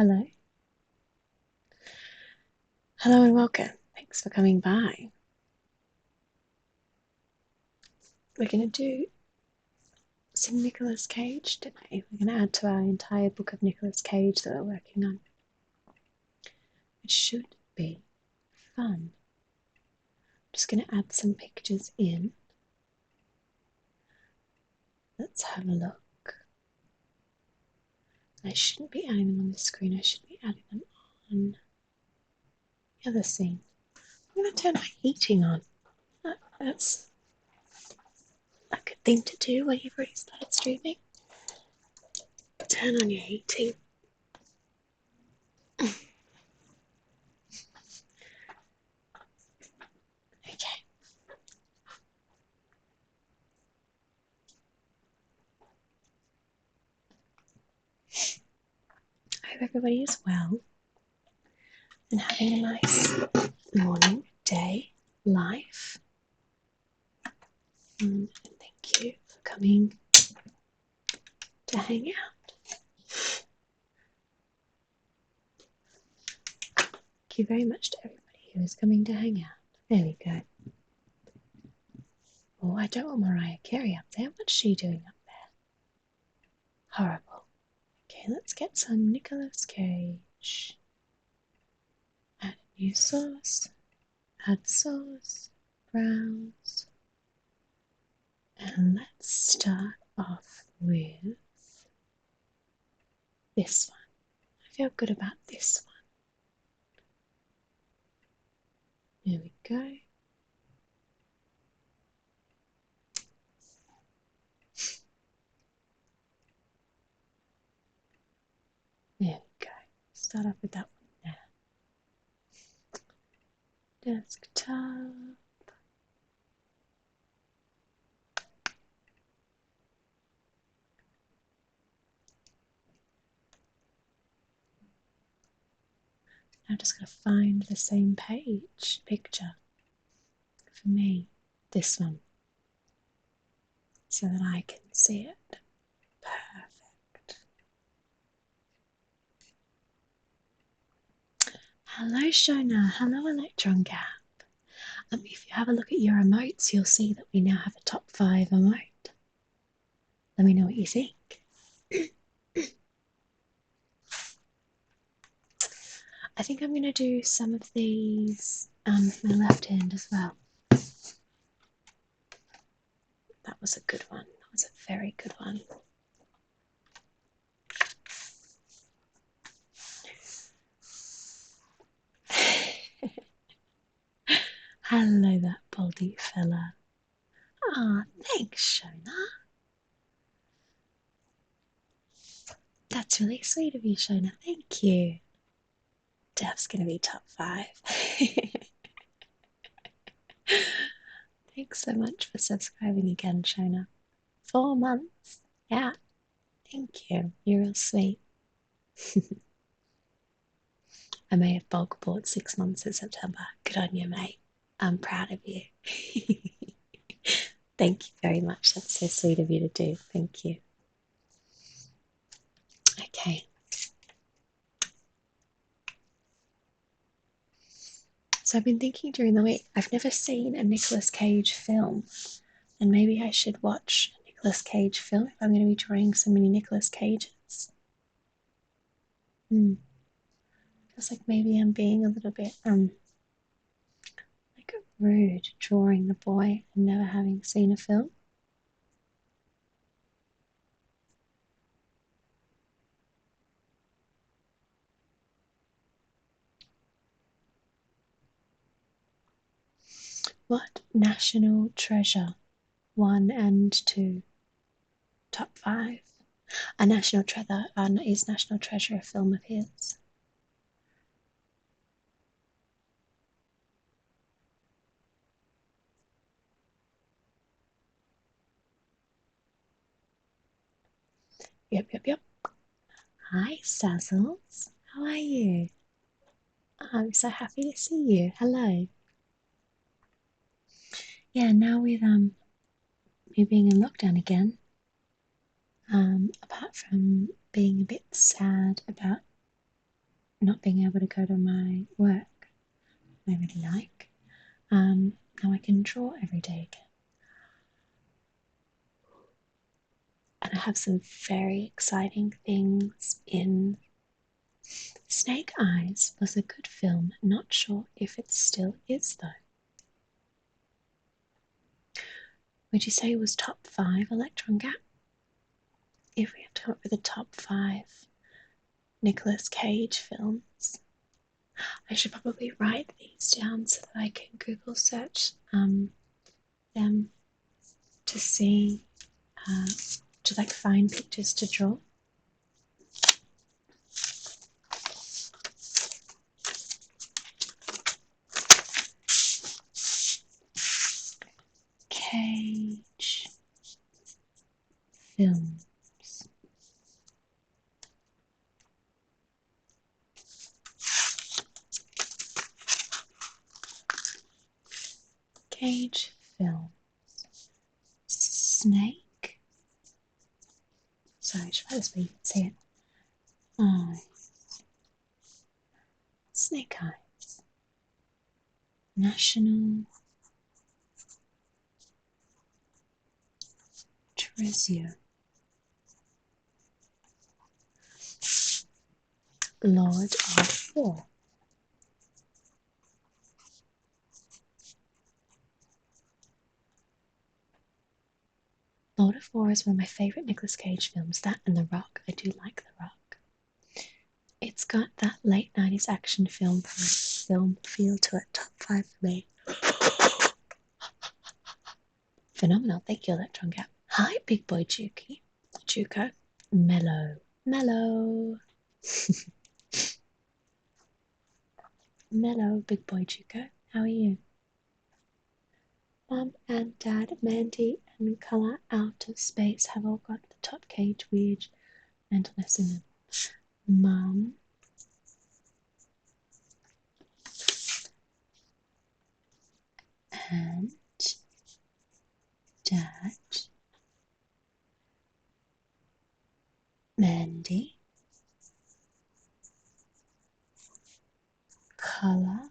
Hello. Hello and welcome. Thanks for coming by. We're going to do some Nicolas Cage today. We're going to add to our entire book of Nicolas Cage that we're working on. It should be fun. I'm just going to add some pictures in. Let's have a look. I shouldn't be adding them on the screen. I should be adding them on the other scene. I'm going to turn my heating on. That's a good thing to do when you've already started streaming. Turn on your heating. Okay. I hope everybody is well and having a nice morning, day, life. And thank you for coming to hang out. Thank you very much to everybody who is coming to hang out. There we go. Oh, I don't want Mariah Carey up there. What's she doing up there? Horrible. Okay, let's get some Nicolas Cage. Add a new source. Add source. Browse. And let's start off with this one. I feel good about this one. There we go. There we go. Start off with that one there. Desktop. I'm just going to find the same picture for me, this one, so that I can see it. Perfect. Hello, Shona. Hello, Electron Gap. If you have a look at your emotes, you'll see that we now have a top 5 emote. Let me know what you think. I think I'm going to do some of these with my left hand as well. That was a good one. That was a very good one. Hello, that baldy fella. Ah, thanks, Shona. That's really sweet of you, Shona. Thank you. Dev's going to be top 5. Thanks so much for subscribing again, Shona. 4 months. Yeah. Thank you. You're real sweet. I may have bulk bought 6 months in September. Good on you, mate. I'm proud of you. Thank you very much. That's so sweet of you to do. Thank you. Okay. So I've been thinking during the week, I've never seen a Nicolas Cage film, and maybe I should watch a Nicolas Cage film if I'm going to be drawing so many Nicolas Cages. Feels like maybe I'm being a little bit like rude drawing the boy and never having seen a film. What national treasure? 1 and 2. Top 5. A national treasure is National Treasure a film of his? Yep. Hi, Sazzles. How are you? I'm so happy to see you. Hello. Yeah, now with me being in lockdown again, apart from being a bit sad about not being able to go to my work, I really like. Now I can draw every day again. And I have some very exciting things in. Snake Eyes was a good film, not sure if it still is though. Would you say it was top 5 Electron Gap? If we have to come up with a top 5 Nicolas Cage films, I should probably write these down so that I can Google search them to see, to like find pictures to draw. Cage films. Cage films. Snake. Sorry, I should write this where you can see it. Eyes. Snake Eyes. National Treasure. Lord of War. Lord of War is one of my favourite Nicolas Cage films. That and The Rock. I do like The Rock. It's got that late 90s action film feel to it. Top 5 for me. Phenomenal. Thank you, Electron Gap. Hi, Big Boy Juki. Juko. Mellow. Mellow. Mellow, Big Boy Juko. How are you? Mum and Dad, Mandy and Color Out of Space have all got the top cage weird mentalness in them. Mum and Dad, Mandy, Color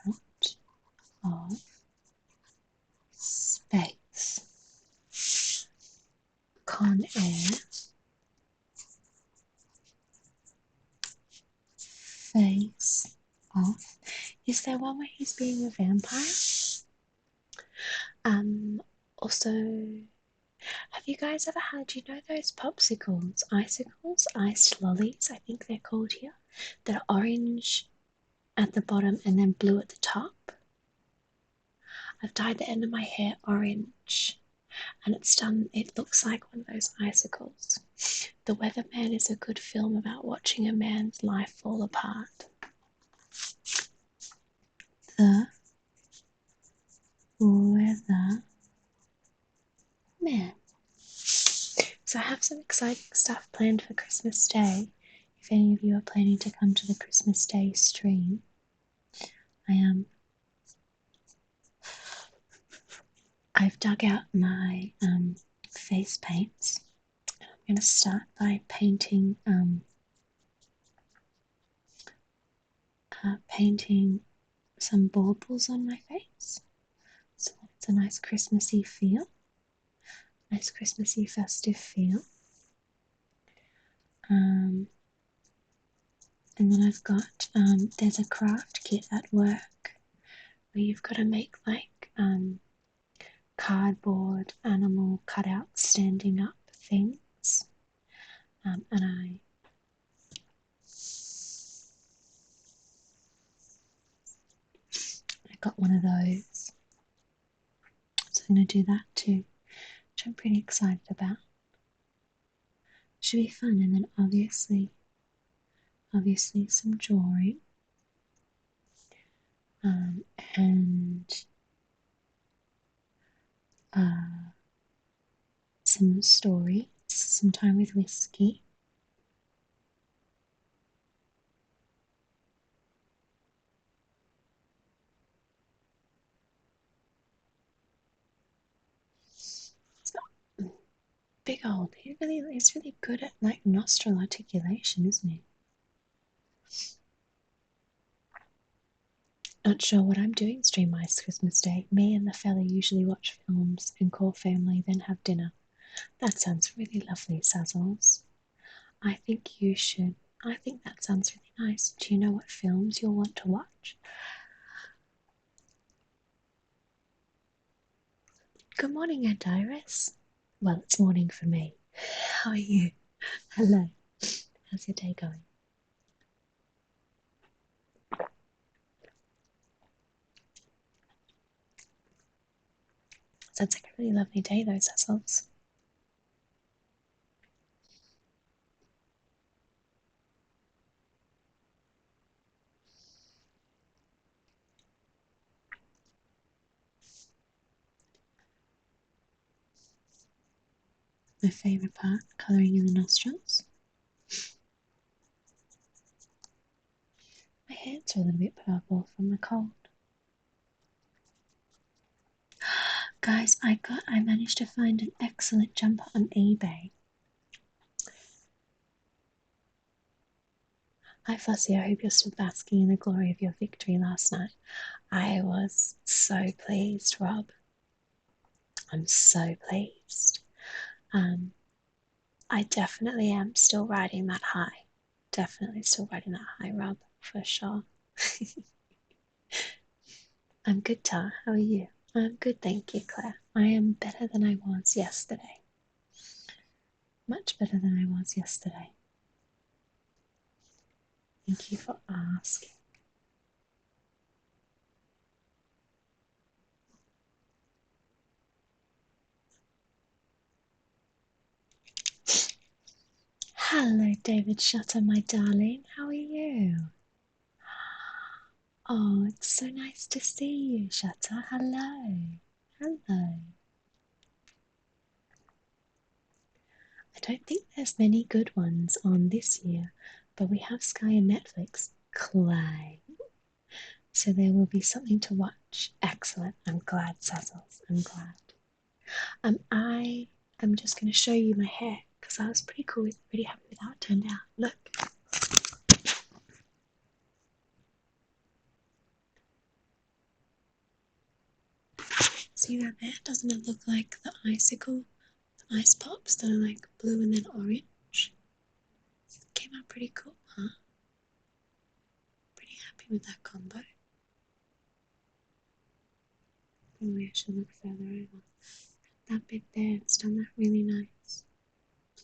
Out of Space. Con Air. Face Off. Is there one where he's being a vampire? Also, have you guys ever had, you know those popsicles, icicles, iced lollies, I think they're called here, that are orange at the bottom and then blue at the top? I've dyed the end of my hair orange and it looks like one of those icicles. The Weatherman is a good film about watching a man's life fall apart. The Weatherman. So I have some exciting stuff planned for Christmas Day. If any of you are planning to come to the Christmas Day stream, I've dug out my face paints. I'm going to start by painting some baubles on my face, so it's a nice Christmassy feel, nice Christmassy festive feel. And then I've got there's a craft kit at work where you've got to make like cardboard animal cutout standing up things, and I got one of those, so I'm going to do that too, which I'm pretty excited about. Should be fun. And then obviously some drawing, and some stories, some time with whiskey. Big old, he's really good at like nostril articulation, isn't he? Not sure what I'm doing stream-wise Christmas Day. Me and the fella usually watch films and call family, then have dinner. That sounds really lovely, Sazzles. I think you should. I think that sounds really nice. Do you know what films you'll want to watch? Good morning, Aunt Iris. Well, it's morning for me. How are you? Hello. How's your day going? Sounds like a really lovely day, though, Sazzles. My favourite part, colouring in the nostrils. My hands are a little bit purple from the cold. Guys, I managed to find an excellent jumper on eBay. Hi Fussy, I hope you're still basking in the glory of your victory last night. I was so pleased, Rob. I'm so pleased. I definitely am still riding that high. Definitely still riding that high, Rob, for sure. I'm good, Tar. How are you? I'm good, thank you, Claire. I am better than I was yesterday. Much better than I was yesterday. Thank you for asking. Hello, David Shutter, my darling. How are you? Oh, it's so nice to see you, Shutter. Hello. Hello. I don't think there's many good ones on this year, but we have Sky and Netflix. Clay. So there will be something to watch. Excellent. I'm glad, Sazzles. I'm glad. I am just going to show you my hair because I was pretty cool, pretty happy with how it turned out. Look. See that there? Doesn't it look like the icicle? The ice pops that are like blue and then orange. Came out pretty cool, huh? Pretty happy with that combo. Probably I should look further over. That bit there, it's done that really nice.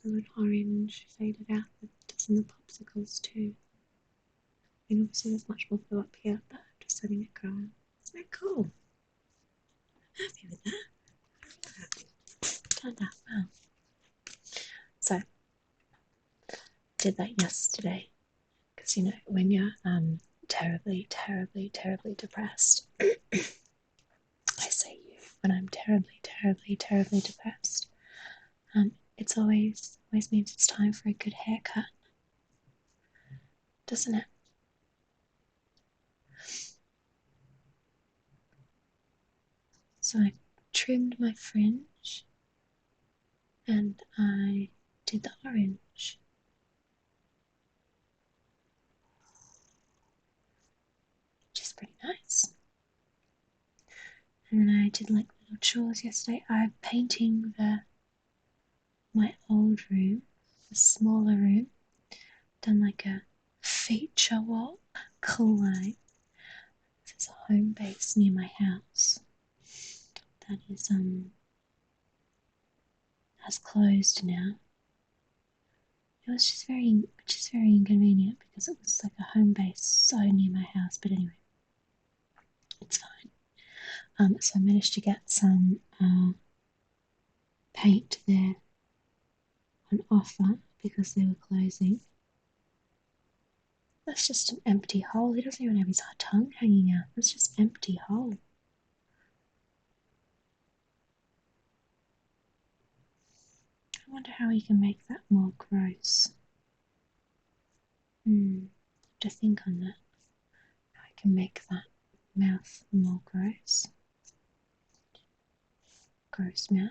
Blue and orange faded out, but it does in the popsicles too. And obviously there's much more blue up here, but I'm just letting it grow. Isn't that cool? I'm happy with that. I'm happy. Turned out well. So, did that yesterday. Because, you know, when you're terribly, terribly, terribly depressed, I say you, when I'm terribly, terribly, terribly depressed, it's always means it's time for a good haircut, doesn't it? So I trimmed my fringe and I did the orange. Which is pretty nice. And then I did like little chores yesterday. I'm painting my old room, the smaller room, done like a feature wall. Clay. There's a home base near my house that is has closed now. It was just very inconvenient because it was like a home base so near my house. But anyway, it's fine. So I managed to get some paint there on offer because they were closing. That's just an empty hole. He doesn't even have his tongue hanging out. That's just empty hole. I wonder how he can make that more gross. Have to think on that. How I can make that mouth more gross. Gross mouth.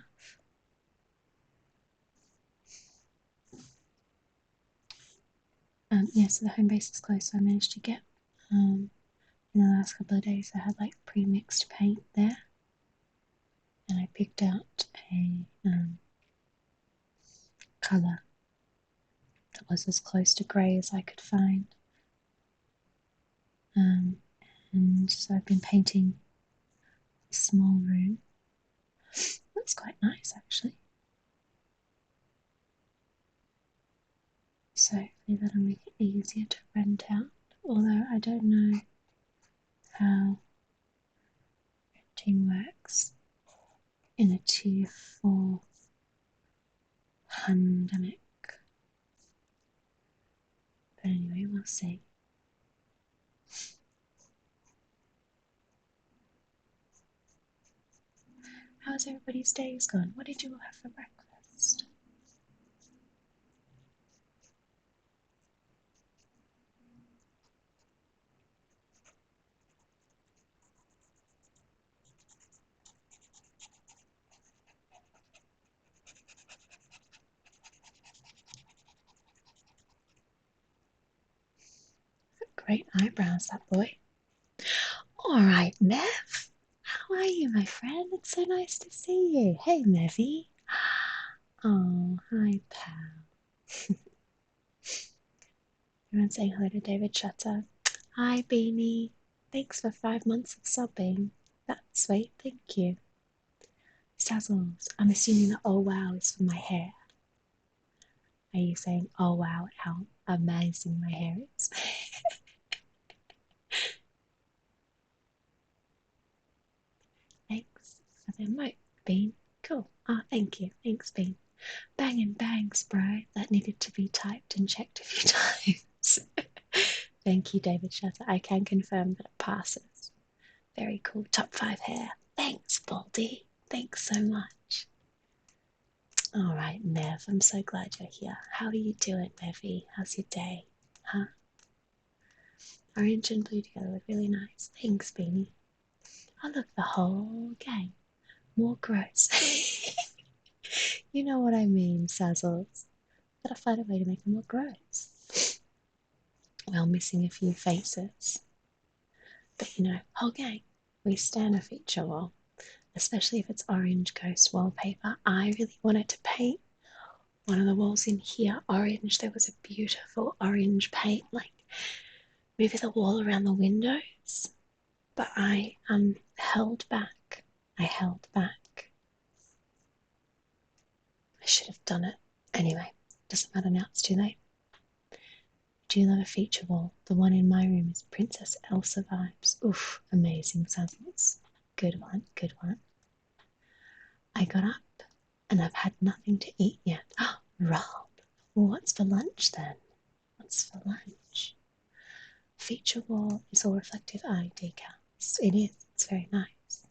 Yeah, so the home base is closed, so I managed to get in the last couple of days. I had like pre-mixed paint there, and I picked out a colour that was as close to grey as I could find. And so I've been painting a small room. Looks quite nice actually. So hopefully that'll make it easier to rent out, although I don't know how renting works in a tier 4 pandemic. But anyway, we'll see. How's everybody's days gone? What did you all have for breakfast? Great eyebrows, that boy. All right, Mev. How are you, my friend? It's so nice to see you. Hey, Mevy. Oh, hi, pal. Everyone saying hello to David Shutter. Hi, Beanie. Thanks for 5 months of subbing. That's sweet. Thank you. Sazzles. I'm assuming that oh wow is for my hair. Are you saying oh wow at how amazing my hair is? Thanks for the emote, Bean. Cool. Oh, thank you. Thanks, Bean. Bang and bangs, bro. That needed to be typed and checked a few times. Thank you, David Shutter. I can confirm that it passes. Very cool. Top 5 hair. Thanks, Baldy. Thanks so much. All right, Mev. I'm so glad you're here. How are you doing, Mevy? How's your day? Huh? Orange and blue together look really nice. Thanks, Beanie. Oh, look, the whole gang. More gross. You know what I mean, Sazzles. Gotta find a way to make them more gross. Well, missing a few faces. But you know, whole gang, we stand a feature wall, especially if it's orange ghost wallpaper. I really wanted to paint one of the walls in here orange. There was a beautiful orange paint, like maybe the wall around the windows. But I held back. I held back. I should have done it. Anyway, doesn't matter now, it's too late. Do you love a feature wall? The one in my room is Princess Elsa vibes. Oof, amazing samples. Good one, good one. I got up and I've had nothing to eat yet. Oh, Rob, what's for lunch then? What's for lunch? Feature wall is all reflective eye decals. It is, it's very nice.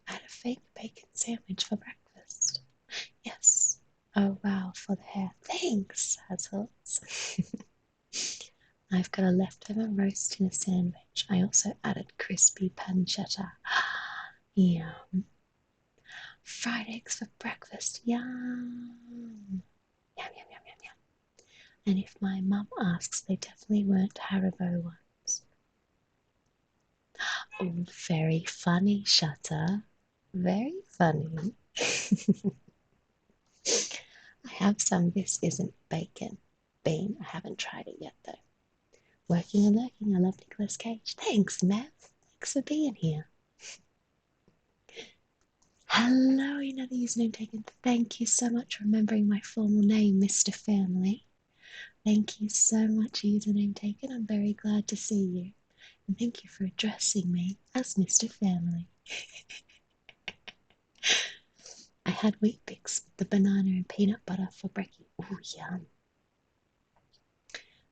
I had a fake bacon sandwich for breakfast. Yes. Oh wow, for the hair. Thanks, Hazzles. I've got a leftover roast in a sandwich. I also added crispy pancetta. Yum. Fried eggs for breakfast. Yum. Yum, yum, yum, yum, yum. And if my mum asks, they definitely weren't Haribo ones. Oh, very funny, Shutter. Very funny. I have some This Isn't Bacon bean. I haven't tried it yet though. Working and lurking. I love Nicolas Cage. Thanks, Mev. Thanks for being here. Hello, another username taken. Thank you so much for remembering my formal name, Mr. Family. Thank you so much, username taken. I'm very glad to see you. And thank you for addressing me as Mr. Family. I had Weet-Bix with the banana and peanut butter for brekkie. Ooh, yum.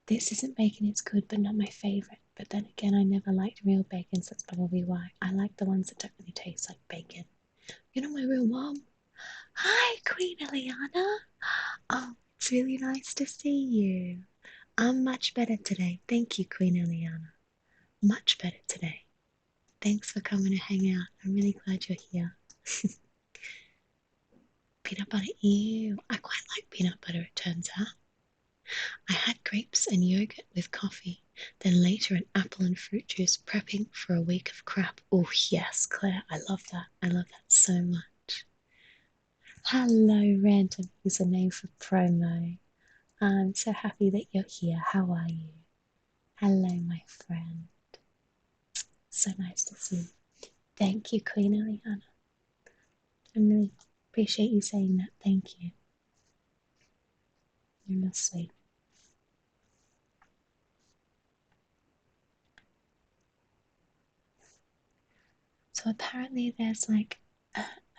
This isn't bacon, it's good, but not my favourite. But then again, I never liked real bacon, so that's probably why. I like the ones that don't really taste like bacon. You know my real mom? Hi, Queen Eliana. Oh, it's really nice to see you. I'm much better today. Thank you, Queen Eliana. Much better today. Thanks for coming to hang out. I'm really glad you're here. Peanut butter, ew. I quite like peanut butter, it turns out. I had grapes and yogurt with coffee, then later an apple and fruit juice, prepping for a week of crap. Oh, yes, Claire, I love that. I love that so much. Hello, Random username for promo. I'm so happy that you're here. How are you? Hello, my friend. So nice to see you. Thank you, Queen Eliana. I really appreciate you saying that. Thank you. You're real sweet. So apparently there's like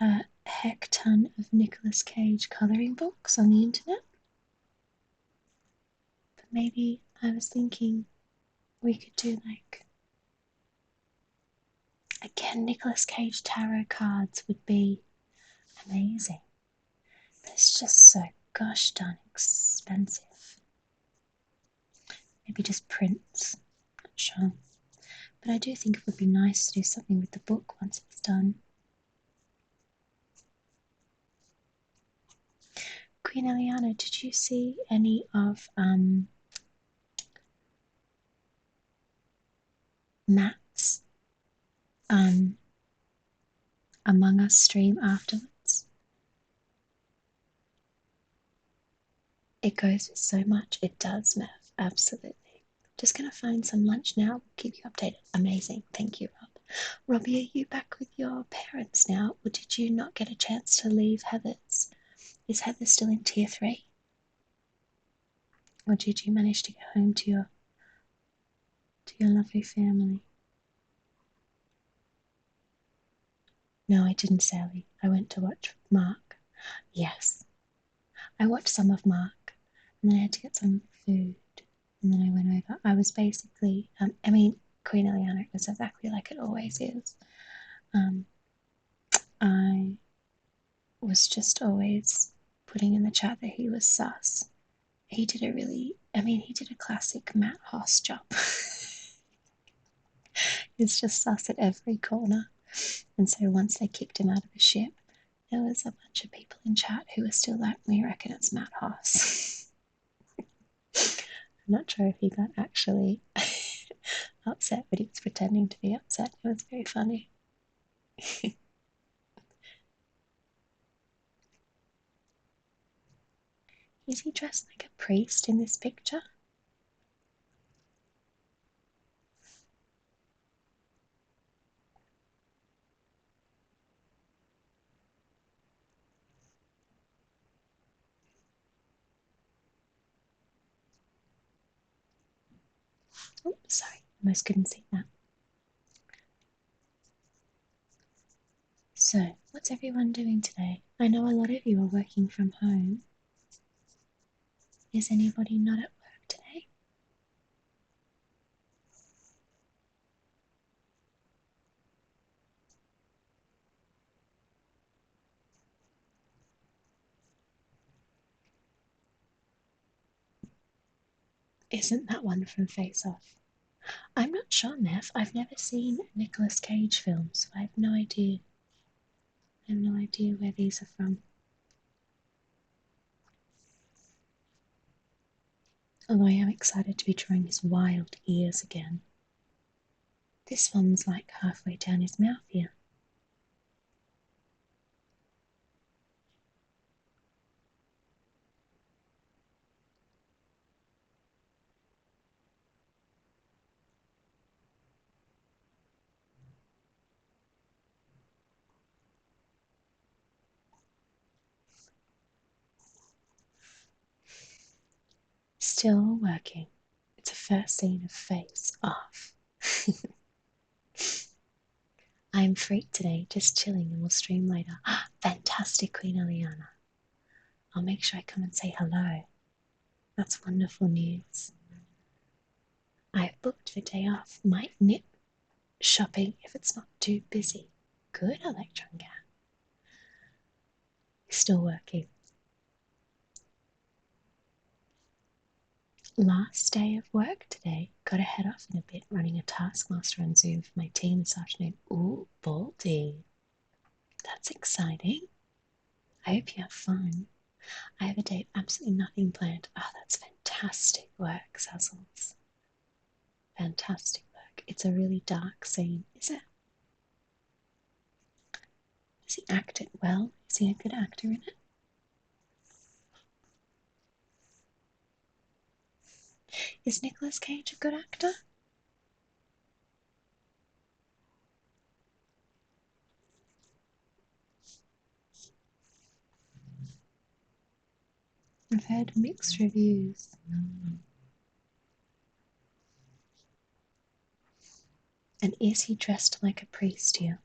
a heck ton of Nicolas Cage colouring books on the internet. But maybe I was thinking we could do like, again, Nicolas Cage tarot cards would be amazing. But it's just so gosh darn expensive. Maybe just prints. Not sure. But I do think it would be nice to do something with the book once it's done. Queen Eliana, did you see any of Matt's Among Us stream afterwards? It goes with so much. It does, Mev. Absolutely. Just gonna find some lunch now. Keep you updated. Amazing. Thank you, Rob. Robbie, are you back with your parents now, or did you not get a chance to leave Heather's? Is Heather still in tier 3? Or did you manage to get home to your lovely family? No, I didn't, Sally. I went to watch Mark. Yes. I watched some of Mark, and then I had to get some food, and then I went over. I was basically, Queen Eliana, it was exactly like it always is. I was just always putting in the chat that he was sus. He did he did a classic Matt Hoss job. He's just sus at every corner. And so once they kicked him out of the ship, there was a bunch of people in chat who were still like, we reckon it's Matt Hoss. I'm not sure if he got actually upset, but he was pretending to be upset. It was very funny. Is he dressed like a priest in this picture? Oh, sorry, almost couldn't see that. So, what's everyone doing today? I know a lot of you are working from home. Is anybody not at work today? Isn't that one from Face Off? I'm not sure, Nev. I've never seen a Nicolas Cage film, so I have no idea. I have no idea where these are from. Although I am excited to be drawing his wild ears again. This one's like halfway down his mouth here. Still working. It's a first scene of Face Off. I'm free today, just chilling, and we'll stream later. Fantastic, Queen Eliana. I'll make sure I come and say hello. That's wonderful news. I've booked the day off. Might nip shopping if it's not too busy. Good, Electron Cat. Still working. Last day of work today. Gotta head off in a bit, running a Taskmaster on Zoom for my team this afternoon. Ooh, Baldy. That's exciting. I hope you have fun. I have a day of absolutely nothing planned. Oh, that's fantastic. Fantastic work, Sazzles. Fantastic work. It's a really dark scene, is it? Does he act it well? Is he a good actor in it? Is Nicolas Cage a good actor? I've heard mixed reviews. And is he dressed like a priest here?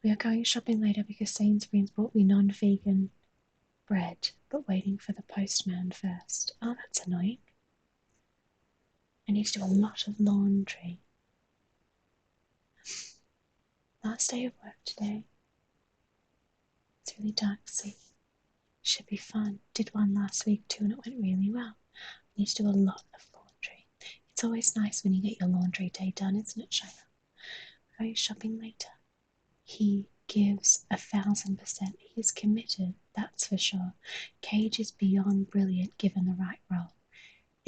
We are going shopping later because Sainsbury's bought me non-vegan bread, but waiting for the postman first. Oh, that's annoying. I need to do a lot of laundry. Last day of work today. It's really dark sleep. Should be fun. Did one last week too and it went really well. I need to do a lot of laundry. It's always nice when you get your laundry day done, isn't it, Shayla? We're going shopping later. He gives 1,000%. He's committed, that's for sure. Cage is beyond brilliant given the right role.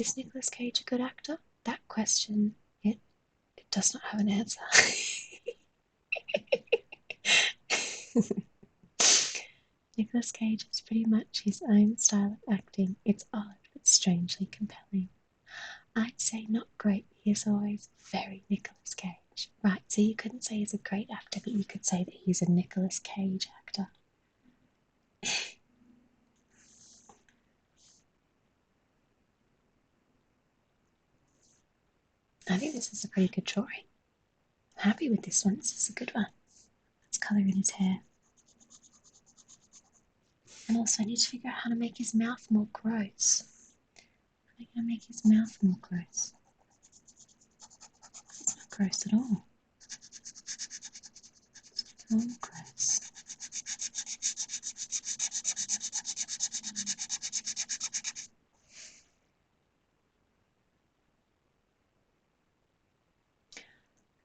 Is Nicolas Cage a good actor? That question, it does not have an answer. Nicolas Cage is pretty much his own style of acting. It's odd, but strangely compelling. I'd say not great. He is always very Nicolas Cage. Right, so you couldn't say he's a great actor, but you could say that he's a Nicolas Cage actor. I think this is a pretty good drawing. I'm happy with this one. This is a good one. Let's colour in his hair. And also I need to figure out how to make his mouth more gross. How am I going to make his mouth more gross? It's not gross at all. It's all gross.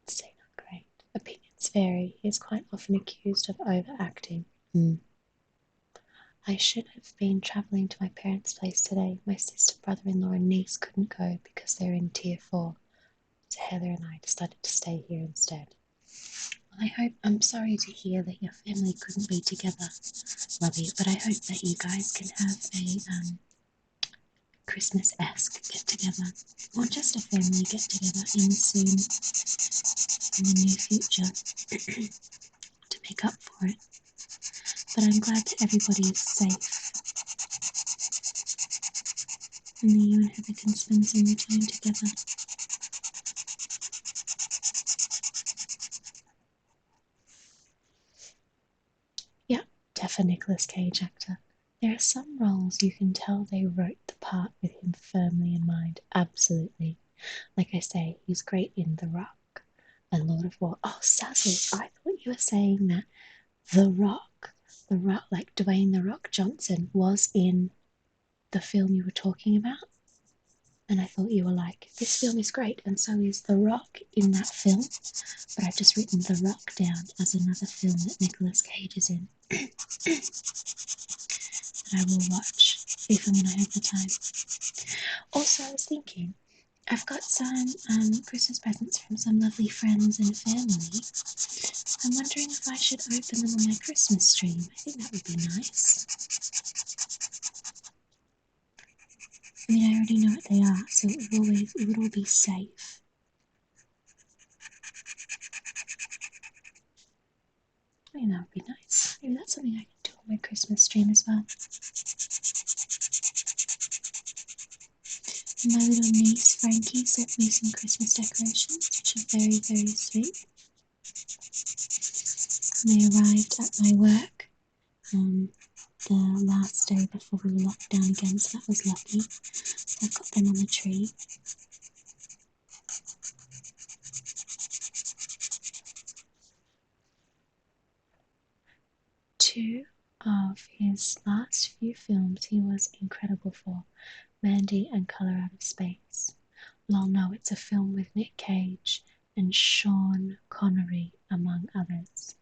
Let's say not great. Opinions vary. He is quite often accused of overacting. I should have been travelling to my parents' place today. My sister, brother-in-law and niece couldn't go because they're in Tier 4. So Heather and I decided to stay here instead. Well, I'm sorry to hear that your family couldn't be together, Robbie, but I hope that you guys can have a Christmas-esque get-together, or just a family get-together in the near future, to make up for it. But I'm glad that everybody is safe, and that you and Heather can spend some more time together. Yeah, definitely Nicolas Cage actor. There are some roles you can tell they wrote the part with him firmly in mind. Absolutely. Like I say, he's great in The Rock and Lord of War. Oh, Sassy, I thought you were saying that The Rock, like Dwayne The Rock Johnson, was in the film you were talking about. And I thought you were like, this film is great, and so is The Rock in that film. But I've just written The Rock down as another film that Nicolas Cage is in. That I will watch if and when I have the time. Also, I was thinking, I've got some Christmas presents from some lovely friends and family. I'm wondering if I should open them on my Christmas stream. I think that would be nice. I mean, I already know what they are, so it would all be safe. I think that would be nice. Maybe that's something I can do on my Christmas stream as well. My little niece Frankie sent me some Christmas decorations, which are very, very sweet. They arrived at my work the last day before we were locked down again, so that was lucky. So I've got them on the tree. two of his last few films he was incredible for, Mandy and Color Out of Space. Lol, no, it's a film with Nick Cage and Sean Connery, among others.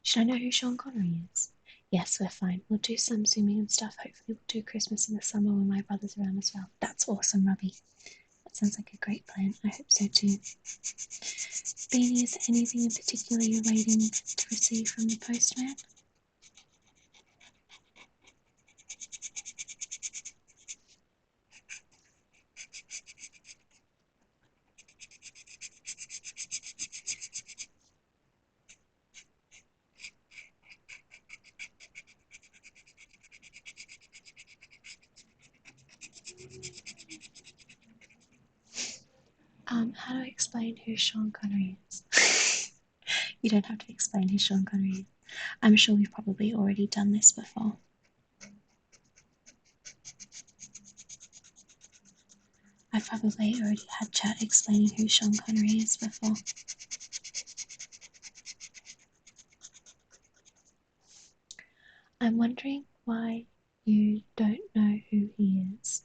Should I know who Sean Connery is? Yes, we're fine. We'll do some zooming and stuff. Hopefully we'll do Christmas in the summer when my brother's around as well. That's awesome, Robbie. That sounds like a great plan. I hope so too. Beanie, is there anything in particular you're waiting to receive from the postman? How do I explain who Sean Connery is? You don't have to explain who Sean Connery is. I'm sure we've probably already done this before. I've probably already had chat explaining who Sean Connery is before. I'm wondering why you don't know who he is.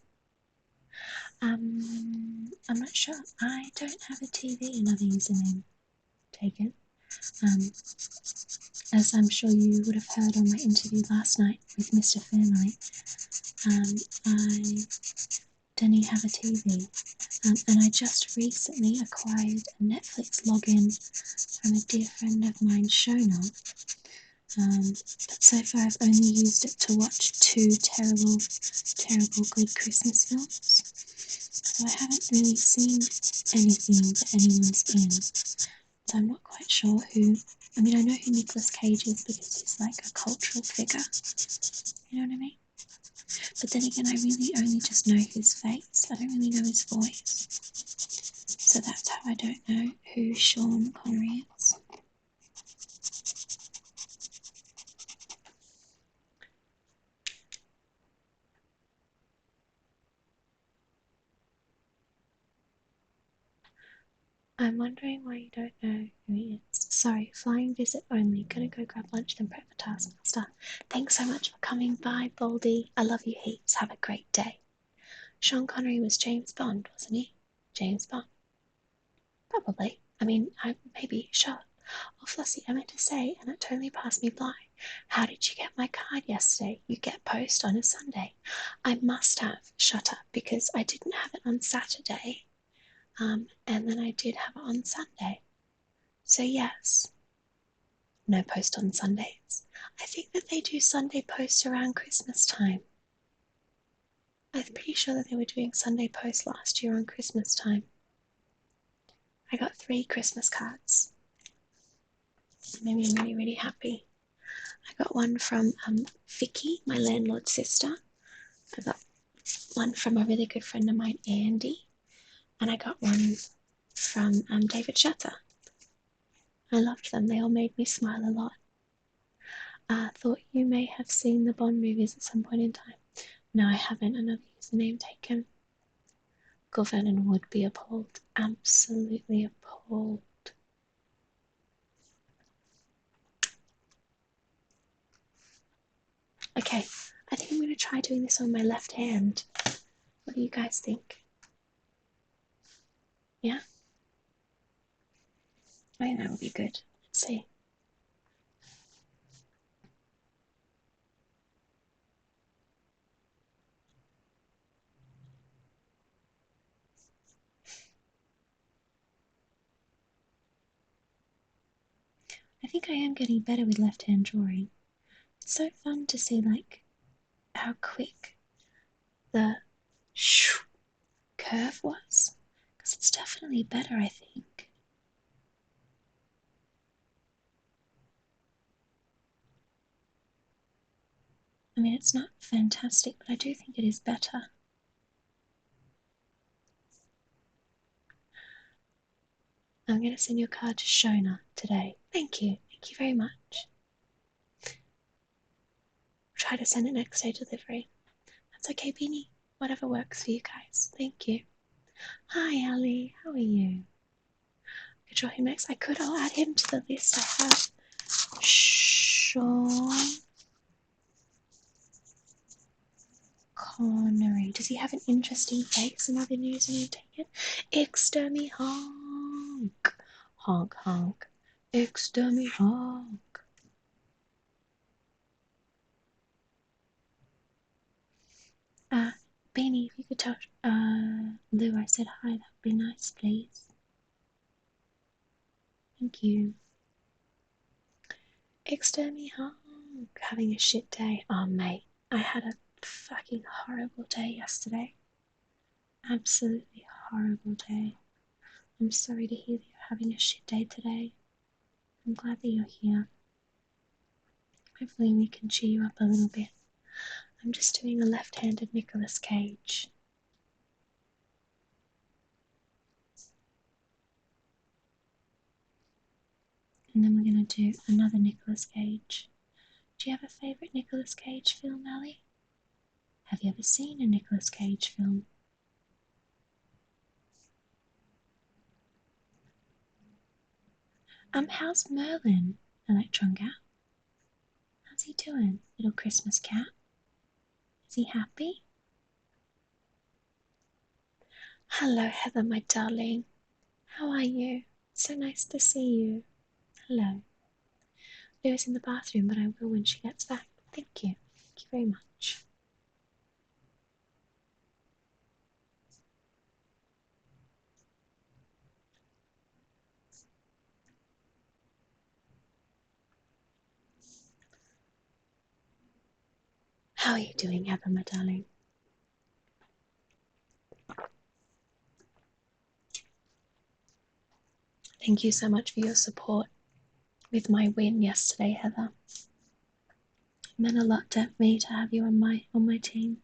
I'm not sure. I don't have a TV, another username taken. As I'm sure you would have heard on my interview last night with Mr. Fairlight, I don't have a TV. And I just recently acquired a Netflix login from a dear friend of mine, Shona. But so far I've only used it to watch two terrible good Christmas films. So I haven't really seen anything that anyone's in. So I'm not quite sure who. I mean, I know who Nicolas Cage is because he's like a cultural figure. You know what I mean? But then again, I really only just know his face. I don't really know his voice. So that's how I don't know who Sean Connery is. I'm wondering why you don't know who he is. Sorry, flying visit only. Gonna go grab lunch then prep for Taskmaster. Thanks so much for coming by, Baldy. I love you heaps. Have a great day. Sean Connery was James Bond, wasn't he? James Bond. Probably. I mean, maybe, sure. Oh, Flossie, I meant to say, and it totally passed me by. How did you get my card yesterday? You get post on a Sunday. I must have. Shut up, because I didn't have it on Saturday. And then I did have it on Sunday. So yes. No post on Sundays. I think that they do Sunday post around Christmas time. I'm pretty sure that they were doing Sunday post last year on Christmas time. I got 3 Christmas cards. Made me really, really happy. I got one from Vicky, my landlord's sister. I got one from a really good friend of mine, Andy. And I got one from David Shatter. I loved them. They all made me smile a lot. Thought you may have seen the Bond movies at some point in time. No, I haven't. Another username taken. Governon would be appalled. Absolutely appalled. Okay, I think I'm going to try doing this on my left hand. What do you guys think? Yeah? I think that would be good. Let's see. I think I am getting better with left-hand drawing. It's so fun to see like how quick the curve was. Because it's definitely better, I think. I mean, it's not fantastic, but I do think it is better. I'm going to send your card to Shona today. Thank you. Thank you very much. Try to send it next day delivery. That's okay, Beanie. Whatever works for you guys. Thank you. Hi, Ali. How are you? I could draw him next. I'll add him to the list. I have Sean you have an interesting face and other news and you take it? Extermi honk. Honk honk. Extermi honk. Beanie, if you could tell Lou I said hi, that would be nice, please. Thank you. Extermi honk. Having a shit day. Oh, mate, I had a fucking horrible day yesterday. Absolutely horrible day. I'm sorry to hear that you're having a shit day today. I'm glad that you're here. Hopefully we can cheer you up a little bit. I'm just doing a left-handed Nicolas Cage. And then we're going to do another Nicolas Cage. Do you have a favourite Nicolas Cage film, Ali? Have you ever seen a Nicolas Cage film? How's Merlin, Electron Gap? How's he doing, little Christmas cat? Is he happy? Hello, Heather, my darling. How are you? So nice to see you. Hello. Lou's in the bathroom, but I will when she gets back. Thank you. Thank you very much. How are you doing, Heather, my darling? Thank you so much for your support with my win yesterday, Heather. It meant a lot to me to have you on my team.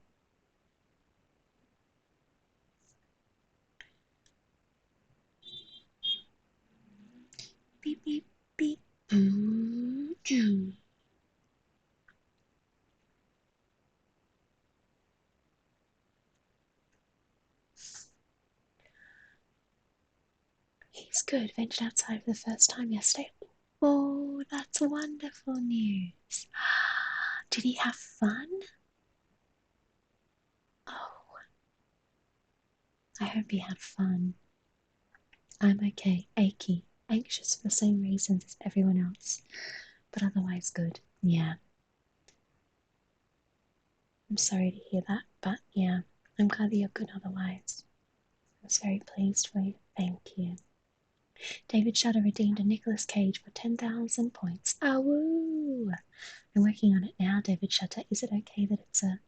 Beep beep beep. He's good. Ventured outside for the first time yesterday. Oh, that's wonderful news. Did he have fun? Oh, I hope he had fun. I'm okay, achy, anxious for the same reasons as everyone else, but otherwise good. Yeah. I'm sorry to hear that, but yeah, I'm glad that you're good otherwise. I was very pleased for you. Thank you. David Shutter redeemed a Nicolas Cage for 10,000 points. Oh, woo! I'm working on it now, David Shutter. Is it okay that it's a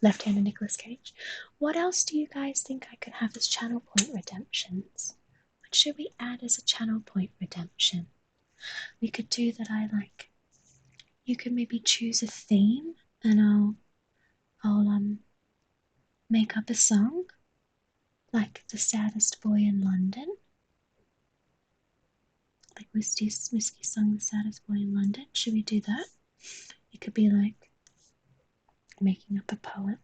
left-handed Nicolas Cage? What else do you guys think I could have as channel point redemptions? What should we add as a channel point redemption? We could do that. You could maybe choose a theme, and I'll make up a song, like The Saddest Boy in London. Like Whiskey's song, The Saddest Boy in London. Should we do that? It could be like making up a poem.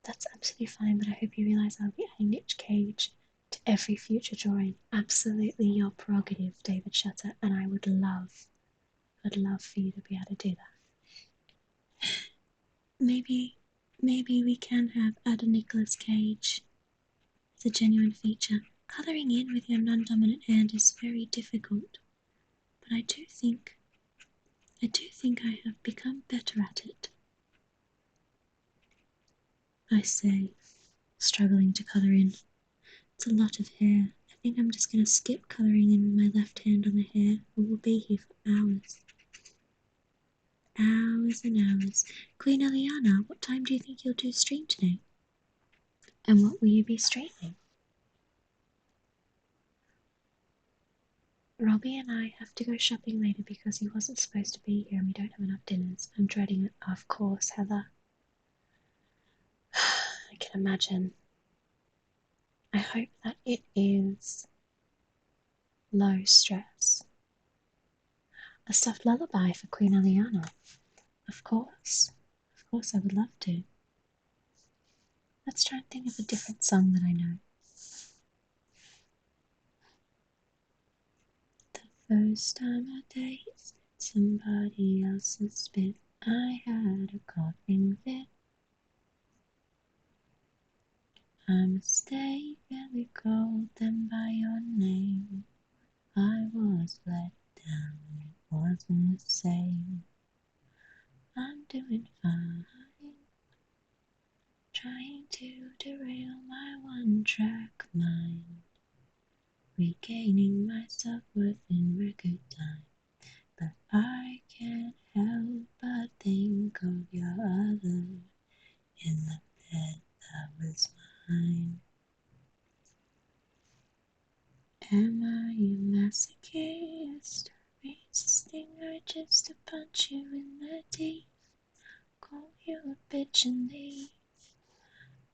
That's absolutely fine, but I hope you realise I'll be adding Nick Cage to every future drawing. Absolutely your prerogative, David Shutter, and I would love for you to be able to do that. Maybe we can have add a Nicolas Cage as a genuine feature. Colouring in with your non-dominant hand is very difficult, but I do think I have become better at it. I say, struggling to colour in. It's a lot of hair. I think I'm just going to skip colouring in with my left hand on the hair, or we'll be here for hours. Hours and hours. Queen Eliana, what time do you think you'll do stream today? And what will you be streaming? Robbie and I have to go shopping later because he wasn't supposed to be here and we don't have enough dinners. I'm dreading it, of course, Heather. I can imagine. I hope that it is low stress. A stuffed lullaby for Queen Eliana. Of course. Of course, I would love to. Let's try and think of a different song that I know. The first time I tasted somebody else's spit. I had a coughing fit. I mistakenly called them by your name. I was let down, it wasn't the same. I'm doing fine, trying to derail my one-track mind, regaining my self-worth in record time. But I can't help but think of your other in the bed that was mine. Am I a masochist? Resisting urges to punch you in the teeth, call you a bitch and leave.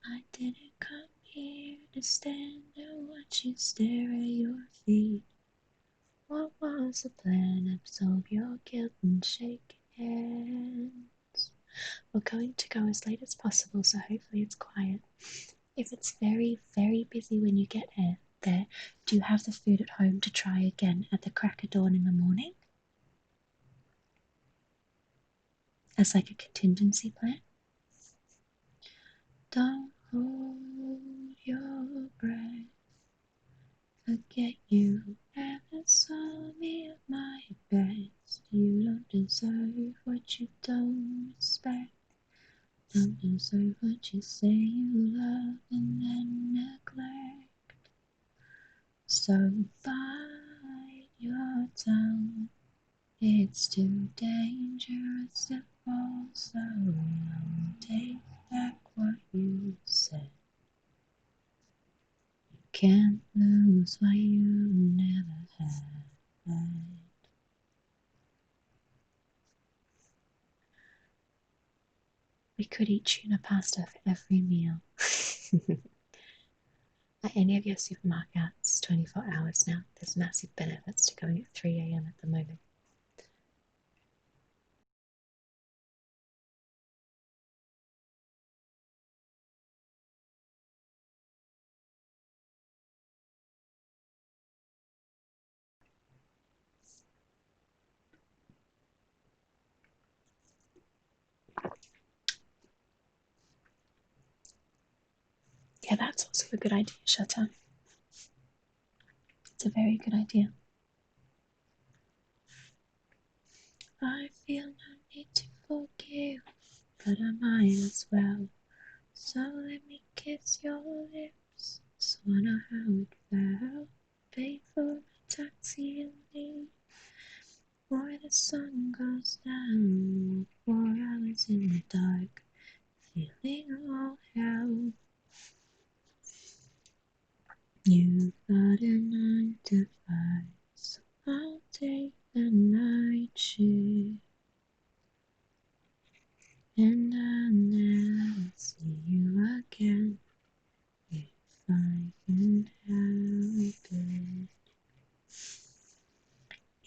I didn't come here to stand and watch you stare at your feet. What was the plan? Absolve your guilt and shake hands. We're going to go as late as possible, so hopefully it's quiet. If it's very, very busy when you get there, do you have the food at home to try again at the crack of dawn in the morning? As like a contingency plan? Don't hold your breath. Forget you ever saw me at my best. You don't deserve what you don't respect. Don't deserve what you say you love and then neglect. So bite your tongue. It's too dangerous to fall so young. Take back what you said. You can't lose what you never had. We could eat tuna pasta for every meal. At any of your supermarkets, 24 hours now, there's massive benefits to going at 3 a.m. at the moment. Yeah, that's also a good idea, Shutter. It's a very good idea. I feel no need to forgive, but I might as well. So let me kiss your lips, so I know how it felt. Pay for my taxi and leave, before the sun goes down. 4 hours in the dark, feeling all hell. You've got a 9 to 5, so I'll take the night shift. And I'll never see you again if I can help it.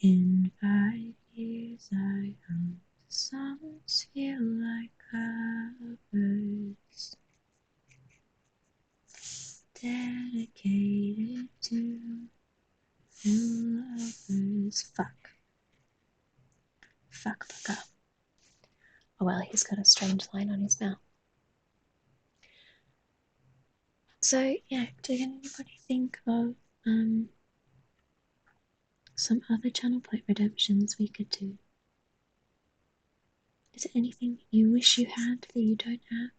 In 5 years I hope the songs feel like covers, dedicated to new lovers. Fuck up. Oh well, he's got a strange line on his mouth. So yeah, did anybody think of some other channel point redemptions we could do? Is there anything you wish you had that you don't have?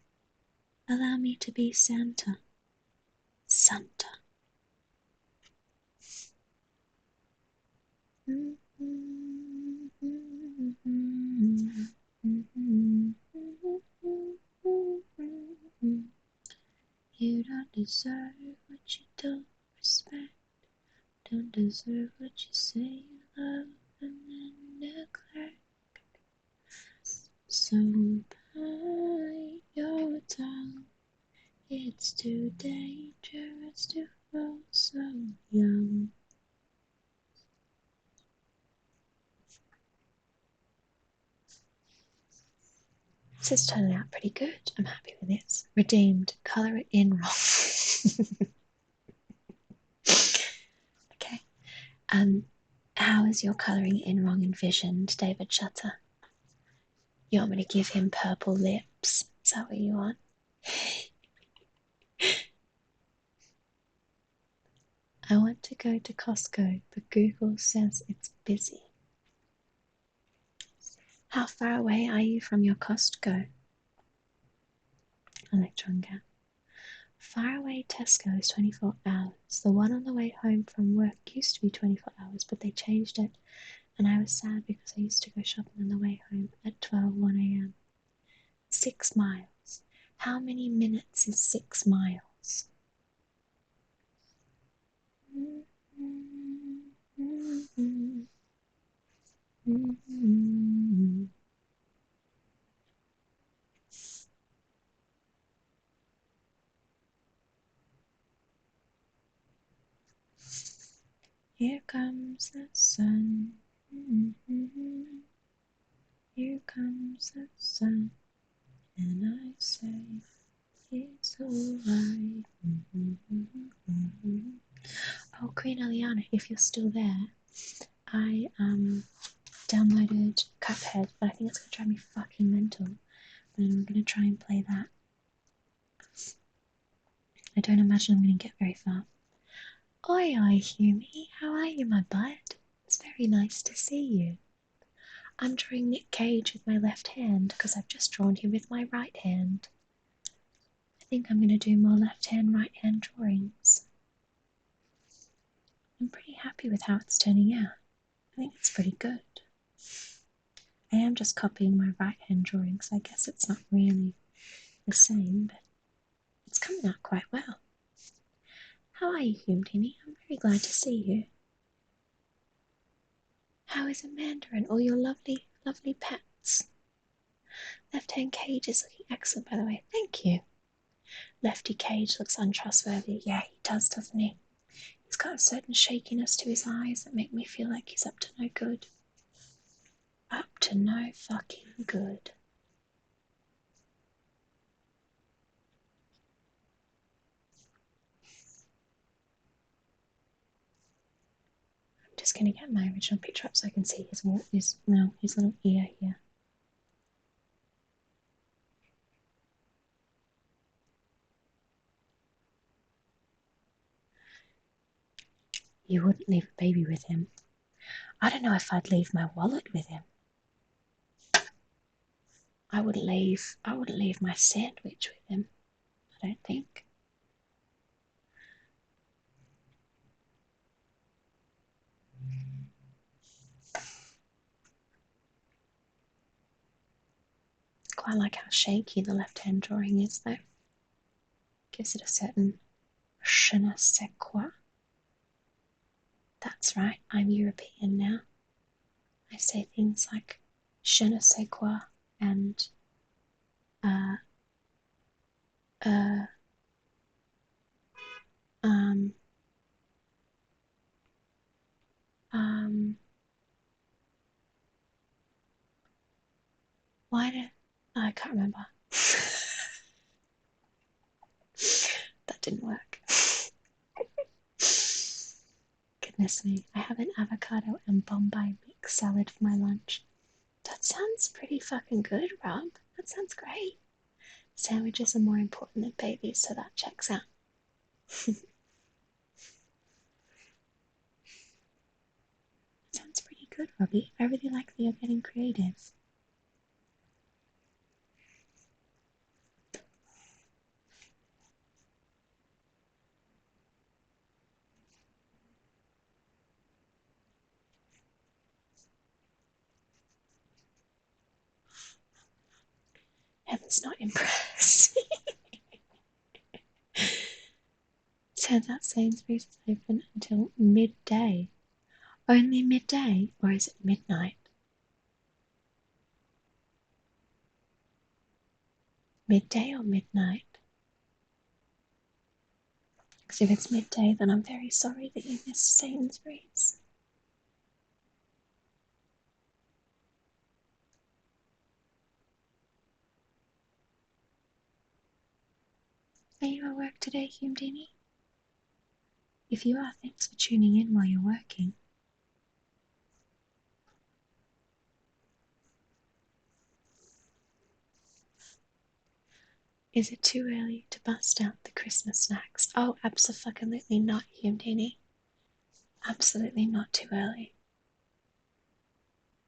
Allow me to be Santa. Santa. You don't deserve what you don't respect. Don't deserve what you say you love and then neglect. So bite your tongue. It's too dangerous to fall so young. This is turning out pretty good. I'm happy with this. Redeemed. Colour it in wrong. Okay. How is your colouring in wrong envisioned, David Shutter? You want me to give him purple lips? Is that what you want? I want to go to Costco, but Google says it's busy. How far away are you from your Costco? Electron Gap. Far away Tesco is 24 hours. The one on the way home from work used to be 24 hours, but they changed it, and I was sad because I used to go shopping on the way home at 12:01 a.m. 6 miles. How many minutes is 6 miles? Here comes the sun. Here comes the sun. And I say it's alright. Oh, Queen Eliana, if you're still there, I downloaded Cuphead, but I think it's gonna drive me fucking mental. But I'm gonna try and play that. I don't imagine I'm gonna get very far. Oi, oi, Humi, how are you, my bud? It's very nice to see you. I'm drawing Nick Cage with my left hand because I've just drawn him with my right hand. I think I'm going to do more left hand, right hand drawings. I'm pretty happy with how it's turning out. I think it's pretty good. I am just copying my right hand drawing, so I guess it's not really the same, but it's coming out quite well. How are you, Humdini? I'm very glad to see you. How is Amanda and all your lovely, lovely pets? Left hand Cage is looking excellent, by the way. Thank you. Lefty Cage looks untrustworthy. Yeah, he does, doesn't he? He's got a certain shakiness to his eyes that make me feel like he's up to no good. Up to no fucking good. I'm just gonna get my original picture up so I can see his little ear here. You wouldn't leave a baby with him. I don't know if I'd leave my wallet with him. I wouldn't leave my sandwich with him, I don't think. Quite like how shaky the left-hand drawing is though. Gives it a certain je ne sais quoi. That's right, I'm European now. I say things like je ne sais quoi and uh, uh, um, um, why did I can't remember. That didn't work. Goodness me, I have an avocado and Bombay mixed salad for my lunch. That sounds pretty fucking good, Rob. That sounds great. Sandwiches are more important than babies, so that checks out. Sounds pretty good, Robbie. I really like that you're getting creative. Heather's not impressed. Turns out Sainsbury's is open until midday. Only midday, or is it midnight? Midday or midnight? Because if it's midday, then I'm very sorry that you missed Sainsbury's. Are you at work today, Humdini? If you are, thanks for tuning in while you're working. Is it too early to bust out the Christmas snacks? Oh, absolutely not, Humdini. Absolutely not too early.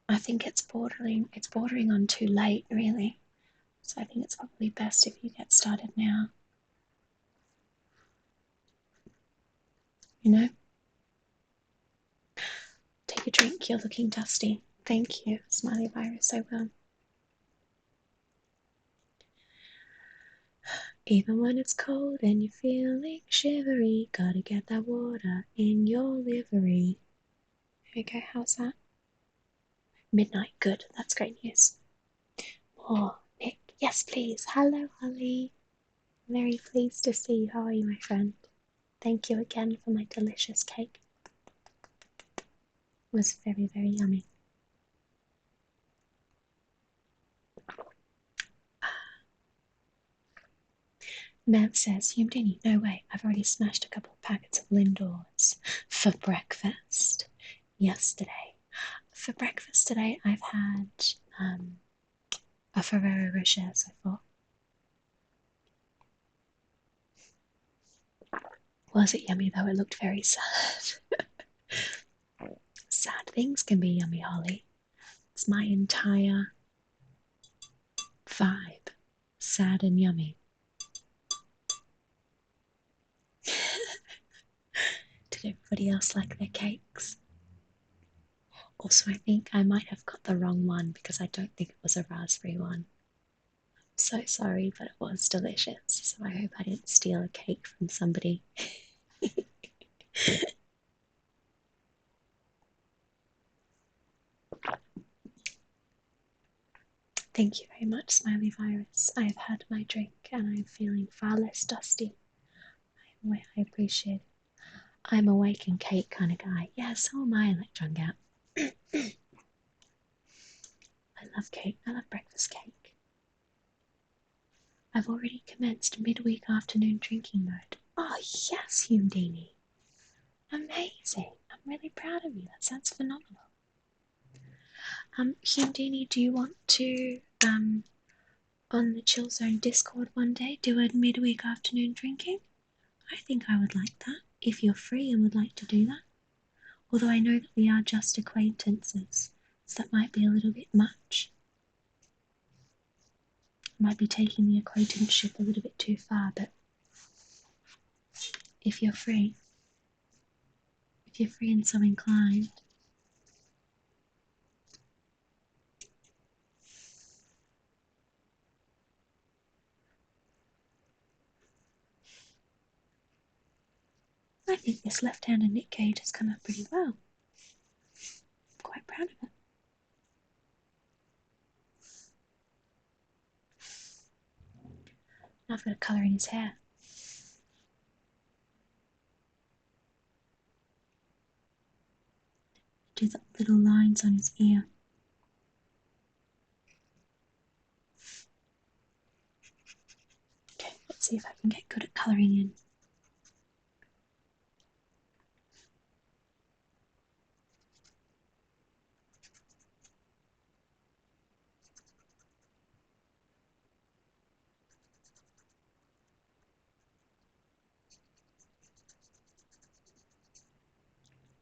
I think it's bordering on too late, really. So I think it's probably best if you get started now. You know? Take a drink, you're looking dusty. Thank you, Smiley Virus, I will. Even when it's cold and you're feeling shivery, gotta get that water in your livery. There we go, how's that? Midnight, good, that's great news. Oh, Nick, yes please. Hello, Holly. Very pleased to see you. How are you, my friend? Thank you again for my delicious cake. It was very, very yummy. Matt says, Humdini, no way. I've already smashed a couple of packets of Lindors for breakfast yesterday. For breakfast today, I've had a Ferrero Rocher so far. Was it yummy though? It looked very sad. Sad things can be yummy, Holly. It's my entire vibe. Sad and yummy. Did everybody else like their cakes? Also, I think I might have got the wrong one because I don't think it was a raspberry one. I'm so sorry, but it was delicious. So I hope I didn't steal a cake from somebody. Thank you very much, Smiley Virus. I have had my drink and I'm feeling far less dusty. I appreciate it. I'm a wake and cake kind of guy. Yeah, so am I, Electron Gap. I love cake. I love breakfast cake. I've already commenced midweek afternoon drinking mode. Oh, yes, Humdini. Amazing. I'm really proud of you. That sounds phenomenal. Humdini, do you want to, on the Chill Zone Discord one day, do a midweek afternoon drinking? I think I would like that, if you're free and would like to do that. Although I know that we are just acquaintances, so that might be a little bit much. I might be taking the acquaintanceship a little bit too far, but if you're free and so inclined. I think this left-handed Nick Cage has come out pretty well. I'm quite proud of it. Now I've got to colour in his hair. Do the little lines on his ear. Okay, let's see if I can get good at colouring in.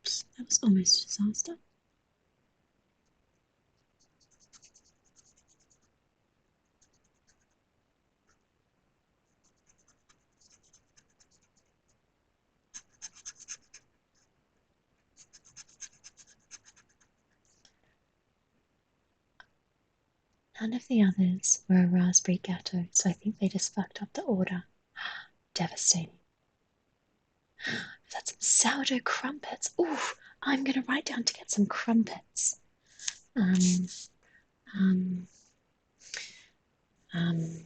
Oops, that was almost a disaster. None of the others were a raspberry gatto, so I think they just fucked up the order. Devastating. That's some sourdough crumpets. Ooh, I'm gonna write down to get some crumpets. Um, um, um,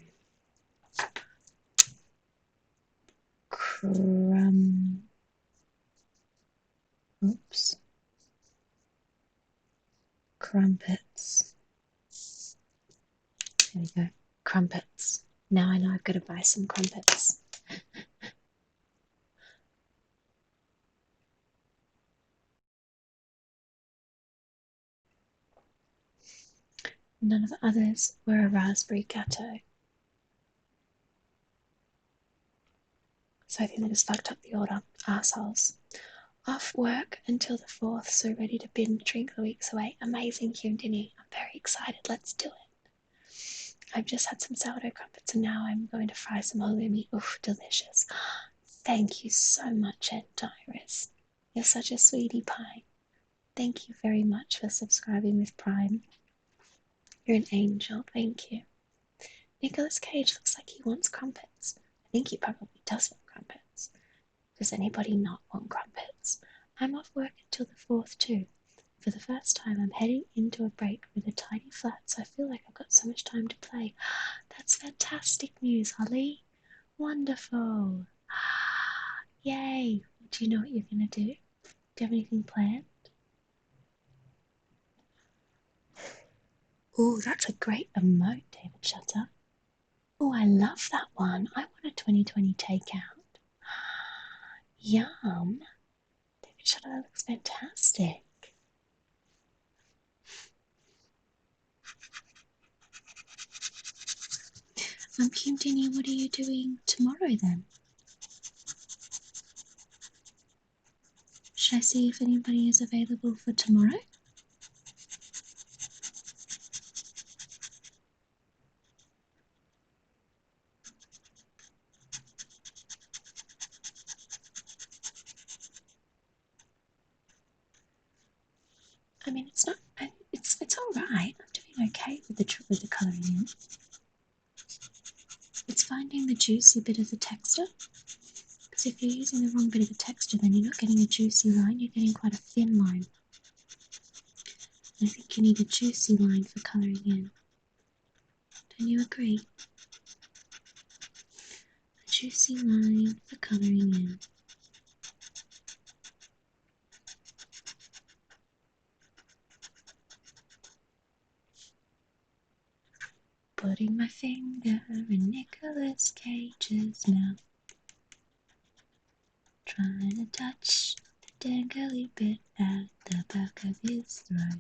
oops, crumpets. There we go, crumpets. Now I know I've got to buy some crumpets. None of the others were a raspberry gatto. So I think they just fucked up the order. Assholes. Off work until the 4th, so ready to binge drink the weeks away. Amazing, Kim Dinny. I'm very excited. Let's do it. I've just had some sourdough crumpets and now I'm going to fry some halloumi. Oof, delicious. Thank you so much, Ed Iris. You're such a sweetie pie. Thank you very much for subscribing with Prime. You're an angel. Thank you. Nicolas Cage looks like he wants crumpets. I think he probably does want crumpets. Does anybody not want crumpets? I'm off work until the 4th too. For the first time, I'm heading into a break with a tiny flat, so I feel like I've got so much time to play. That's fantastic news, Holly. Wonderful. Yay. Do you know what you're going to do? Do you have anything planned? Oh, that's a great emote, David Shutter. Oh, I love that one. I want a 2020 takeout. Yum. David Shutter, that looks fantastic. Kim Dinny, what are you doing tomorrow then? Should I see if anybody is available for tomorrow? I mean, it's not. It's all right. I'm doing okay with the colouring in. It's finding the juicy bit of the texture. Because if you're using the wrong bit of the texture, then you're not getting a juicy line. You're getting quite a thin line. And I think you need a juicy line for colouring in. Don't you agree? A juicy line for colouring in. Putting my finger in Nicolas Cage's mouth. Trying to touch the dangly bit at the back of his throat.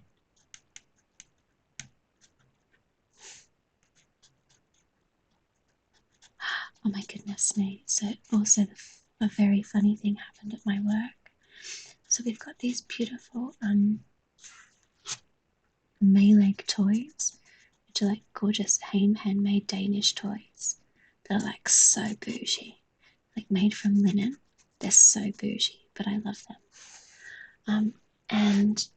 Oh my goodness me. So also a very funny thing happened at my work. So we've got these beautiful Mayleg toys, which are like gorgeous handmade Danish toys. They're like so bougie, like made from linen. They're so bougie, but I love them. And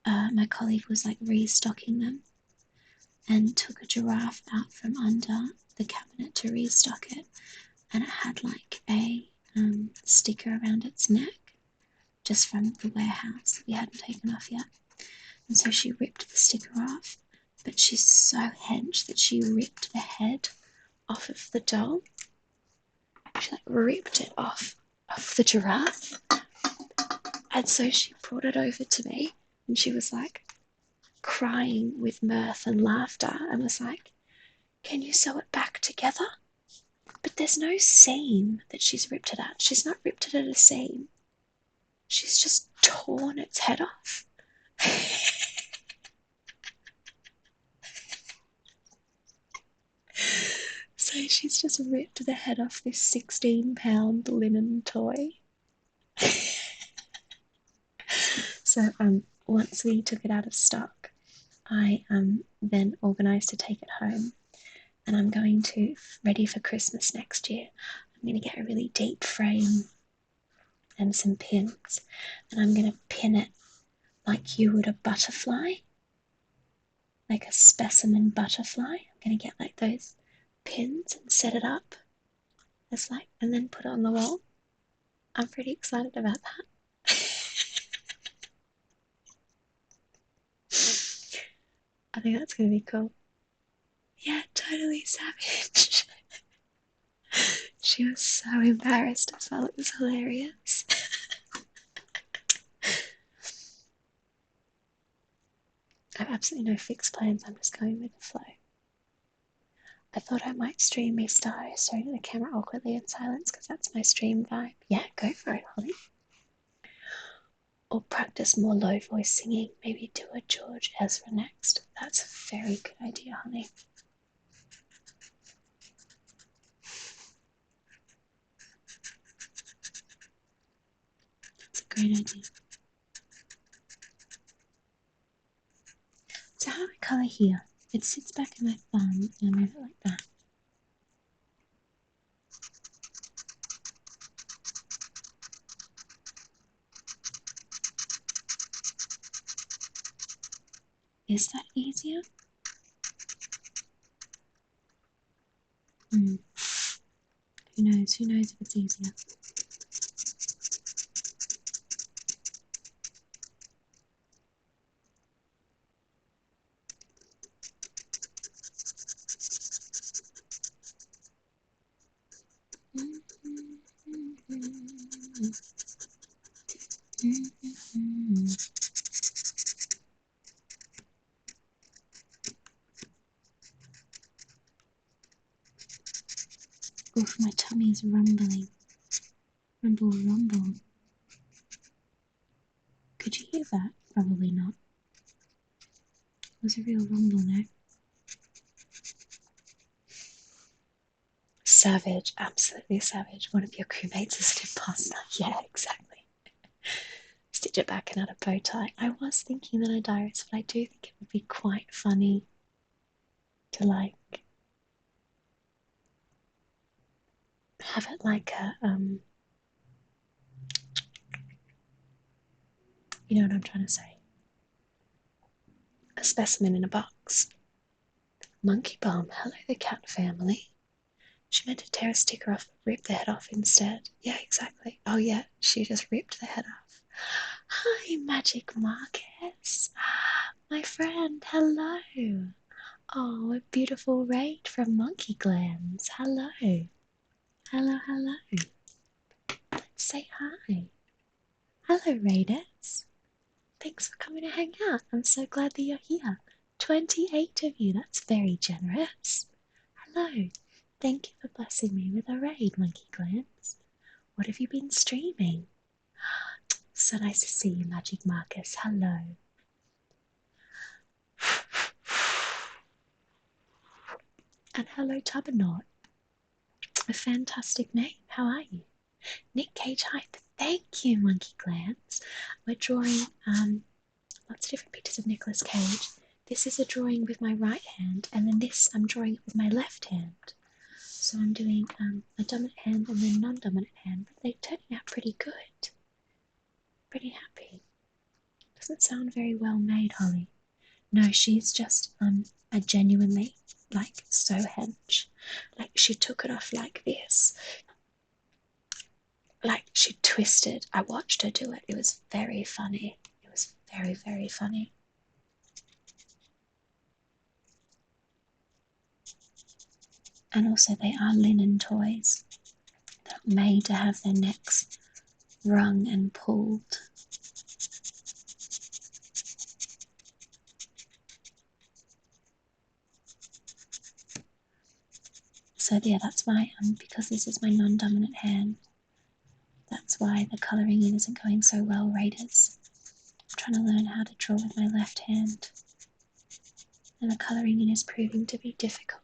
my colleague was like restocking them and took a giraffe out from under the cabinet to restock it, and it had like a sticker around its neck just from the warehouse that we hadn't taken off yet. And so she ripped the sticker off, but she's so hench that she ripped the head off of the doll. She like ripped it off the giraffe. And so she brought it over to me and she was like crying with mirth and laughter and was like, "Can you sew it back together?" But there's no seam that she's ripped it at. She's not ripped it at a seam. She's just torn its head off. So she's just ripped the head off this 16-pound linen toy. So once we took it out of stock, I then organised to take it home, and I'm going to, ready for Christmas next year, I'm going to get a really deep frame and some pins, and I'm going to pin it like you would a butterfly, like a specimen butterfly. I'm going to get like those pins and set it up as like, and then put it on the wall. I'm pretty excited about that. I think that's going to be cool. Yeah, totally savage. She was so embarrassed as well. It was hilarious. I have absolutely no fixed plans. I'm just going with the flow. I thought I might stream me staring at the camera awkwardly in silence because that's my stream vibe. Yeah, go for it, Holly. Or practice more low voice singing. Maybe do a George Ezra next. That's a very good idea, Holly. Great idea. So how do I colour here? It sits back in my thumb and I move it like that. Is that easier? Who knows? Who knows if it's easier? Oof, my tummy's rumbling. Rumble, rumble. Could you hear that? Probably not. It was a real rumble there. Savage, absolutely savage. One of your crewmates is an imposter. Yeah, exactly. Stitch it back and add a bow tie. I was thinking that I'd Iris, but I do think it would be quite funny to like have it like a you know what I'm trying to say? A specimen in a box. Monkey bomb. Hello, the cat family. She meant to tear a sticker off, but ripped the head off instead. Yeah, exactly. Oh yeah, she just ripped the head off. Hi, Magic Marcus. My friend, hello. Oh, a beautiful raid from Monkey Glands. Hello. Hello, hello. Let's say hi. Hello, raiders. Thanks for coming to hang out. I'm so glad that you're here. 28 of you, that's very generous. Hello. Thank you for blessing me with a raid, Monkey Glands. What have you been streaming? So nice to see you, Magic Marcus. Hello. And hello, Tubbernaut. A fantastic name. How are you? Nick Cage Hype. Thank you, Monkey Glands. We're drawing lots of different pictures of Nicolas Cage. This is a drawing with my right hand, and then this I'm drawing it with my left hand. So I'm doing a dominant hand and then non-dominant hand, but they're turning out pretty good. Pretty happy. Doesn't sound very well made, Holly. No, she's just a genuinely like so hench. Like she took it off like this. Like she twisted. I watched her do it. It was very funny. It was very, very funny. And also they are linen toys that are made to have their necks wrung and pulled. So yeah, that's why because this is my non-dominant hand, that's why the colouring in isn't going so well, Raiders. I'm trying to learn how to draw with my left hand, and the colouring in is proving to be difficult.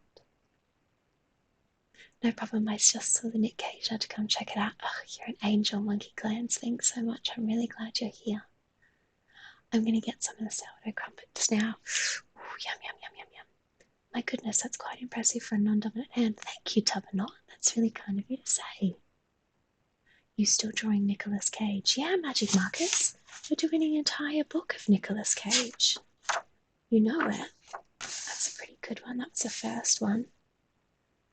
No problem, I just saw the Nick Cage, I had to come check it out. Oh, you're an angel, Monkey Glands. Thanks so much. I'm really glad you're here. I'm going to get some of the sourdough crumpets now. Ooh, yum, yum, yum, yum, yum. My goodness, that's quite impressive for a non-dominant hand. Thank you, Tubbernaut. That's really kind of you to say. You still drawing Nicolas Cage? Yeah, Magic Marcus. We're doing an entire book of Nicolas Cage. You know it. That's a pretty good one. That's the first one.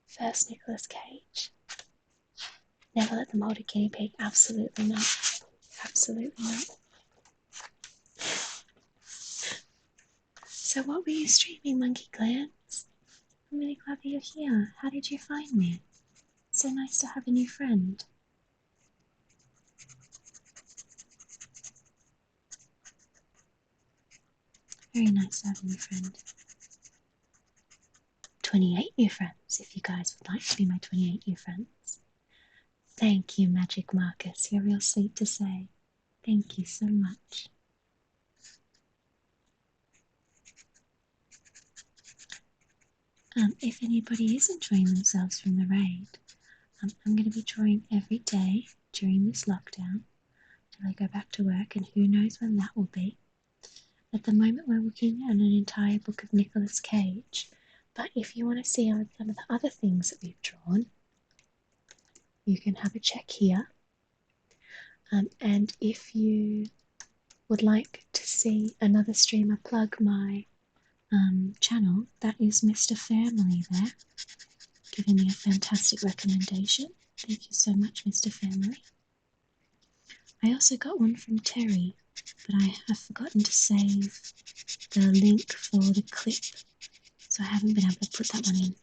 First Nicolas Cage. Never let them hold a guinea pig. Absolutely not. Absolutely not. So what were you streaming, Monkey Glands? I'm really glad that you're here. How did you find me? It's so nice to have a new friend. Very nice to have a new friend. 28 new friends, if you guys would like to be my 28 new friends. Thank you, Magic Marcus. You're real sweet to say. Thank you so much. If anybody is enjoying themselves from the raid, I'm going to be drawing every day during this lockdown till I go back to work, and who knows when that will be. At the moment, we're looking at an entire book of Nicolas Cage, but if you want to see some of the other things that we've drawn, you can have a check here. And if you would like to see another streamer plug my channel, that is Mr. Family there, giving me a fantastic recommendation. Thank you so much, Mr. Family. I also got one from Terry, but I have forgotten to save the link for the clip, so I haven't been able to put that one in.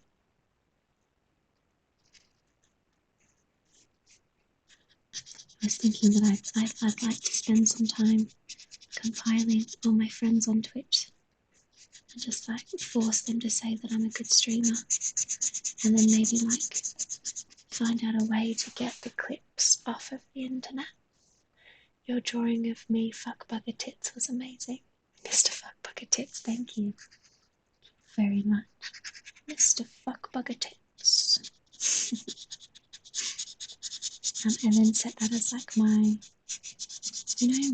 I was thinking that I'd like to spend some time compiling all my friends on Twitch and just like force them to say that I'm a good streamer, and then maybe like find out a way to get the clips off of the internet. Your drawing of me, Fuck Bugger Tits, was amazing. Mr. Fuck Bugger Tits, thank you very much. Mr. Fuck Bugger Tits. And then set that as like my,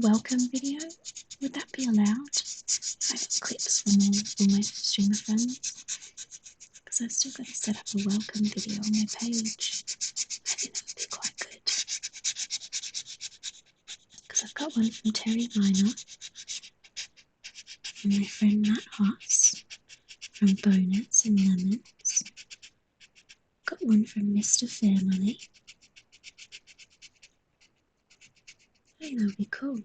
welcome video. Would that be allowed? I have clips from all my streamer friends. Because I've still got to set up a welcome video on my page. I think that would be quite good. Because I've got one from Terry Minor and my friend Matt Haas from Bonus and Lemons. Got one from Mr. Family. I think that would be cool.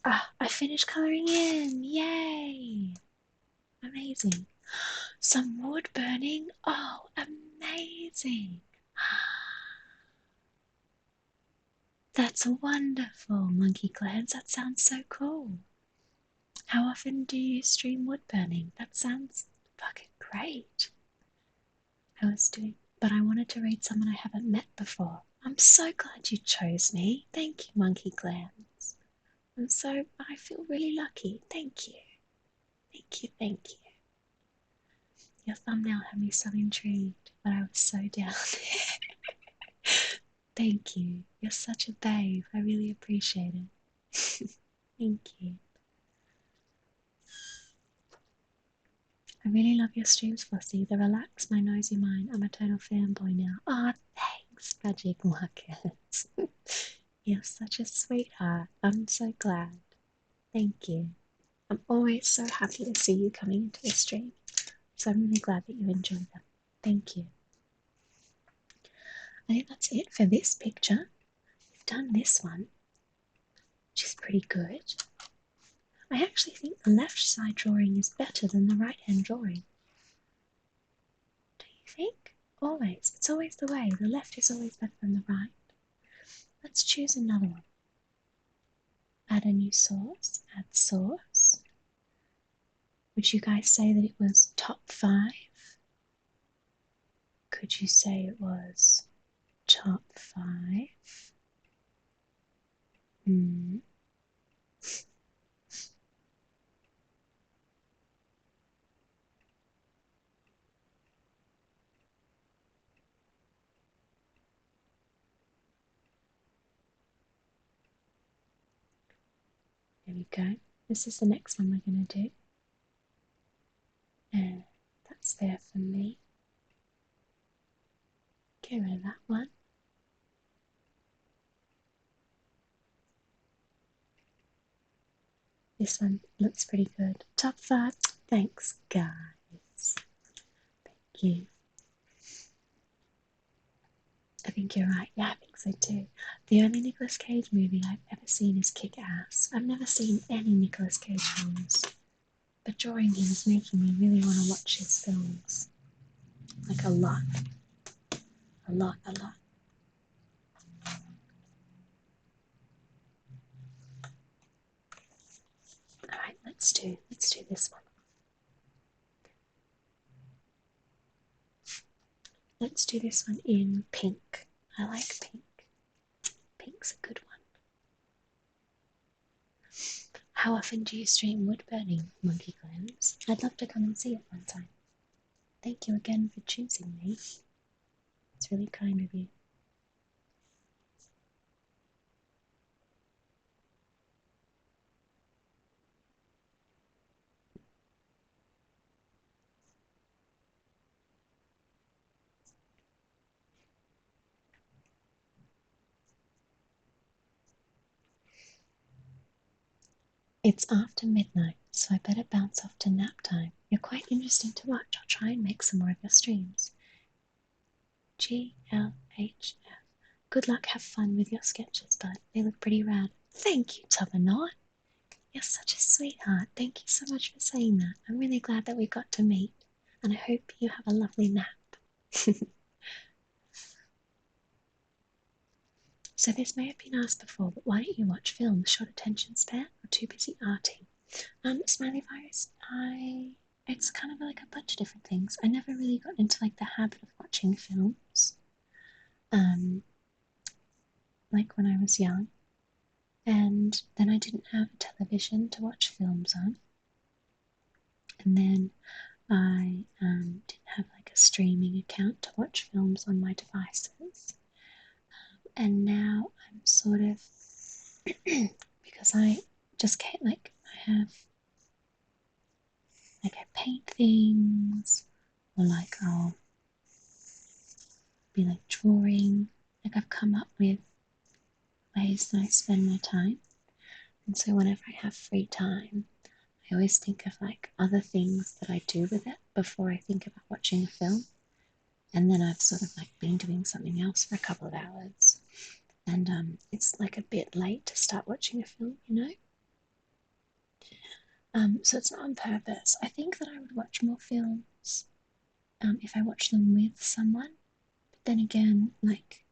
I finished colouring in! Yay! Amazing. Some wood burning. Oh, amazing. That's wonderful, Monkey Clans. That sounds so cool. How often do you stream wood burning? That sounds fucking great. But I wanted to read someone I haven't met before. I'm so glad you chose me. Thank you, Monkey Clans. I feel really lucky. Thank you. Thank you, thank you. Your thumbnail had me so intrigued, but I was so down. Thank you. You're such a babe. I really appreciate it. Thank you. I really love your streams, Flossie. They relax my nosy mind. I'm a total fanboy now. Oh, thanks, Magic Marcus. You're such a sweetheart. I'm so glad. Thank you. I'm always so happy to see you coming into the stream. So I'm really glad that you enjoy them. Thank you. I think that's it for this picture. We've done this one, which is pretty good. I actually think the left side drawing is better than the right hand drawing. Do you think? Always. It's always the way. The left is always better than the right. Let's choose another one. Add a new source. Add source. Would you guys say that it was top 5? Could you say it was top 5? There we go. This is the next one we're going to do. And that's there for me. Get rid of that one. This one looks pretty good. Top 5. Thanks, guys. Thank you. I think you're right. Yeah, I think so too. The only Nicolas Cage movie I've ever seen is Kick-Ass. I've never seen any Nicolas Cage films. But drawing him is making me really want to watch his films. Like a lot. A lot, a lot. Alright, let's do this one. Let's do this one in pink. I like pink. Pink's a good one. How often do you stream wood burning, Monkey Clams? I'd love to come and see it one time. Thank you again for choosing me. It's really kind of you. It's after midnight, so I better bounce off to nap time. You're quite interesting to watch. I'll try and make some more of your streams. GLHF. Good luck, have fun with your sketches, bud. They look pretty rad. Thank you, Tubbernaut. You're such a sweetheart. Thank you so much for saying that. I'm really glad that we got to meet, and I hope you have a lovely nap. So this may have been asked before, but why don't you watch films? Short attention span or too busy arting? Smiley virus, it's kind of like a bunch of different things. I never really got into like the habit of watching films. Like when I was young. And then I didn't have a television to watch films on. And then I didn't have like a streaming account to watch films on my devices. And now I'm sort of because I just can't like I have like I paint things or like I'll be like drawing. Like I've come up with ways that I spend my time. And so whenever I have free time, I always think of like other things that I do with it before I think about watching a film. And then I've sort of like been doing something else for a couple of hours. And it's like a bit late to start watching a film, you know? So it's not on purpose. I think that I would watch more films if I watch them with someone. But then again, like,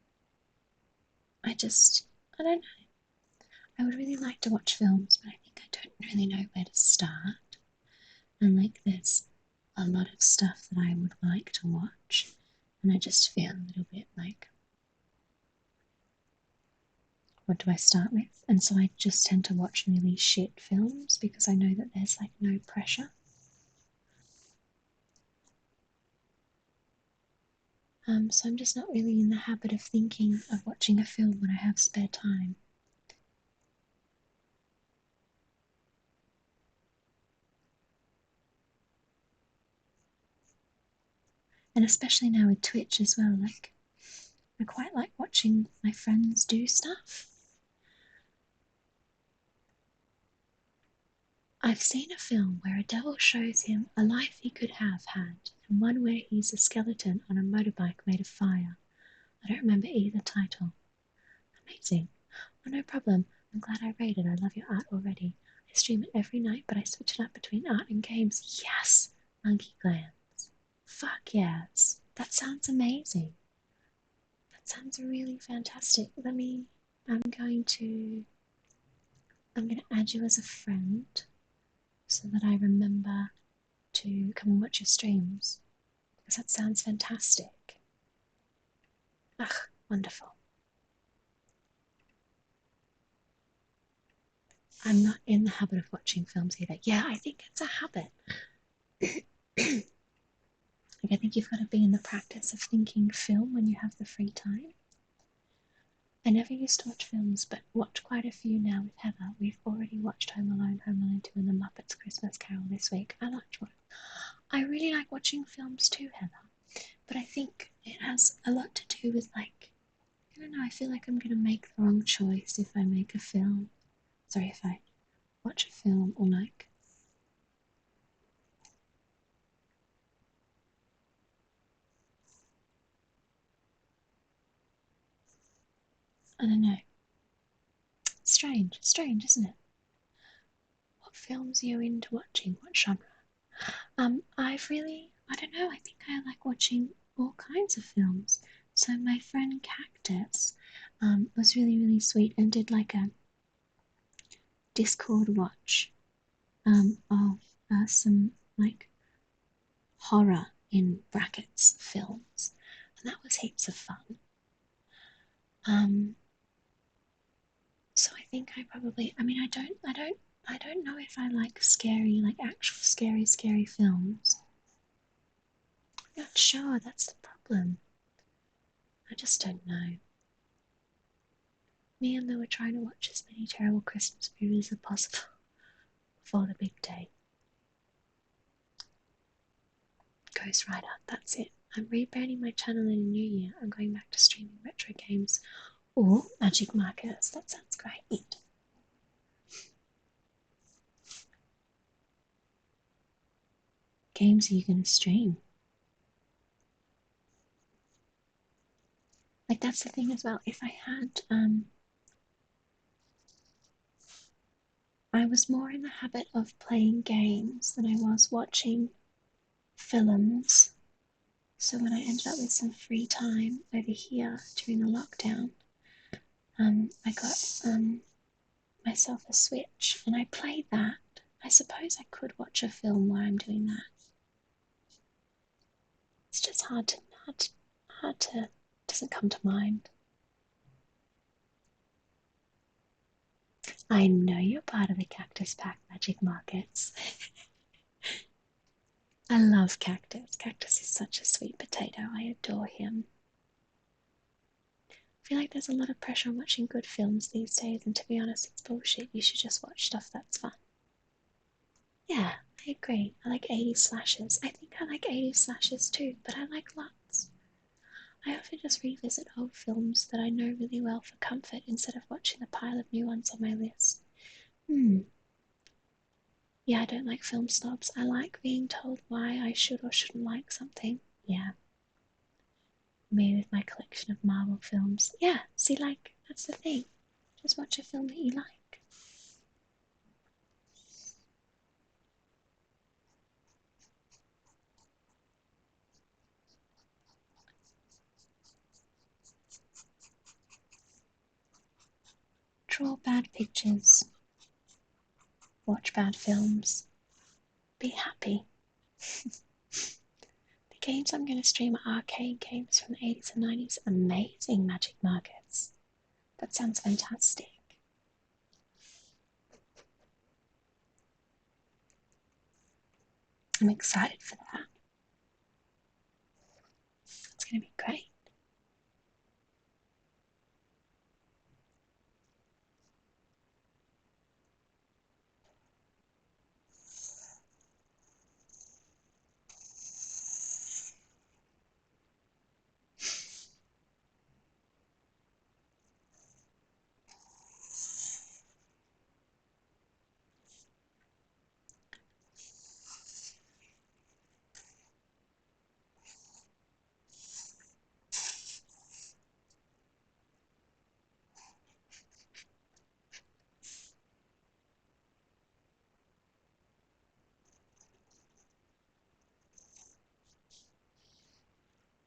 I don't know. I would really like to watch films, but I think I don't really know where to start. And like, there's a lot of stuff that I would like to watch, and I just feel a little bit like, what do I start with? And so I just tend to watch really shit films because I know that there's like no pressure. So I'm just not really in the habit of thinking of watching a film when I have spare time. And especially now with Twitch as well, like I quite like watching my friends do stuff. I've seen a film where a devil shows him a life he could have had, and one where he's a skeleton on a motorbike made of fire. I don't remember either title. Amazing. Oh, no problem. I'm glad I rated. I love your art already. I stream it every night, but I switch it up between art and games. Yes! Monkey glands. Fuck yes. That sounds amazing. That sounds really fantastic. I'm going to, I'm going to add you as a friend so that I remember to come and watch your streams. Because that sounds fantastic. Ugh, wonderful. I'm not in the habit of watching films either. Yeah, I think it's a habit. Like, I think you've got to be in the practice of thinking film when you have the free time. I never used to watch films, but watch quite a few now with Heather. We've already watched Home Alone 2, and The Muppets Christmas Carol this week. I really like watching films too, Heather. But I think it has a lot to do with like, I don't know, I feel like I'm going to make the wrong choice if I make a film. Sorry, if I watch a film or like I don't know. Strange, isn't it? What films are you into watching? What genre? I don't know, I think I like watching all kinds of films. So my friend Cactus was really sweet and did like a Discord watch of some like horror in brackets films, and that was heaps of fun. Um, so I think I don't know if I like scary, like actual scary films. I'm not sure, that's the problem. I just don't know. Me and Lou were trying to watch as many terrible Christmas movies as possible before the big day. Ghost Rider, that's it. I'm rebranding my channel in the new year. I'm going back to streaming retro games or magic markers. That sounds great. games are you going to stream? Like, that's the thing as well. If I had, I was more in the habit of playing games than I was watching films. So when I ended up with some free time over here during the lockdown, I got myself a Switch and I played that. I suppose I could watch a film while I'm doing that. It's just hard to, doesn't come to mind. I know you're part of the Cactus Pack Magic Markets. I love Cactus. Cactus is such a sweet potato. I adore him. I feel like there's a lot of pressure on watching good films these days, and to be honest, it's bullshit. You should just watch stuff that's fun. Yeah, I agree. I like 80s slashes. I think I like 80s slashes too, but I like lots. I often just revisit old films that I know really well for comfort instead of watching the pile of new ones on my list. Yeah, I don't like film snobs. I like being told why I should or shouldn't like something. Yeah. Me with my collection of Marvel films. Yeah, see, like, that's the thing. Just watch a film that you like. Draw bad pictures. Watch bad films. Be happy. The games I'm going to stream are arcade games from the 80s and 90s. Amazing Magic Markets. That sounds fantastic. I'm excited for that. It's going to be great.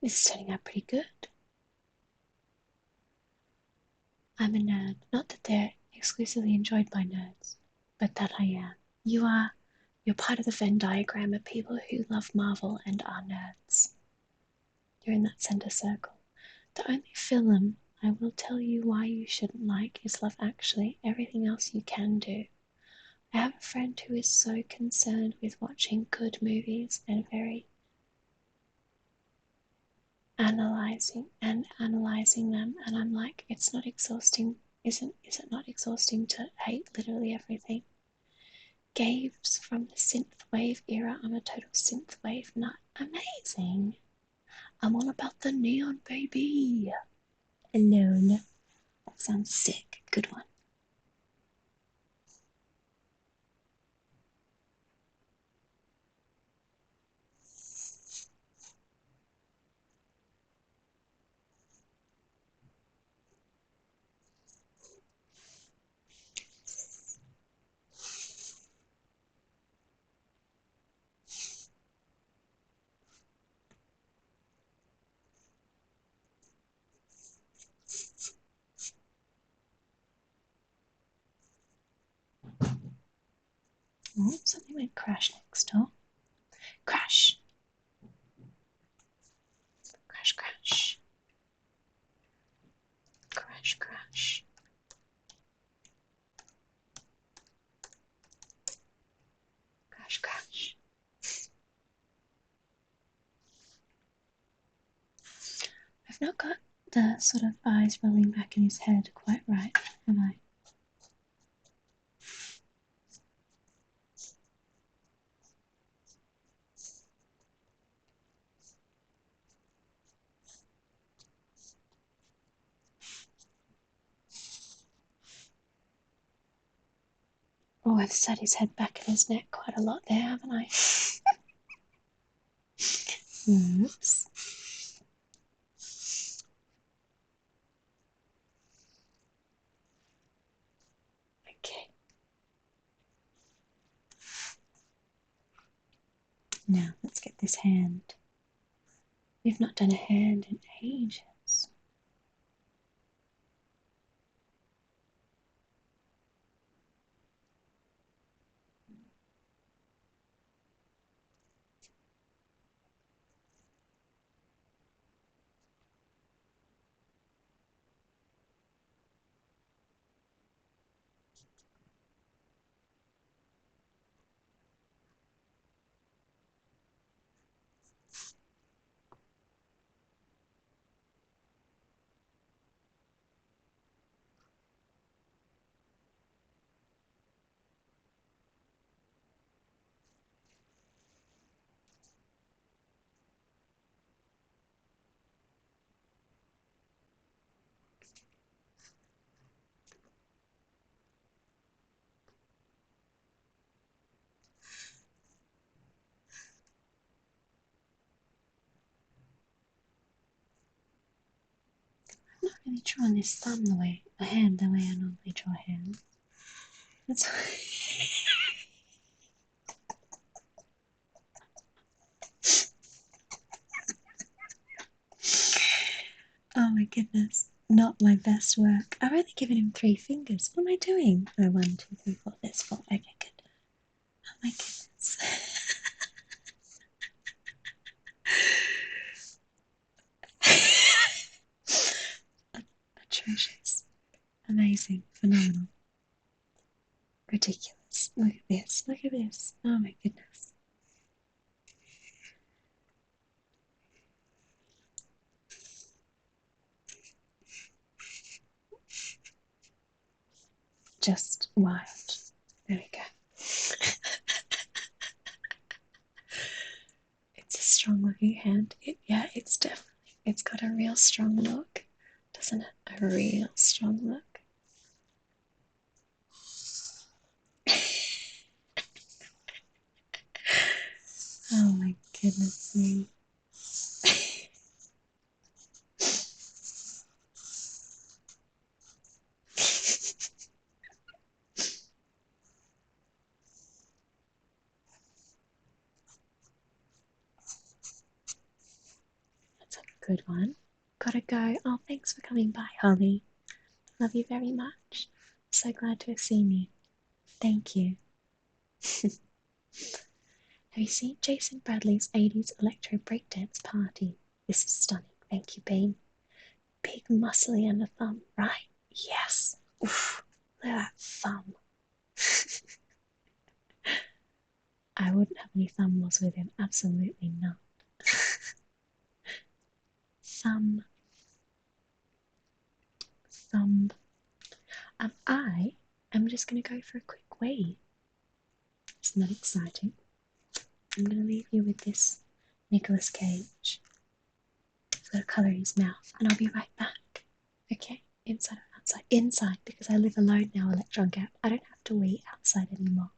This is turning out pretty good. I'm a nerd. Not that they're exclusively enjoyed by nerds, but that I am. You're part of the Venn diagram of people who love Marvel and are nerds. You're in that center circle. The only film I will tell you why you shouldn't like is Love Actually. Everything else you can do. I have a friend who is so concerned with watching good movies and very analyzing them, and I'm like, it's not exhausting. Is it not exhausting to hate literally everything? Games from the synthwave era. I'm a total synthwave nut. Amazing. I'm all about the neon, baby. Alone. That sounds sick. Good one. Oh, something went crash next door. Crash. Crash, crash. Crash, crash. Crash, crash. I've not got the sort of eyes rolling back in his head quite right, have I? Oh, I've set his head back in his neck quite a lot there, haven't I? Oops. Okay. Now let's get this hand. We've not done a hand in ages. I'm not really drawing this thumb the way, a hand the way I normally draw a hand. That's oh my goodness, not my best work. I've only given him 3 fingers. What am I doing? Oh, 1, 2, 3, 4. There's 4. Okay, good. Oh my goodness. Atrocious. Amazing. Phenomenal. Ridiculous. Look at this. Look at this. Oh my goodness. Just wild. There we go. It's a strong looking hand. Yeah, it's definitely, it's got a real strong look, doesn't it? A real strong look. Oh my goodness me. That's a good one. Gotta go. Oh, thanks for coming by, Holly. Love you very much. So glad to have seen you. Thank you. Have you seen Jason Bradley's 80s electro breakdance party? This is stunning. Thank you, Bean. Big muscly and a thumb, right? Yes. Oof. Look at that thumb. I wouldn't have any thumb wars with him. Absolutely not. Thumb. Thumb. I am just going to go for a quick wave. Isn't that exciting? I'm going to leave you with this Nicolas Cage. He's got to colour his mouth, and I'll be right back. Okay? Inside or outside? Inside, because I live alone now, Electron Gap. I don't have to wait outside anymore.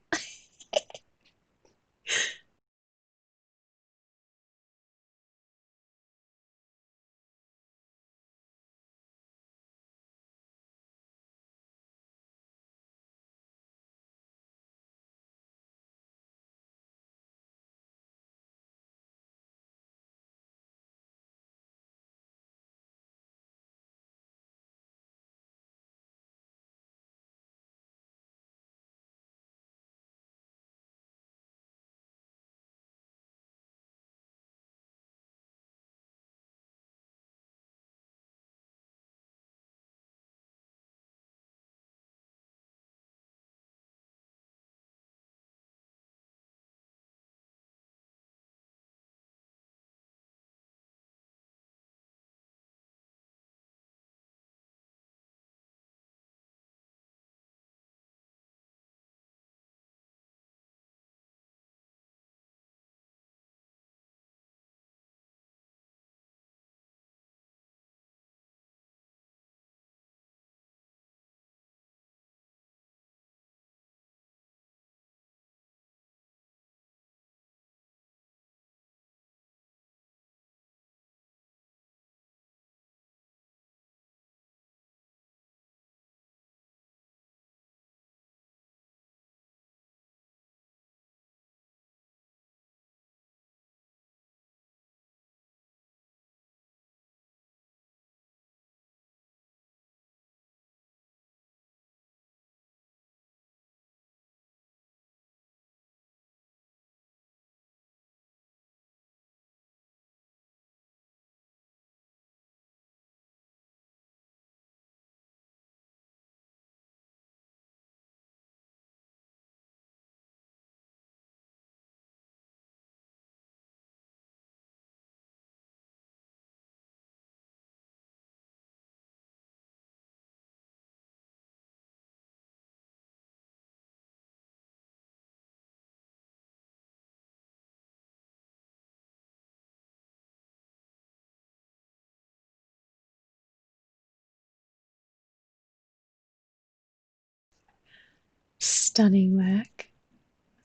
Stunning work.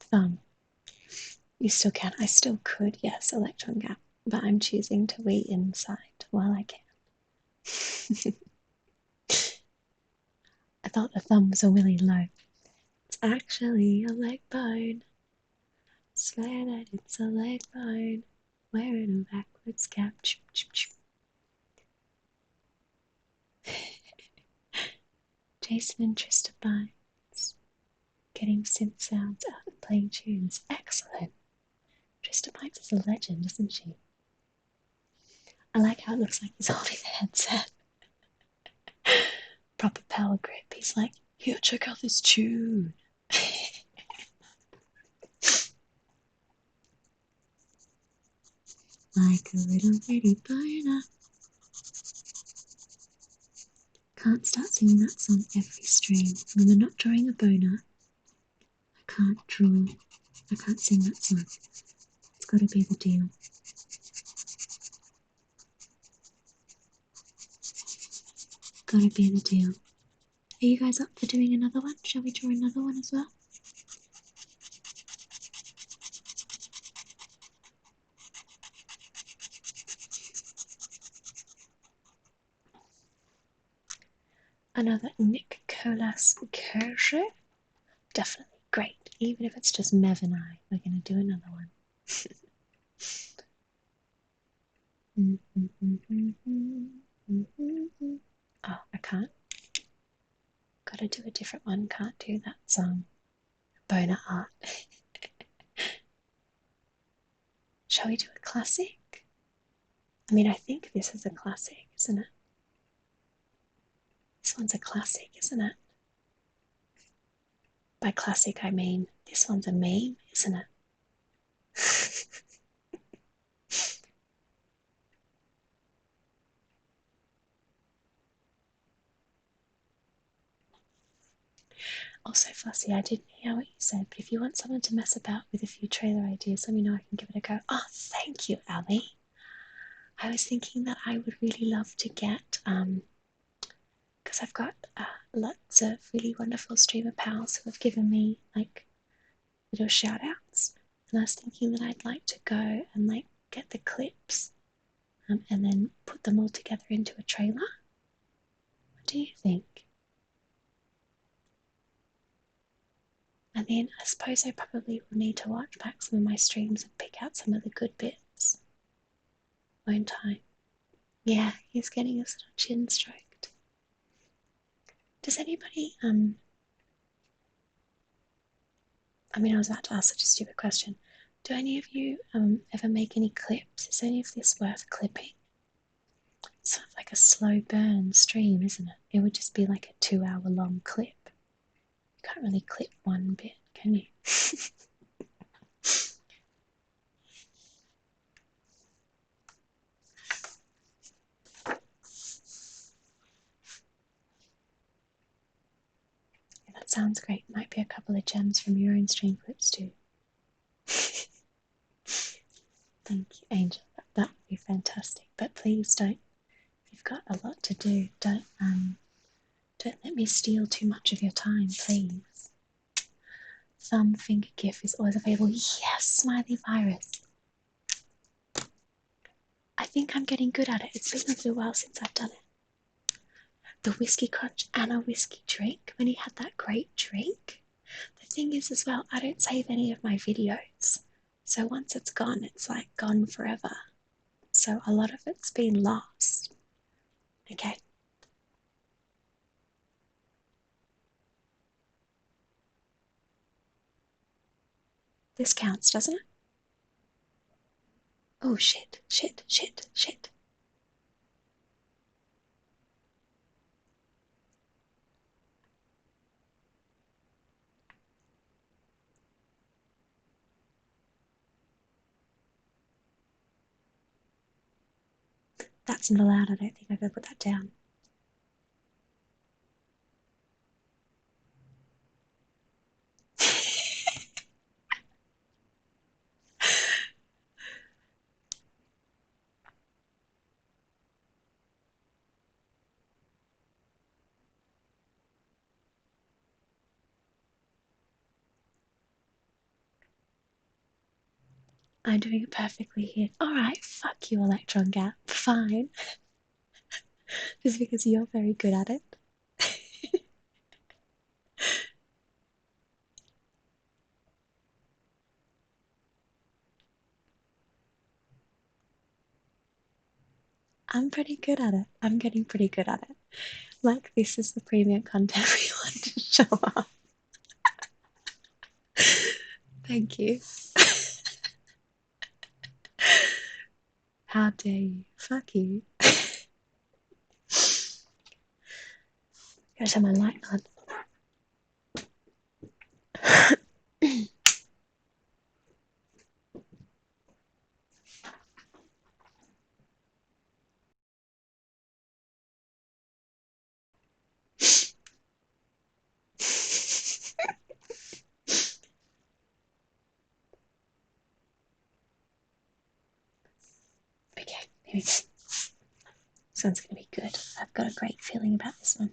Thumb. You still can. I still could, yes, electron gap, but I'm choosing to wait inside while I can. I thought the thumb was a willy low. It's actually a leg bone. Swear that it's a leg bone. Wearing a backwards cap. Jason and Trista Bynes. Getting synth sounds out and playing tunes. Excellent. Trista Bynes is a legend, isn't she? I like how it looks like he's holding the headset. Proper power grip. He's like, here, check out this tune. Like a little bitty boner. Can't start singing that song every stream. When I'm not drawing a boner, I can't sing that song. It's gotta be the deal. Gotta be the deal. Are you guys up for doing another one? Shall we draw another one as well? Another Nicolas Cage? Definitely great. Even if it's just Mev and I, we're gonna do another one. Oh, I can't. Gotta do a different one. Can't do that song. Boner art. Shall we do a classic? I mean, I think this is a classic, isn't it? This one's a classic, isn't it? By classic, I mean this one's a meme, isn't it? Also, Fussy, I didn't hear what you said, but if you want someone to mess about with a few trailer ideas, let me know. I can give it a go. Oh, thank you, Ali. I was thinking that I would really love to get, because I've got lots of really wonderful streamer pals who have given me like little shout outs, and I was thinking that I'd like to go and like get the clips and then put them all together into a trailer. What do you think? And then I suppose I probably will need to watch back some of my streams and pick out some of the good bits, won't I? Yeah, he's getting his little chin stroked. Does anybody, I mean, I was about to ask such a stupid question. Do any of you ever make any clips? Is any of this worth clipping? It's sort of like a slow burn stream, isn't it? It would just be like a 2 hour long clip. You can't really clip one bit, can you? Yeah, that sounds great. Might be a couple of gems from your own stream clips too. Thank you, Angel. That would be fantastic. But please don't. If you've got a lot to do, don't let me steal too much of your time, please. Thumb finger GIF is always available. Yes, Smiley Virus. I think I'm getting good at it. It's been a little while since I've done it. The whiskey crunch and a whiskey drink. When he had that great drink. The thing is as well, I don't save any of my videos. So once it's gone, it's like gone forever. So a lot of it's been lost. Okay. This counts, doesn't it? Oh shit, shit, shit, shit. That's not allowed. I don't think I've ever put that down. I'm doing it perfectly here. Alright, fuck you, Electron Gap. Fine. Just because you're very good at it. I'm pretty good at it. I'm getting pretty good at it. Like, this is the premium content we want to show off. Thank you. How dare you? Fuck you. Gotta turn my light on. Okay, here we go. This one's gonna be good. I've got a great feeling about this one.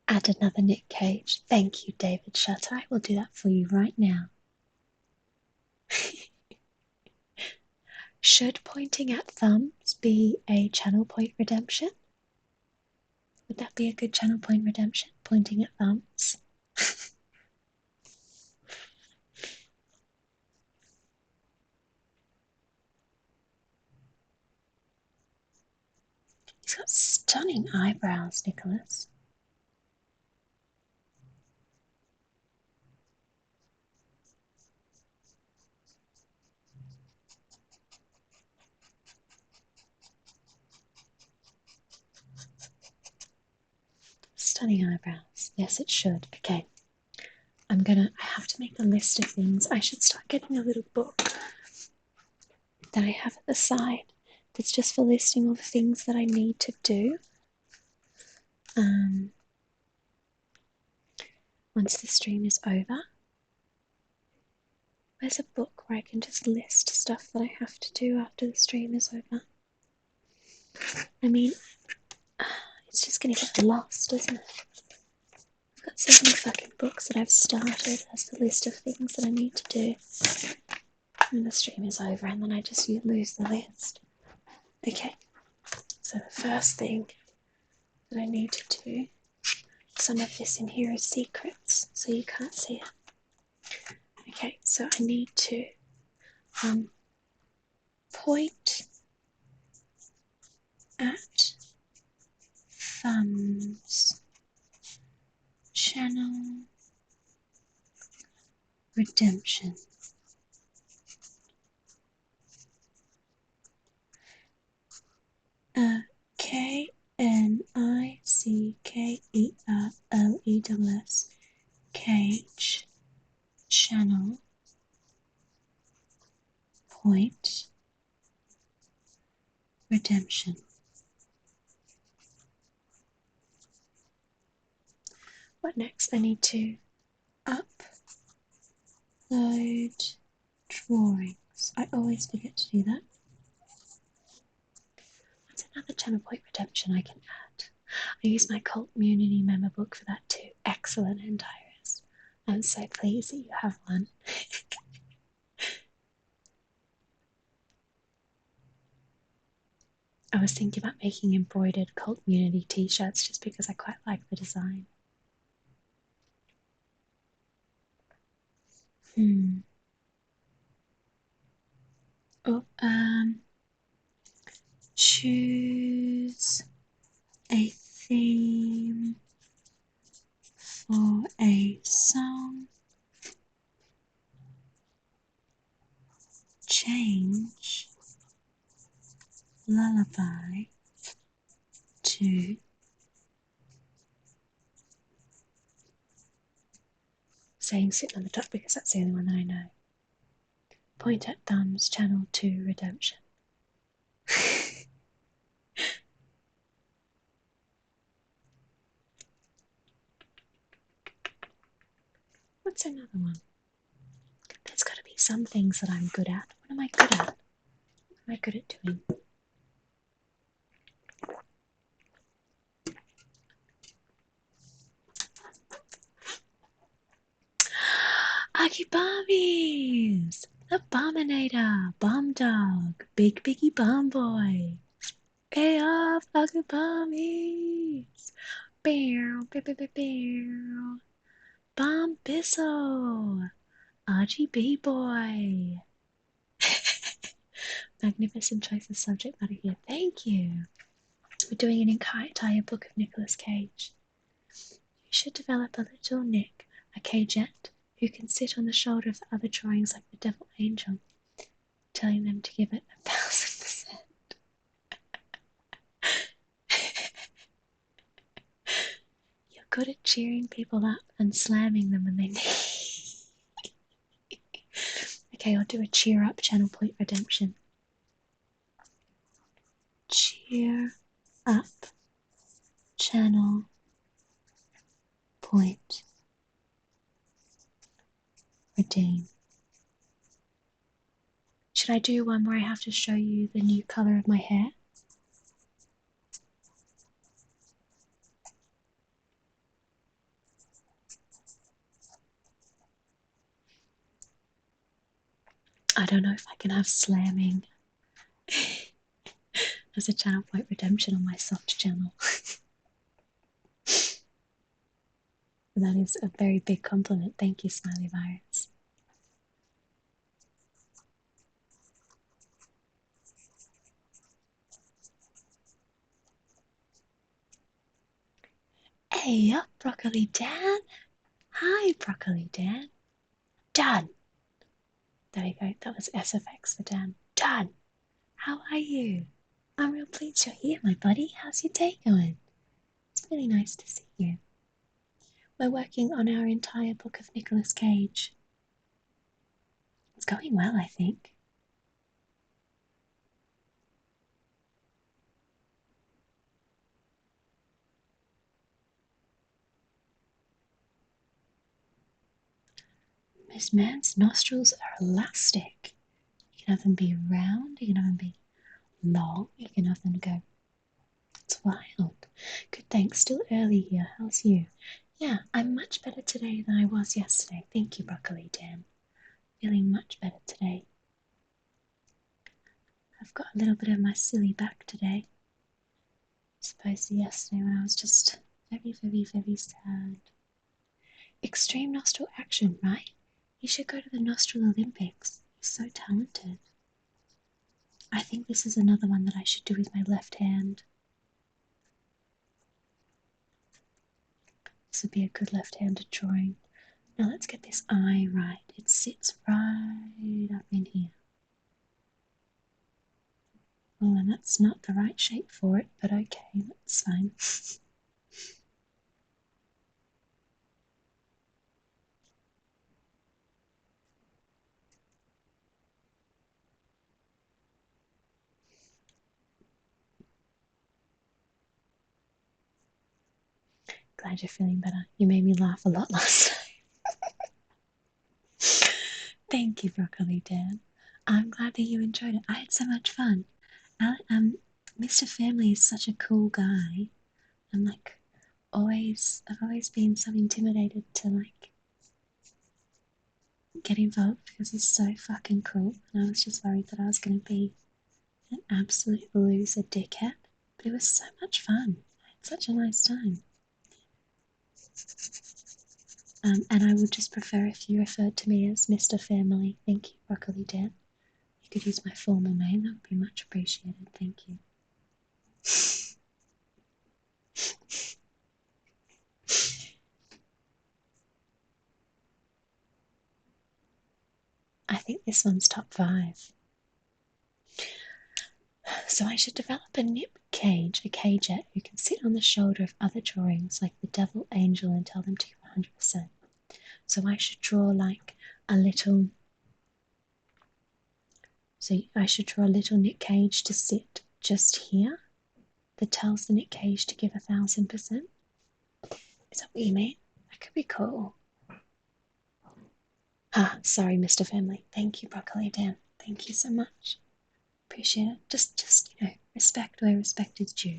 Add another Nick Cage. Thank you, David Shutter. I will do that for you right now. Should pointing at thumbs be a channel point redemption? Would that be a good channel point redemption? Pointing at thumbs? He's got stunning eyebrows, Nicholas. Stunning eyebrows. Yes, it should. Okay. I have to make a list of things. I should start getting a little book that I have at the side that's just for listing all the things that I need to do. Once the stream is over. Where's a book where I can just list stuff that I have to do after the stream is over? I mean, it's just gonna get lost, isn't it? I've got so many fucking books that I've started as the list of things that I need to do. And the stream is over, and then I just lose the list. Okay, so the first thing that I need to do, some of this in here is secrets, so you can't see it. Okay, so I need to point at thumbs, channel redemption. KNICKERLES Cage channel point redemption. What next? I need to upload drawings. I always forget to do that. What's another channel point redemption I can add? I use my Cult Community member book for that too. Excellent, Iris. I'm so pleased that you have one. I was thinking about making embroidered Cult Community t-shirts just because I quite like the design. Choose a theme for a song. Change lullaby to saying sitting on the top because that's the only one that I know. Point at thumbs, channel 2 redemption. What's another one? There's got to be some things that I'm good at. What am I good at? What am I good at doing? Akibamis! The Bominator, Bomb Dog, Big Biggie Bomb Boy. Pay off, Akibamis! Bow, bow, bow, bow, bow. Bomb Bissell, RGB Boy. Magnificent choice of subject matter here. Thank you. We're doing an entire book of Nicolas Cage. You should develop a little Nick, a Cageette, who can sit on the shoulder of the other drawings like the Devil Angel, telling them to give it 1,000%. You're good at cheering people up and slamming them when they need. Okay, I'll do a cheer up channel point redemption. Cheer up channel point redeem. Should I do one where I have to show you the new colour of my hair? I don't know if I can have slamming as a channel point redemption on my soft channel. That is a very big compliment. Thank you, Smiley Virus. Hey up, Broccoli Dan. Hi, Broccoli Dan. Dan. There we go. That was SFX for Dan. Dan, how are you? I'm real pleased you're here, my buddy. How's your day going? It's really nice to see you. We're working on our entire book of Nicolas Cage. It's going well, I think. This man's nostrils are elastic. You can have them be round, you can have them be long, you can have them go. It's wild. Good, thanks. Still early here. How's you? Yeah, I'm much better today than I was yesterday. Thank you, Broccoli Dan. Feeling much better today. I've got a little bit of my silly back today. As opposed to yesterday when I was just very, very, very sad. Extreme nostril action, right? You should go to the Nostril Olympics. You're so talented. I think this is another one that I should do with my left hand. This would be a good left-handed drawing. Now let's get this eye right. It sits right up in here. Oh, and that's not the right shape for it, but okay, that's fine. Glad you're feeling better. You made me laugh a lot last time. Thank you, Broccoli Dan. I'm glad that you enjoyed it. I had so much fun. Mr. Family is such a cool guy. I'm like, I've always been so intimidated to like get involved because he's so fucking cool. And I was just worried that I was going to be an absolute loser dickhead. But it was so much fun. I had such a nice time. And I would just prefer if you referred to me as Mr. Family. Thank you, Broccoli Dan. You could use my formal name, that would be much appreciated. Thank you. I think this one's top 5. So I should develop a Nip Cage, a Cageette, who can sit on the shoulder of other drawings like the Devil Angel and tell them to give 100%. So I should draw like a little. So I should draw a little Nick Cage to sit just here that tells the Nick Cage to give 1,000%. Is that what you mean? That could be cool. Ah, sorry, Mr. Family. Thank you, Broccoli Dan. Thank you so much. Appreciate it. Just respect where respect is due.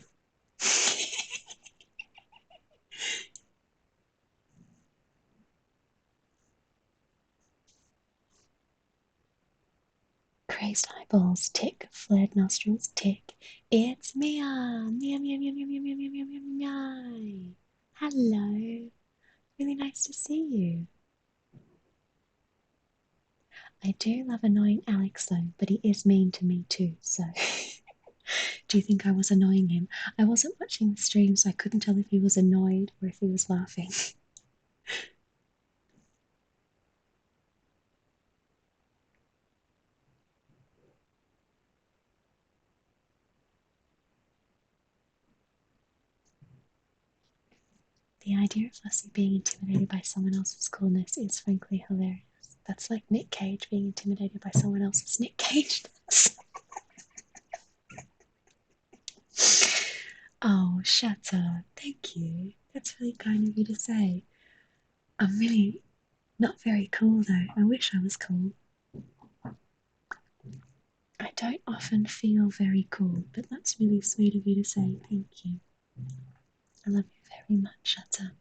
Crazed eyeballs, tick. Flared nostrils, tick. It's Mia. Mia, Mia, Mia, Mia, Mia, Mia, Mia, Mia, Mia, Mia. Hello. Really nice to see you. I do love annoying Alex though, but he is mean to me too, so. Do you think I was annoying him? I wasn't watching the stream, so I couldn't tell if he was annoyed or if he was laughing. The idea of Leslie being intimidated by someone else's coolness is frankly hilarious. That's like Nick Cage being intimidated by someone else's Nick Cage. Oh, shut up. Thank you. That's really kind of you to say. I'm really not very cool though. I wish I was cool. I don't often feel very cool, but that's really sweet of you to say. Thank you. I love you very much, shut up.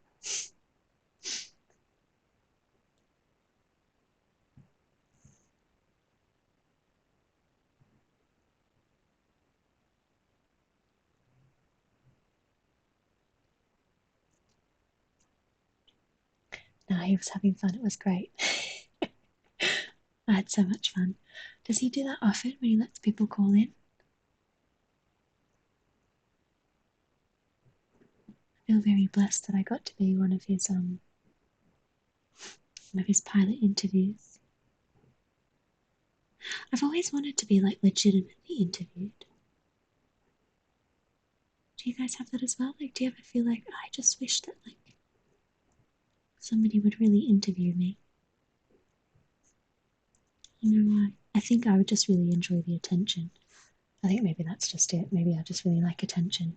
No, he was having fun. It was great. I had so much fun. Does he do that often when he lets people call in? I feel very blessed that I got to be one of his pilot interviews. I've always wanted to be like legitimately interviewed. Do you guys have that as well? Like, do you ever feel like I just wish that like somebody would really interview me? I don't know why. I think I would just really enjoy the attention. I think maybe that's just it. Maybe I just really like attention.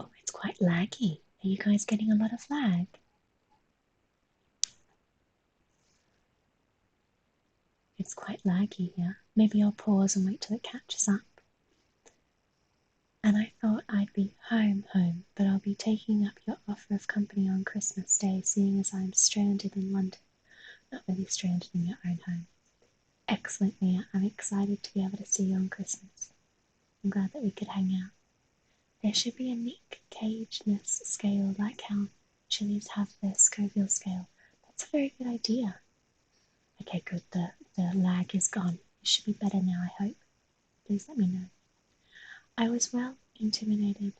Oh, it's quite laggy. Are you guys getting a lot of lag? It's quite laggy here. Maybe I'll pause and wait till it catches up. And I thought I'd be home, but I'll be taking up your offer of company on Christmas Day, seeing as I'm stranded in London. Not really stranded in your own home. Excellent, Mia. I'm excited to be able to see you on Christmas. I'm glad that we could hang out. There should be a Nick Cage-ness scale, like how chilies have their Scoville scale. That's a very good idea. Okay, good. The lag is gone. It should be better now, I hope. Please let me know. I was well intimidated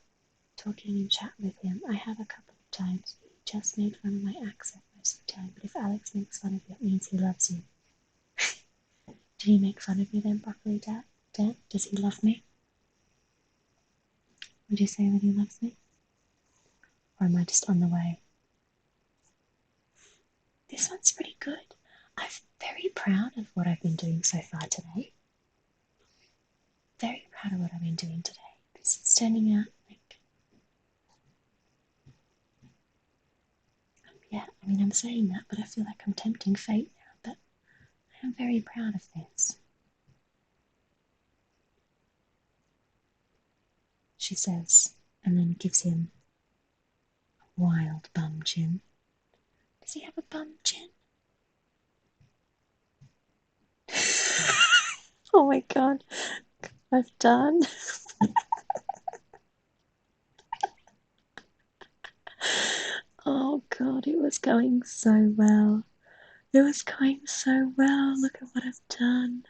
talking in chat with him. I have a couple of times. He just made fun of my accent most of the time, but if Alex makes fun of you, it means he loves you. Did he make fun of you then, Broccoli Dad? Does he love me? Would you say that he loves me? Or am I just on the way? This one's pretty good. I'm very proud of what I've been doing so far today. Very proud of what I've been doing today. Because it's turning out like... Yeah, I mean, I'm saying that, but I feel like I'm tempting fate now. But I am very proud of this. She says, and then gives him a wild bum chin. Does he have a bum chin? Oh my god, I've done. was going so well. It was going so well. Look at what I've done.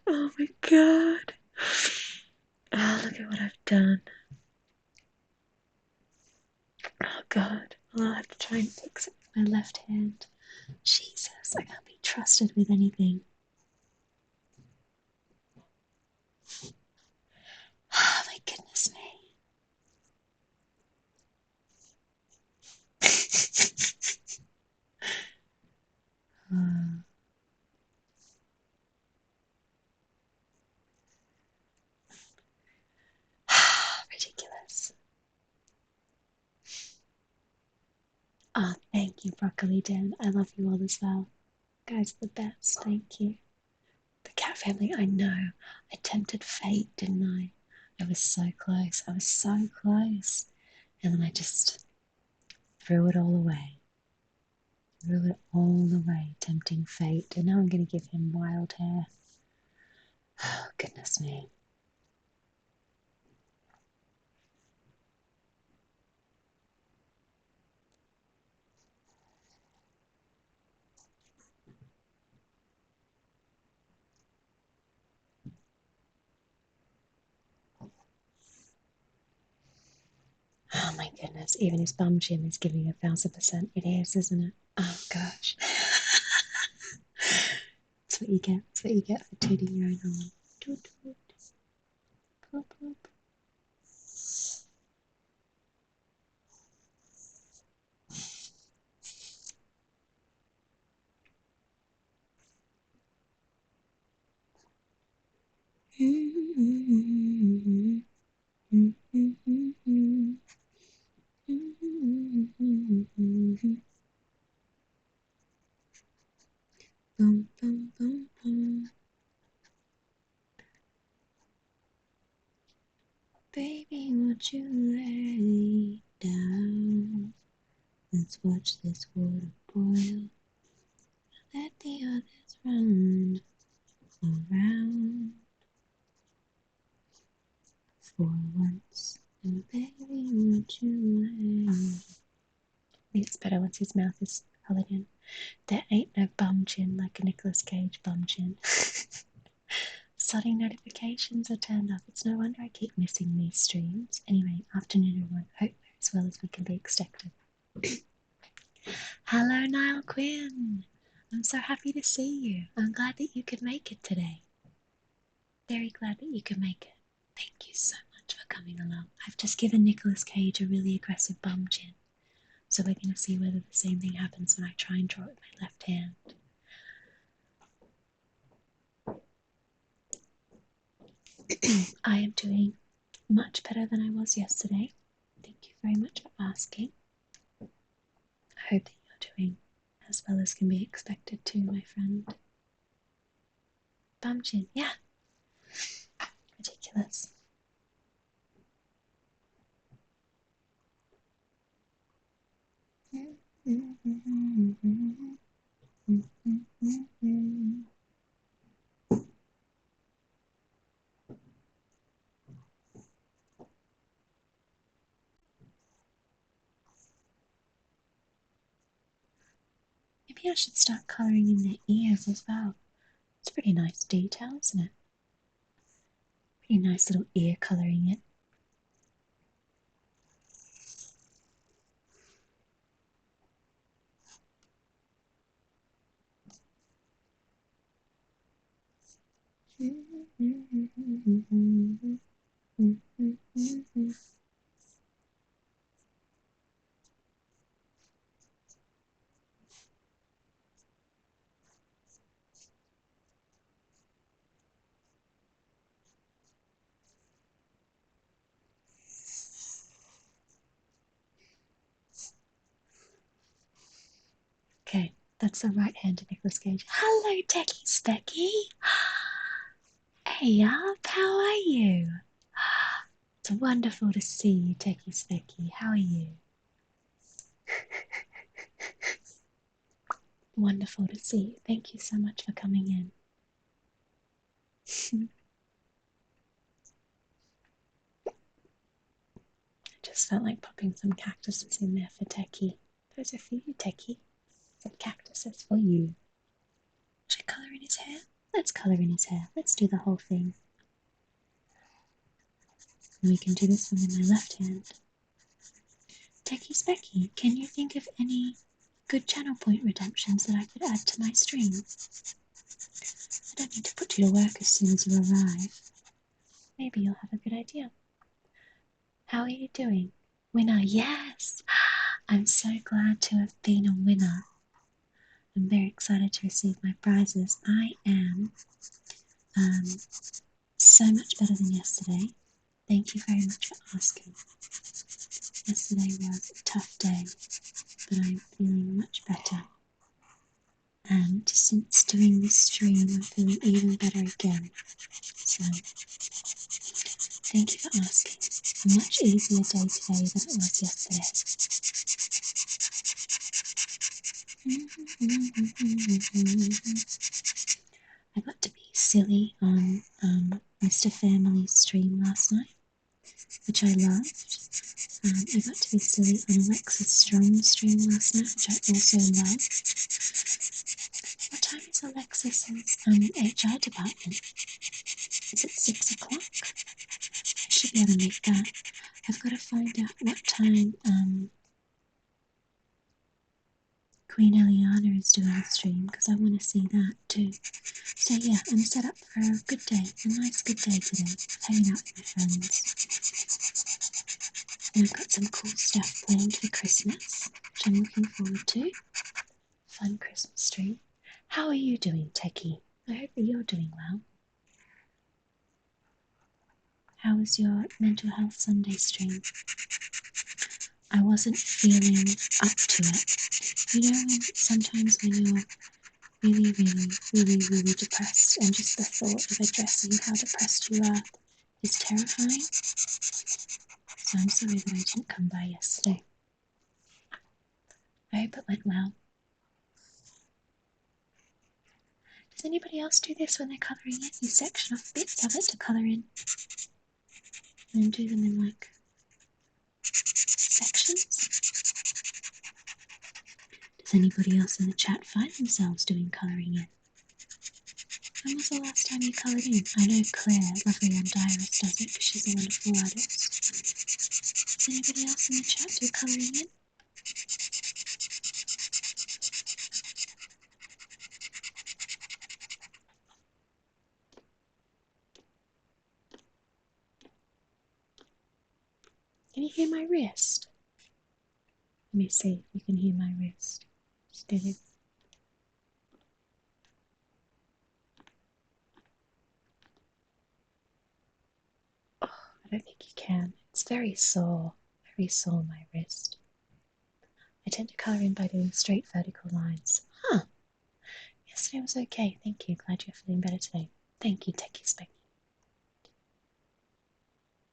Oh my god. Oh, look at what I've done. Oh god. I'll have to try and fix it with my left hand. Jesus, I can't be trusted with anything. Oh my goodness me. Ridiculous. Oh, thank you, Broccoli Dan. I love you all as well. You guys are the best. Thank you. The cat family, I know. I tempted fate, didn't I? I was so close. I was so close. And then I just threw it all away. Threw it all away, tempting fate. And now I'm going to give him wild hair. Oh, goodness me. Oh my goodness, even his bum chin is giving 1,000%. It is, isn't it? Oh gosh. That's what you get. That's what you get for tooting your own horn. Toot toot. Pop pop. Bum, bum, bum, bum. Baby, won't you lay down? Let's watch this water boil. Let the others run around. For once, and baby, won't you lay? I think it's better once his mouth is coloured in. There ain't no bum chin like a Nicolas Cage bum chin. Starting notifications are turned off. It's no wonder I keep missing these streams. Anyway, afternoon everyone. Hope they're as well as we can be expected. Hello, Niall Quinn. I'm so happy to see you. I'm glad that you could make it today. Very glad that you could make it. Thank you so much for coming along. I've just given Nicolas Cage a really aggressive bum chin. So we're going to see whether the same thing happens when I try and draw it with my left hand. I am doing much better than I was yesterday. Thank you very much for asking. I hope that you're doing as well as can be expected too, my friend. Bum chin, yeah. Ridiculous. Maybe I should start colouring in their ears as well. It's pretty nice detail, isn't it? Pretty nice little ear colouring it. Okay, that's the right-handed Nicolas Cage. Hello, Techie Specky. Hey up, how are you? It's wonderful to see you, Techie Specky. How are you? Wonderful to see you. Thank you so much for coming in. I just felt like popping some cactuses in there for Techie. Those are for you, Techie. Some cactuses for you. Should I colour in his hair? Let's colour in his hair. Let's do the whole thing. And we can do this one in my left hand. Techie Specky, can you think of any good channel point redemptions that I could add to my stream? I don't need to put you to work as soon as you arrive. Maybe you'll have a good idea. How are you doing? Winner, yes! I'm so glad to have been a winner. I'm very excited to receive my prizes. I am so much better than yesterday. Thank you very much for asking. Yesterday was a tough day, but I'm feeling much better. And since doing this stream, I'm feeling even better again. So, thank you for asking. A much easier day today than it was yesterday. I got to be silly on Mr. Family's stream last night, which I loved. I got to be silly on Alexis Strong's stream last night, which I also loved. What time is Alexis's HR department? Is it 6 o'clock? I should be able to make that. I've got to find out what time Queen Eliana is doing a stream because I want to see that too. So yeah, I'm set up for a good day, a nice good day today, hanging out with my friends. And I've got some cool stuff planned for Christmas, which I'm looking forward to. Fun Christmas stream. How are you doing, Techie? I hope that you're doing well. How was your mental health Sunday stream? I wasn't feeling up to it. You know, sometimes when you're really depressed, and just the thought of addressing how depressed you are is terrifying. So I'm sorry that I didn't come by yesterday. I hope it went well. Does anybody else do this when they're colouring it? You section off bits of it to colour in, and then do them in like sections? Does anybody else in the chat find themselves doing colouring in? When was the last time you coloured in? I know Claire, lovely and Iris, does it because she's a wonderful artist. Does anybody else in the chat do colouring in? Can you hear my wrist? Let me see if you can hear my wrist. Just do this. Oh, I don't think you can. It's very sore, my wrist. I tend to colour in by doing straight vertical lines. Huh. Yesterday was okay, thank you. Glad you're feeling better today. Thank you, Techie Specky.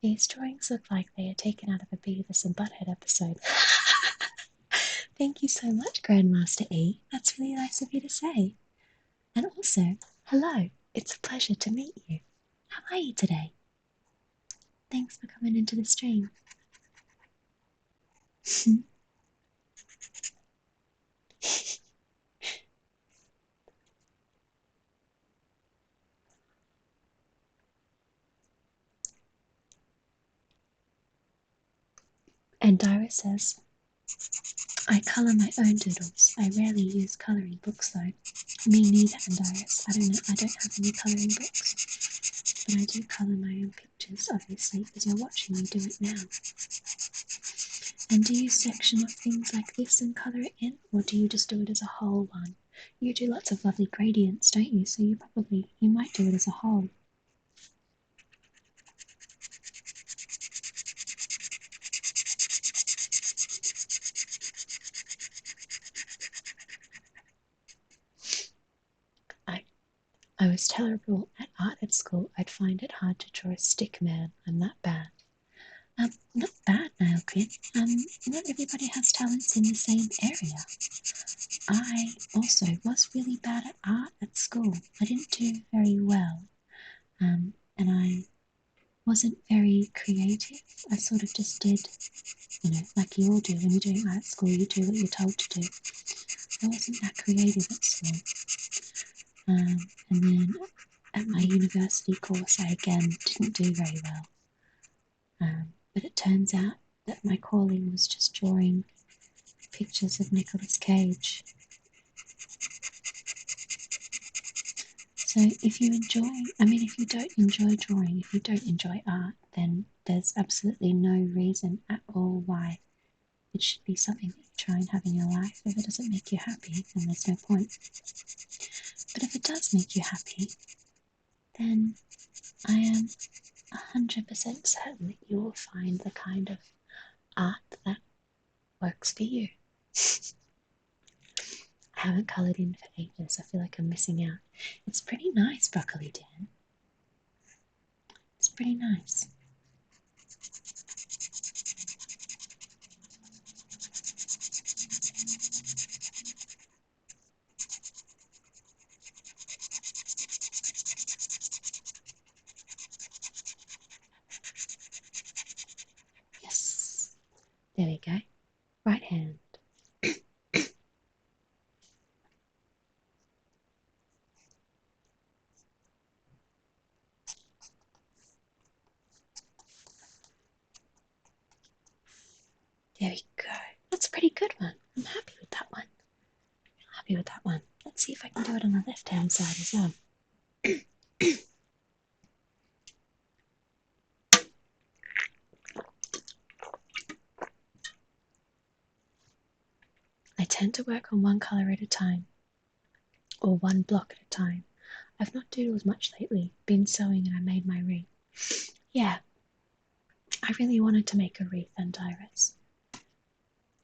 These drawings look like they are taken out of a Beavis and Butthead episode. Thank you so much, Grandmaster E. That's really nice of you to say. And also, hello. It's a pleasure to meet you. How are you today? Thanks for coming into the stream. And Dyra says, I colour my own doodles. I rarely use colouring books though. Me neither, Andyrus. I don't have any colouring books. But I do colour my own pictures, obviously, because you're watching me do it now. And do you section off things like this and colour it in? Or do you just do it as a whole one? You do lots of lovely gradients, don't you? So you might do it as a whole. I was terrible at art at school. I'd find it hard to draw a stick man. I'm that bad. Not bad, Nailkin. Not everybody has talents in the same area. I also was really bad at art at school. I didn't do very well. And I wasn't very creative. I sort of just did, like you all do when you're doing art at school, you do what you're told to do. I wasn't that creative at school. And then at my university course, I again didn't do very well. But it turns out that my calling was just drawing pictures of Nicolas Cage. So if you don't enjoy drawing, if you don't enjoy art, then there's absolutely no reason at all why it should be something that you try and have in your life. If it doesn't make you happy, then there's no point. But if it does make you happy, then I am 100% certain that you will find the kind of art that works for you. I haven't coloured in for ages. I feel like I'm missing out. It's pretty nice, Broccoli Dan. It's pretty nice. Yes. There we go. Right hand. There we go. That's a pretty good one. I'm happy with that one. I'm happy with that one. Let's see if I can do it on the left hand side as well. I tend to work on one colour at a time, or one block at a time. I've not doodled much lately, been sewing and I made my wreath. Yeah, I really wanted to make a wreath, and Iris.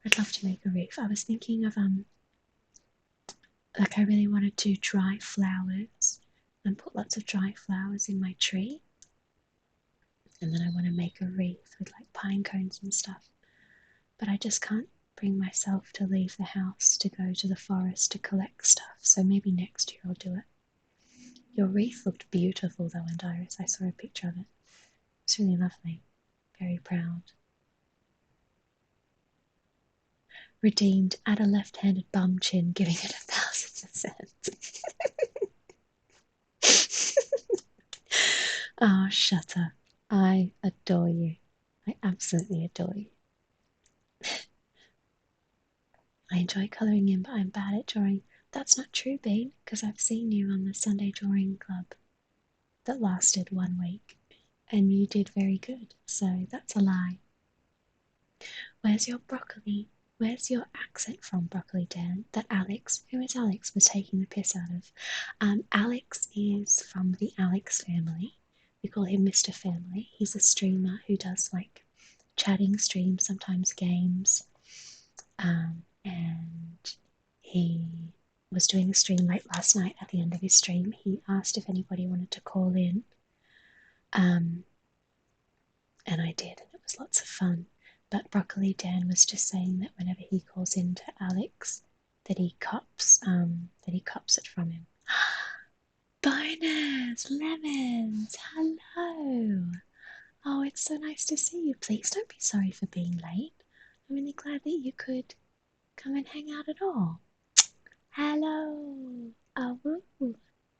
I'd love to make a wreath. I was thinking of like I really wanted to dry flowers and put lots of dry flowers in my tree. And then I want to make a wreath with like pine cones and stuff. But I just can't bring myself to leave the house to go to the forest to collect stuff. So maybe next year I'll do it. Your wreath looked beautiful though, and Iris. I saw a picture of it. It's really lovely. Very proud. Redeemed. Add a left-handed bum chin, giving it 1,000%. Oh, shut up. I adore you. I absolutely adore you. I enjoy colouring in, but I'm bad at drawing. That's not true, Bean, because I've seen you on the Sunday Drawing Club that lasted 1 week, and you did very good, so that's a lie. Where's your broccoli? Where's your accent from, Broccoli Dan? That Alex, who is Alex, was taking the piss out of. Alex is from the Alex family. We call him Mr. Family. He's a streamer who does like chatting streams, sometimes games. And he was doing a stream late last night. At the end of his stream, he asked if anybody wanted to call in. And I did, and it was lots of fun. But Broccoli Dan was just saying that whenever he calls in to Alex, that he cops it from him. Bonus lemons, hello. Oh, it's so nice to see you. Please don't be sorry for being late. I'm really glad that you could come and hang out at all. Hello. Oh, woo.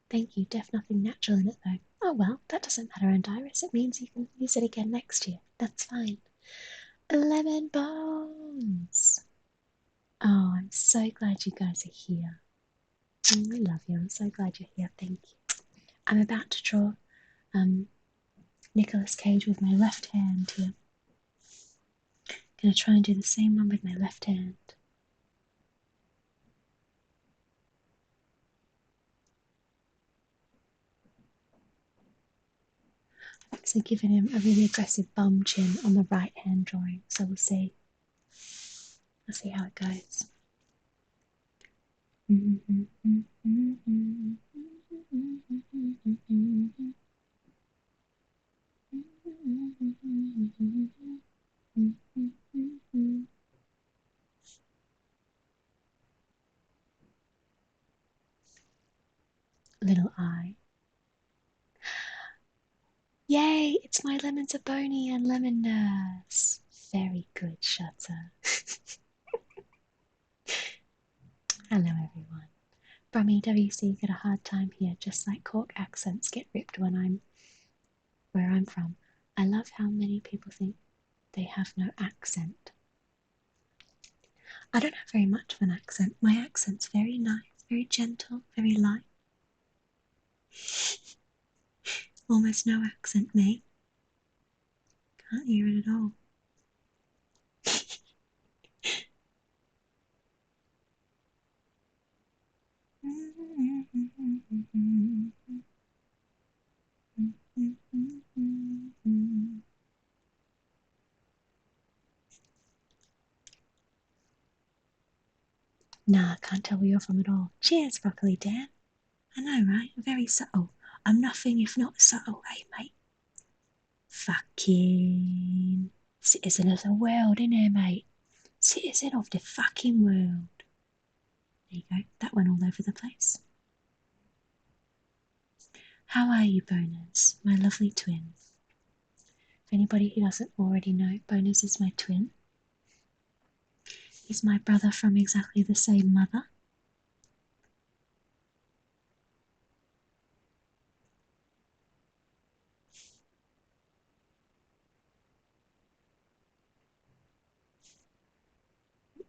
Thank you. Def nothing natural in it though. Oh well, that doesn't matter, and Iris. It means you can use it again next year. That's fine. Lemon Bones. Oh, I'm so glad you guys are here. I love you. I'm so glad you're here. Thank you. I'm about to draw Nicolas Cage with my left hand here. Gonna try and do the same one with my left hand. I've actually given him a really aggressive bum chin on the right hand drawing, so we'll see. Let's see how it goes. little eye. Yay, it's my lemon zaboni and lemon nurse. Very good, Shutter. Hello, everyone. Brummy WC get a hard time here, just like Cork accents get ripped when I'm where I'm from. I love how many people think they have no accent. I don't have very much of an accent. My accent's very nice, very gentle, very light. Almost no accent, me. Can't hear it at all. Nah, can't tell where you're from at all. Cheers, Broccoli Dan. I know, right? Very subtle. I'm nothing if not subtle, eh, mate? Fucking citizen of the world, innit, mate? Citizen of the fucking world. There you go. That went all over the place. How are you, Boners? My lovely twin. For anybody who doesn't already know, Boners is my twin. He's my brother from exactly the same mother.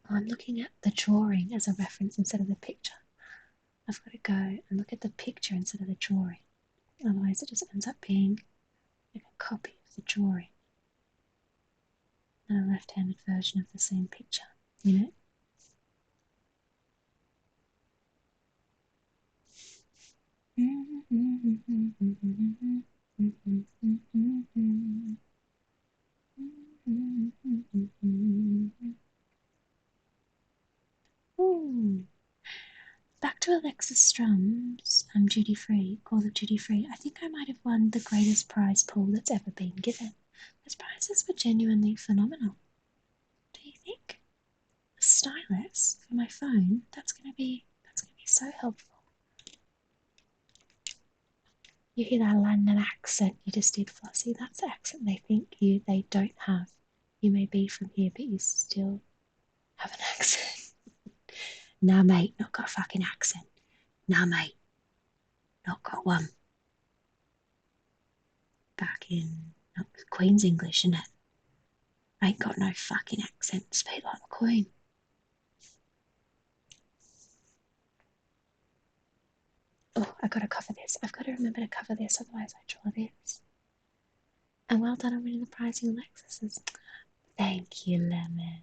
I'm looking at the drawing as a reference instead of the picture. I've got to go and look at the picture instead of the drawing. Otherwise, it just ends up being like a copy of the drawing and a left-handed version of the same picture, you know? Ooh. Back to Alexis Strum's Duty Free, Call of Duty Free. I think I might have won the greatest prize pool that's ever been given. Those prizes were genuinely phenomenal. Do you think? A stylus for my phone, that's gonna be so helpful. You hear that London accent you just did, Flossie? That's the accent they think they don't have. You may be from here, but you still have an accent. Nah, mate, not got a fucking accent. Nah, mate, not got one. Back in Queen's English, innit? I ain't got no fucking accent. Speak like the Queen. Oh, I gotta cover this. I've got to remember to cover this, otherwise I draw this. And well done on winning the prize, you Alexis. Thank you, Lemons.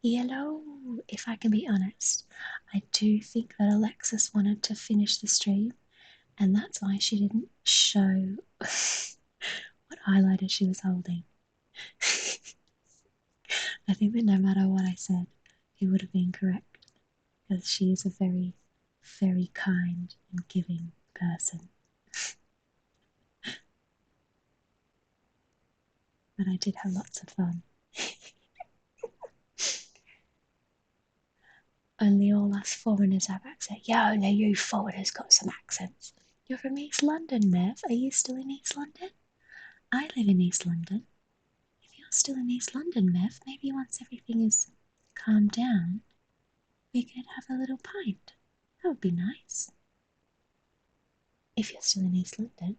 Yellow, if I can be honest, I do think that Alexis wanted to finish the stream, and that's why she didn't show what highlighter she was holding. I think that no matter what I said, it would have been correct, because she is a very, very kind and giving person. But I did have lots of fun. Only all us foreigners have accents. Yeah, only you foreigners got some accents. You're from East London, Mev. Are you still in East London? I live in East London. If you're still in East London, Mev, maybe once everything is calmed down, we could have a little pint. That would be nice. If you're still in East London.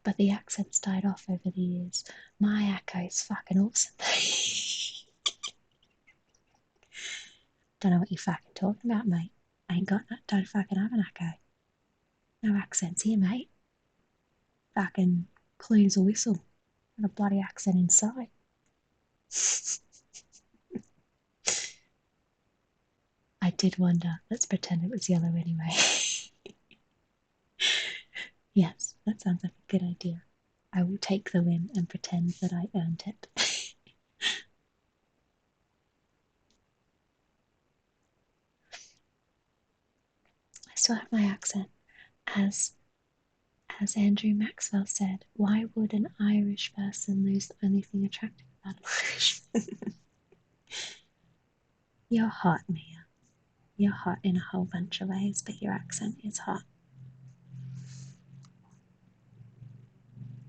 But the accents died off over the years. My echo's fucking awesome. Don't know what you fucking talking about, mate. I ain't got no, don't fucking have an echo. No accents here, mate. Fucking clean as a whistle. Got a bloody accent inside. I did wonder. Let's pretend it was yellow anyway. Yes, that sounds like a good idea. I will take the win and pretend that I earned it. I still have my accent. As Andrew Maxwell said, why would an Irish person lose the only thing attractive about an Irishman? You're hot, Mia. You're hot in a whole bunch of ways, but your accent is hot.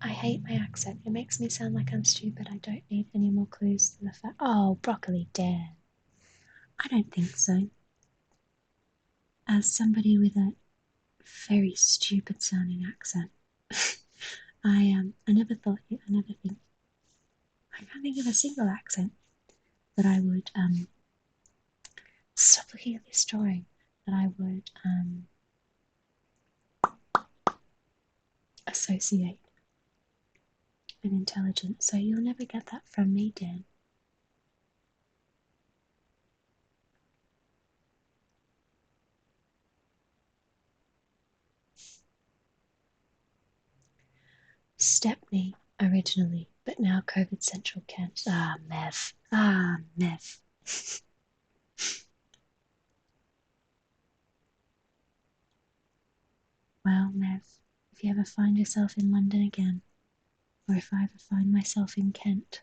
I hate my accent. It makes me sound like I'm stupid. I don't need any more clues to the fact. Oh, broccoli Dan. I don't think so. As somebody with a very stupid sounding accent, I never thought it. I never think. I can't think of a single accent that I would stop looking at this drawing. That I would associate with intelligence. So you'll never get that from me, Dan. Stepney originally, but now COVID Central Kent. Ah, Mev. Ah, Mev. Well, Mev, if you ever find yourself in London again, or if I ever find myself in Kent,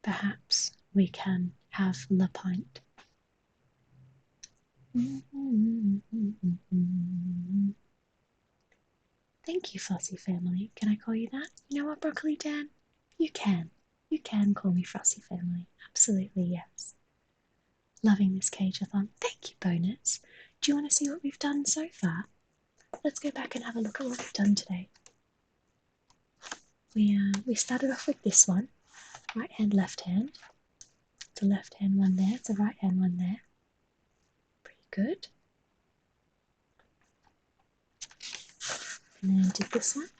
perhaps we can have La Pint. Thank you, Fussy Family. Can I call you that? You know what, Broccoli Dan? You can. You can call me Fussy Family. Absolutely, yes. Loving this cage-a-thon. Thank you, Bonus. Do you want to see what we've done so far? Let's go back and have a look at what we've done today. We started off with this one. Right hand, left hand. It's a left hand one there. It's a right hand one there. Pretty good. And then did this one.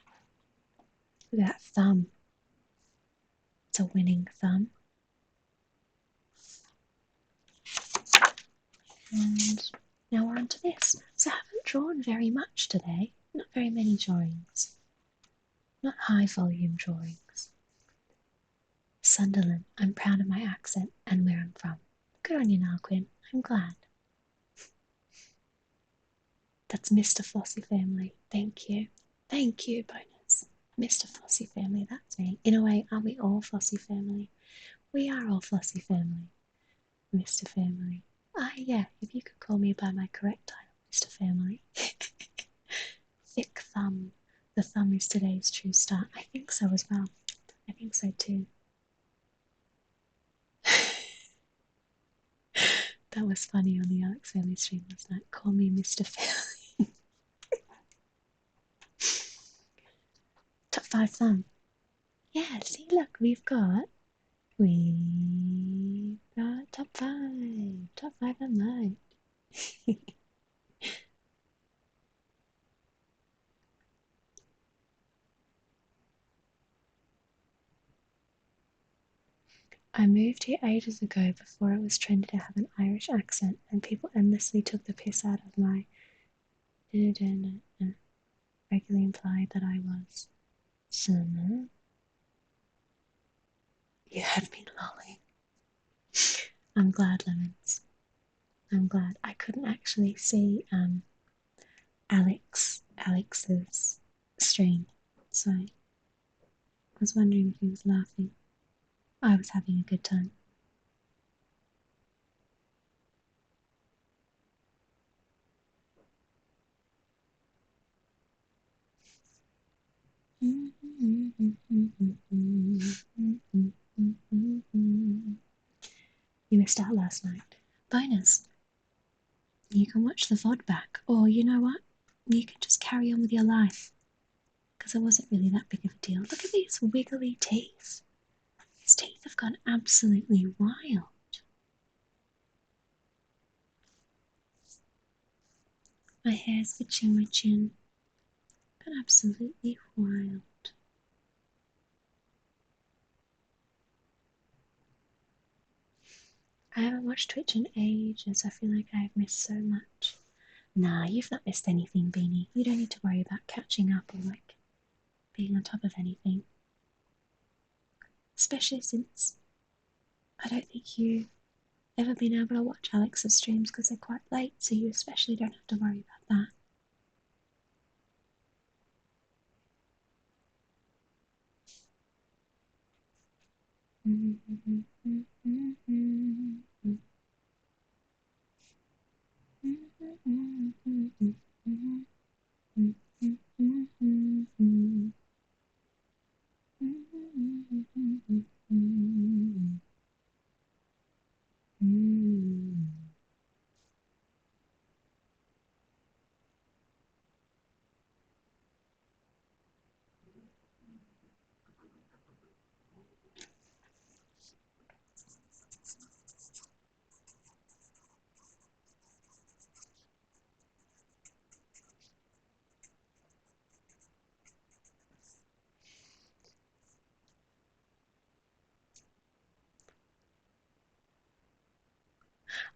Look at that thumb. It's a winning thumb. And now we're on to this. So I haven't drawn very much today. Not very many drawings. Not high volume drawings. Sunderland. I'm proud of my accent and where I'm from. Good on you, Narquin. I'm glad. That's Mr. Fossey Family. Thank you. Thank you, Bonus. Mr. Fossey Family, that's me. In a way, aren't we all Fossey Family? We are all Fossey Family. Mr. Family. Ah, yeah, if you could call me by my correct title, Mr. Family. Thick thumb. The thumb is today's true start. I think so as well. I think so too. That was funny on the Alex Family stream last night. Call me Mr. Family. Top 5 thumb. Yeah, see, look, we've got top 5. Top 5 and mine. I moved here ages ago before it was trendy to have an Irish accent, and people endlessly took the piss out of my regularly implied that I was. So, you had me lolling. I'm glad, Lemons. I'm glad. I couldn't actually see Alex's stream, so I was wondering if he was laughing. I was having a good time. You missed out last night. Bonus. You can watch the VOD back, or you know what? You can just carry on with your life. Because it wasn't really that big of a deal. Look at these wiggly teeth. His teeth have gone absolutely wild. My hair's itching my chin. Gone absolutely wild. I haven't watched Twitch in ages. I feel like I've missed so much. Nah, you've not missed anything, Beanie. You don't need to worry about catching up or like being on top of anything. Especially since I don't think you've ever been able to watch Alex's streams because they're quite late, so you especially don't have to worry about that.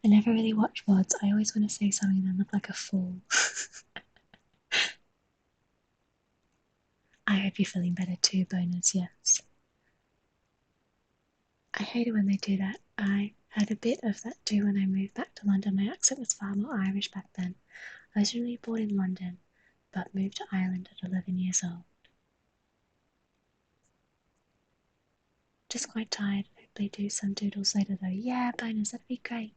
I never really watch VODs. I always want to say something and then look like a fool. I hope you're feeling better too, bonus, yes. I hate it when they do that. I had a bit of that too when I moved back to London. My accent was far more Irish back then. I was originally born in London, but moved to Ireland at 11 years old. Just quite tired. Hopefully do some doodles later though. Yeah, bonus, that'd be great.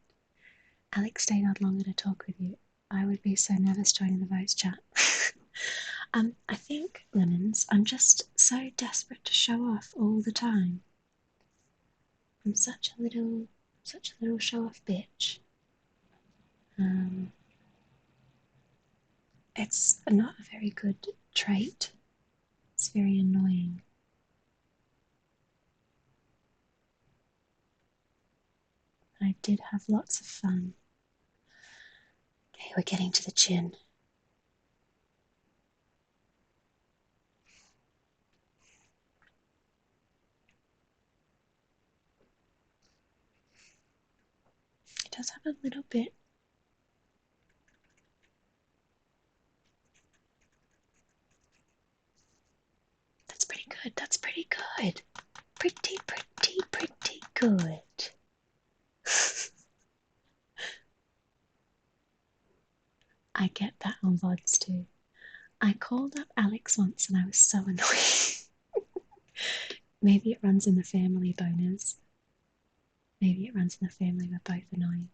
Alex stayed on longer to talk with you. I would be so nervous joining the voice chat. I think, Lemons, I'm just so desperate to show off all the time. I'm such a little show off bitch. Um, it's not a very good trait. It's very annoying. I did have lots of fun. Okay, we're getting to the chin. It does have a little bit. That's pretty good. That's pretty good. Pretty, pretty, pretty good. I get that on VODs too. I called up Alex once and I was so annoyed. Maybe it runs in the family, bonus. Maybe it runs in the family, we're both annoying.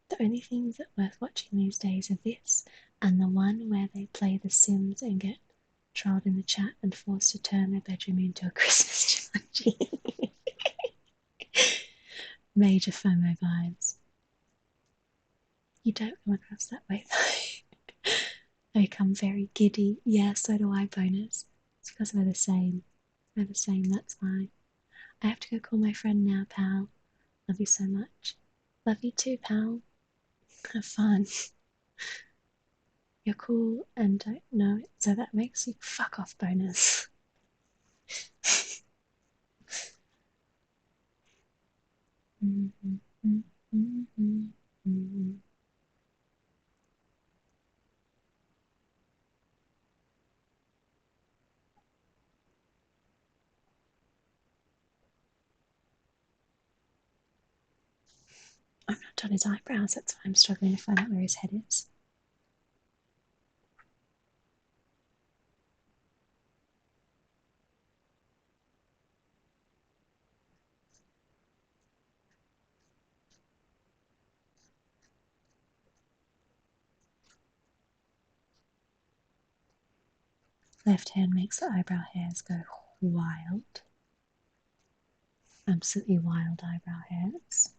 The only things that are worth watching these days are this and the one where they play The Sims and get trolled in the chat and forced to turn their bedroom into a Christmas trilogy. Major FOMO vibes. You don't come across that way though. I become very giddy. Yeah, so do I, bonus. It's because we're the same. We're the same, that's why. I have to go call my friend now, pal. Love you so much. Love you too, pal. Have fun. You're cool and don't know it, so that makes you fuck off, bonus. Mm-hmm, mm-hmm, mm-hmm. I've not done his eyebrows, that's why I'm struggling to find out where his head is. Left hand makes the eyebrow hairs go wild. Absolutely wild eyebrow hairs.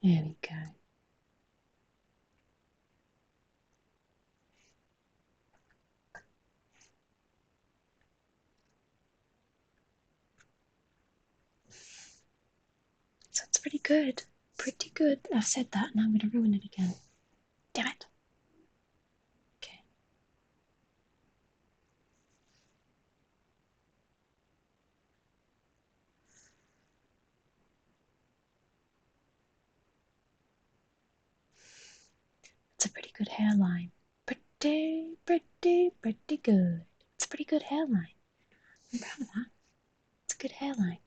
There we go. So it's pretty good. Pretty good. I've said that, now I'm going to ruin it again. Damn it. Okay. It's a pretty good hairline. Pretty, pretty, pretty good. It's a pretty good hairline. I'm proud of that. It's a good hairline.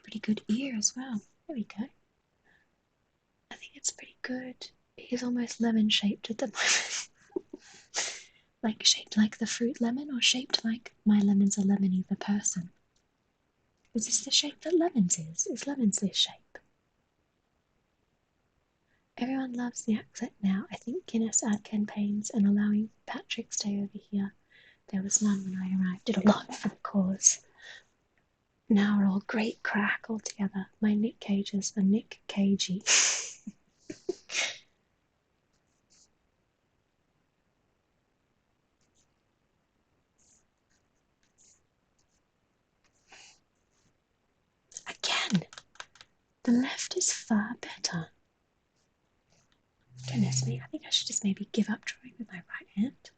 pretty good ear as well. There we go. I think it's pretty good. He's almost lemon shaped at the moment. Like shaped like the fruit lemon, or shaped like my lemons are lemony the person. Is this the shape that lemons is? Is lemons this shape? Everyone loves the accent now. I think Guinness ad campaigns and allowing Patrick stay over here. There was none when I arrived. Did a lot for the cause. Now we're all great crack altogether. My Nick Cages are Nick Cagey. Again, the left is far better. Goodness me, I think I should just maybe give up drawing with my right hand.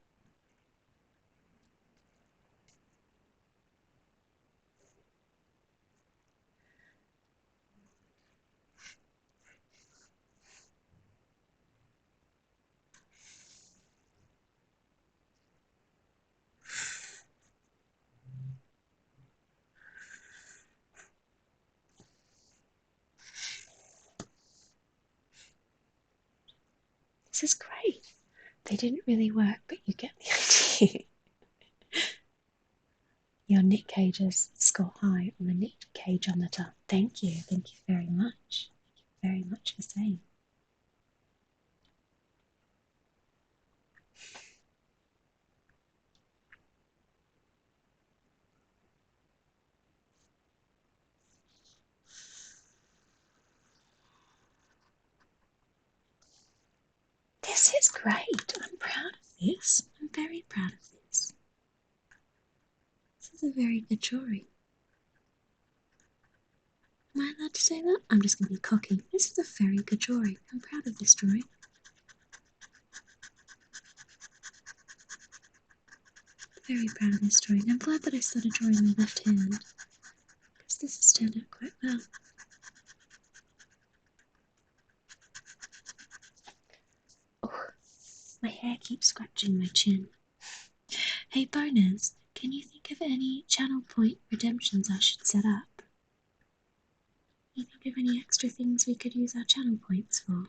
This is great. They didn't really work, but you get the idea. Your Nick Cages score high on the Nick Cageometer. Thank you very much. Thank you very much for saying. This is great. I'm proud of this. I'm very proud of this. This is a very good drawing. Am I allowed to say that? I'm just going to be cocky. This is a very good drawing. I'm proud of this drawing. Very proud of this drawing. I'm glad that I started drawing my left hand, because this has turned out quite well. Oh, my hair keeps scratching my chin. Hey Boners, can you think of any channel point redemptions I should set up? Can you think of any extra things we could use our channel points for?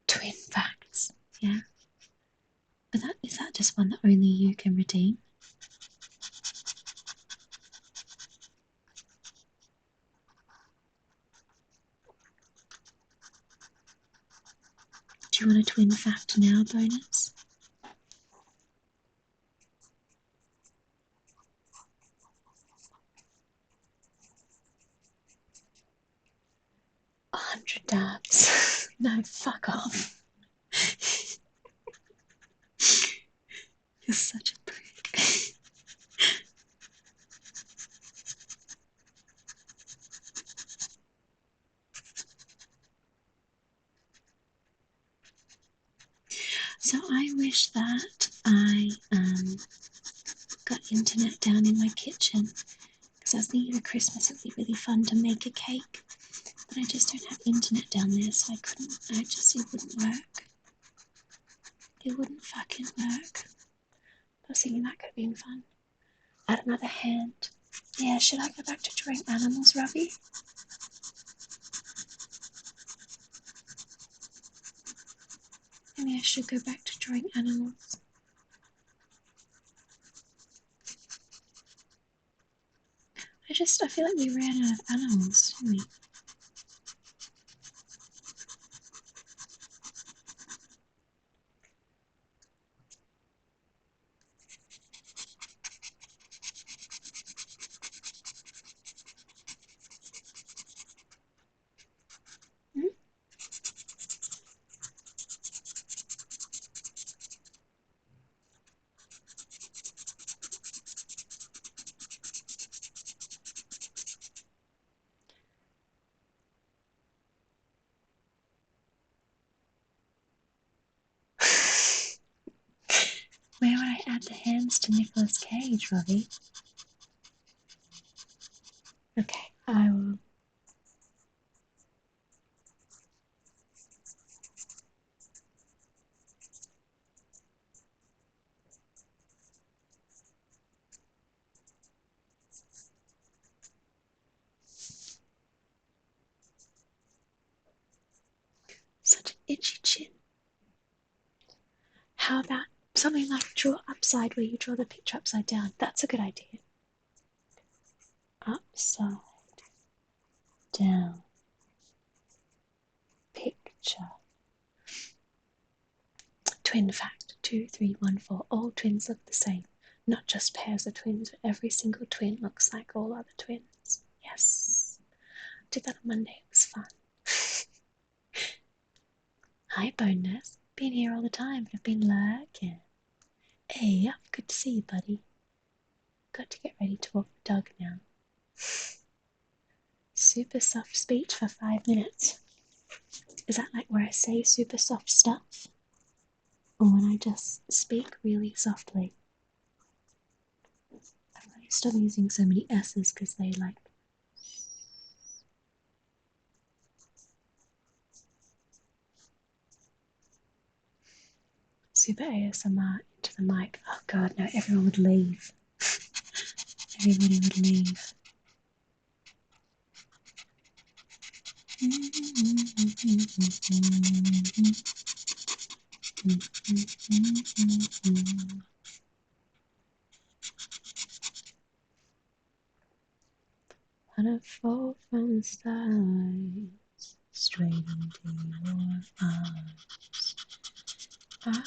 Twin facts, yeah. But is that just one that only you can redeem? Do you want a twin fact now, Bonus? $100 dabs. No, fuck off. You're such a prick. So I wish that I got internet down in my kitchen, because I was thinking at Christmas it would be really fun to make a cake, but I just don't have internet down there, so it wouldn't work. It wouldn't fucking work. I was thinking that could have been fun. Add another hand. Yeah, should I go back to drawing animals, Robbie? Maybe I should go back to drawing animals. I feel like we ran out of animals, didn't we? Hmm? Where would I add the hands to Nicolas Cage, Robbie? Okay, I will. itchy chin. How about something like draw upside, where you draw the picture upside down? That's a good idea. Upside down picture. Twin fact 2314. All twins look the same. Not just pairs of twins, but every single twin looks like all other twins. Yes. I did that on Monday. It was fun. Hi, Bonus. Been here all the time, but I've been lurking. Hey, good to see you, buddy. Got to get ready to walk the dog now. Super soft speech for 5 minutes. Is that like where I say super soft stuff? Or when I just speak really softly? I've got to stop using so many S's because they like. Super ASMR into the mic. Oh god, no, everyone would leave. Everybody would leave. What a fall from the stars, straight into your arms. I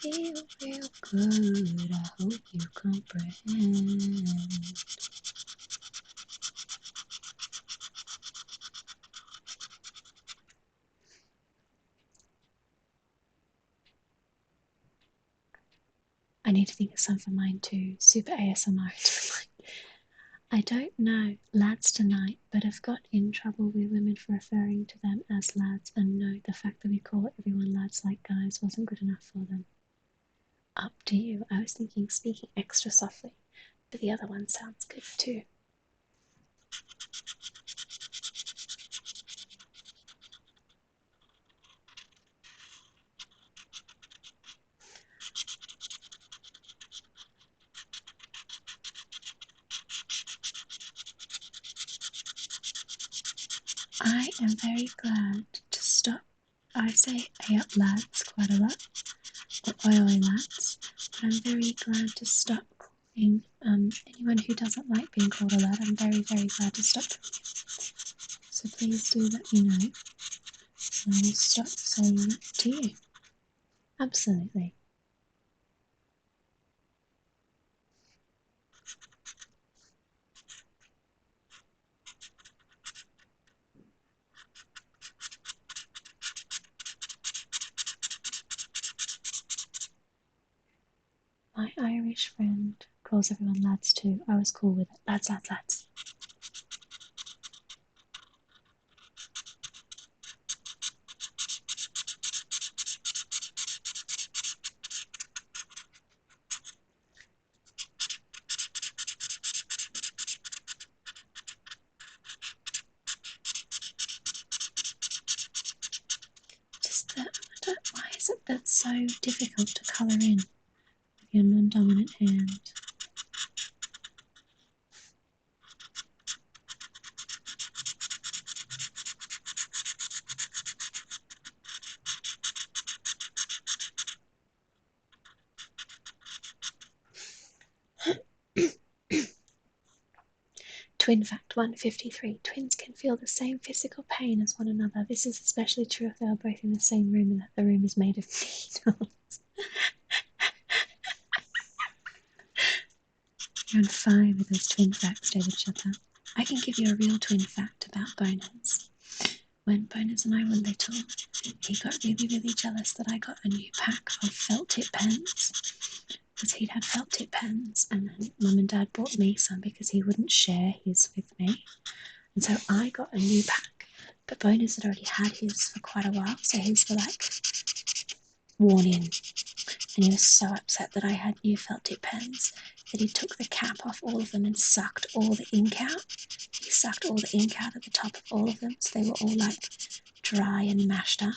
feel real good. I hope you comprehend. I need to think of some for mine too. Super ASMR. I don't know lads tonight, but I've got in trouble with women for referring to them as lads, and no, the fact that we call everyone lads like guys wasn't good enough for them. Up to you. I was thinking speaking extra softly, but the other one sounds good too. I am very glad to stop. I say hey up lads quite a lot, or oi oi lads, but I'm very glad to stop calling anyone who doesn't like being called a lad. I'm very, very glad to stop doing it. So please do let me know. I will stop saying it to you. Absolutely. My Irish friend calls everyone lads too. I was cool with it. Lads, lads, lads. Just that, why is it that's so difficult to colour in with your non-dominant hand? Twin fact 153. Twins can feel the same physical pain as one another. This is especially true if they are both in the same room and that the room is made of needles. You're on fire with those twin facts, David Shutter. I can give you a real twin fact about Bonus. When Bonus and I were little, he got really, really jealous that I got a new pack of felt tip pens. Because he'd had felt tip pens, and then Mum and Dad bought me some because he wouldn't share his with me. And so I got a new pack, but Bonus had already had his for quite a while, so his were like worn in. And he was so upset that I had new felt tip pens that he took the cap off all of them and sucked all the ink out. He sucked all the ink out at the top of all of them, so they were all like dry and mashed up.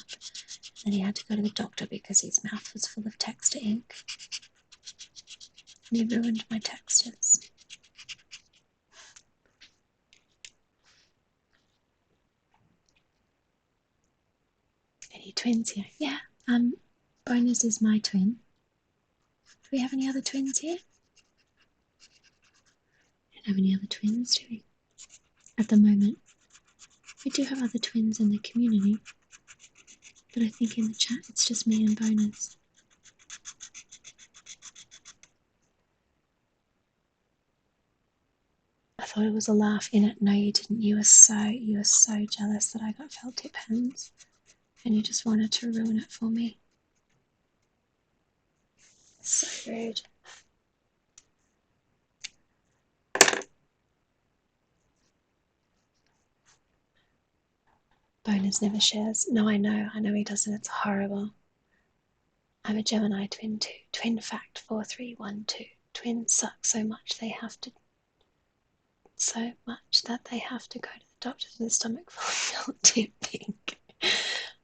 And he had to go to the doctor because his mouth was full of texture ink. And he ruined my textures. Any twins here? Yeah, Bonus is my twin. Do we have any other twins here? We don't have any other twins, do we? At the moment. We do have other twins in the community, but I think in the chat it's just me and Bonus. I thought it was a laugh in it. No, you didn't. You were so jealous that I got felt tip pens, and you just wanted to ruin it for me. So rude. Bonus never shares. No, I know he doesn't. It's horrible. I'm a Gemini twin too. Twin fact 4312. Twins suck so much that they have to go to the doctor with a stomach full of tip pink.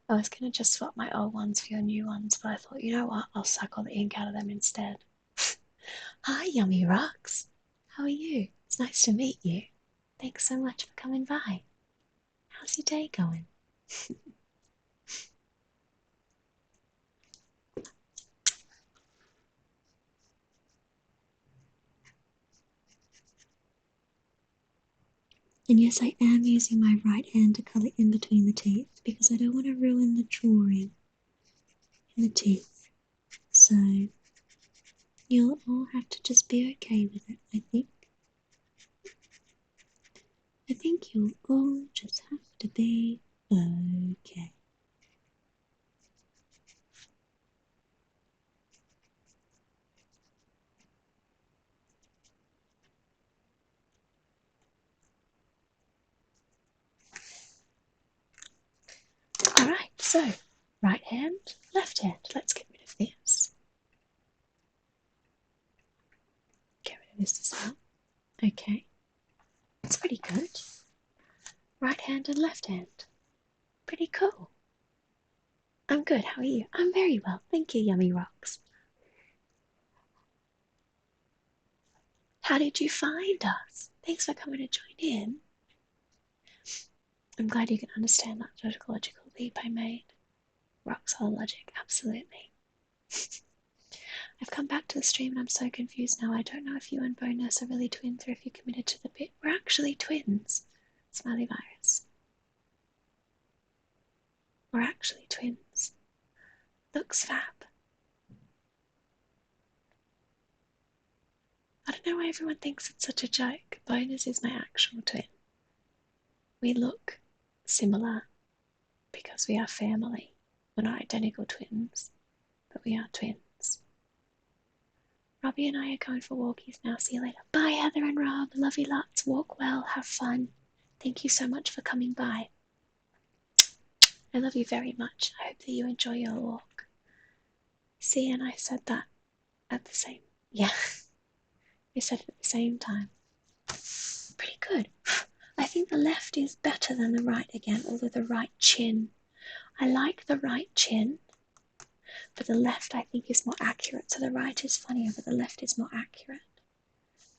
I was gonna just swap my old ones for your new ones, but I thought, you know what? I'll suck all the ink out of them instead. Hi, Yummy Rocks. How are you? It's nice to meet you. Thanks so much for coming by. How's your day going? And yes, I am using my right hand to colour in between the teeth because I don't want to ruin the drawing in the teeth. So you'll all have to just be okay with it, I think. I think you'll all just have to be okay. Alright, so right hand, left hand. Let's get rid of this. Get rid of this as well. Okay. It's pretty good. Right hand and left hand. Pretty cool. I'm good. How are you? I'm very well. Thank you, Yummy Rocks. How did you find us? Thanks for coming to join in. I'm glad you can understand that logical leap I made. Rock solid logic, absolutely. I've come back to the stream and I'm so confused now. I don't know if you and Bonus are really twins or if you're committed to the bit. We're actually twins. Smiley virus. We're actually twins. Looks fab. I don't know why everyone thinks it's such a joke. Bonus is my actual twin. We look similar because we are family. We're not identical twins, but we are twins. Robbie and I are going for walkies now. See you later. Bye, Heather and Rob. Love you lots. Walk well. Have fun. Thank you so much for coming by. I love you very much. I hope that you enjoy your walk. See, and I said that at the same... Yeah. We said it at the same time. Pretty good. I think the left is better than the right again, although the right chin. I like the right chin, but the left I think is more accurate. So the right is funnier, but the left is more accurate.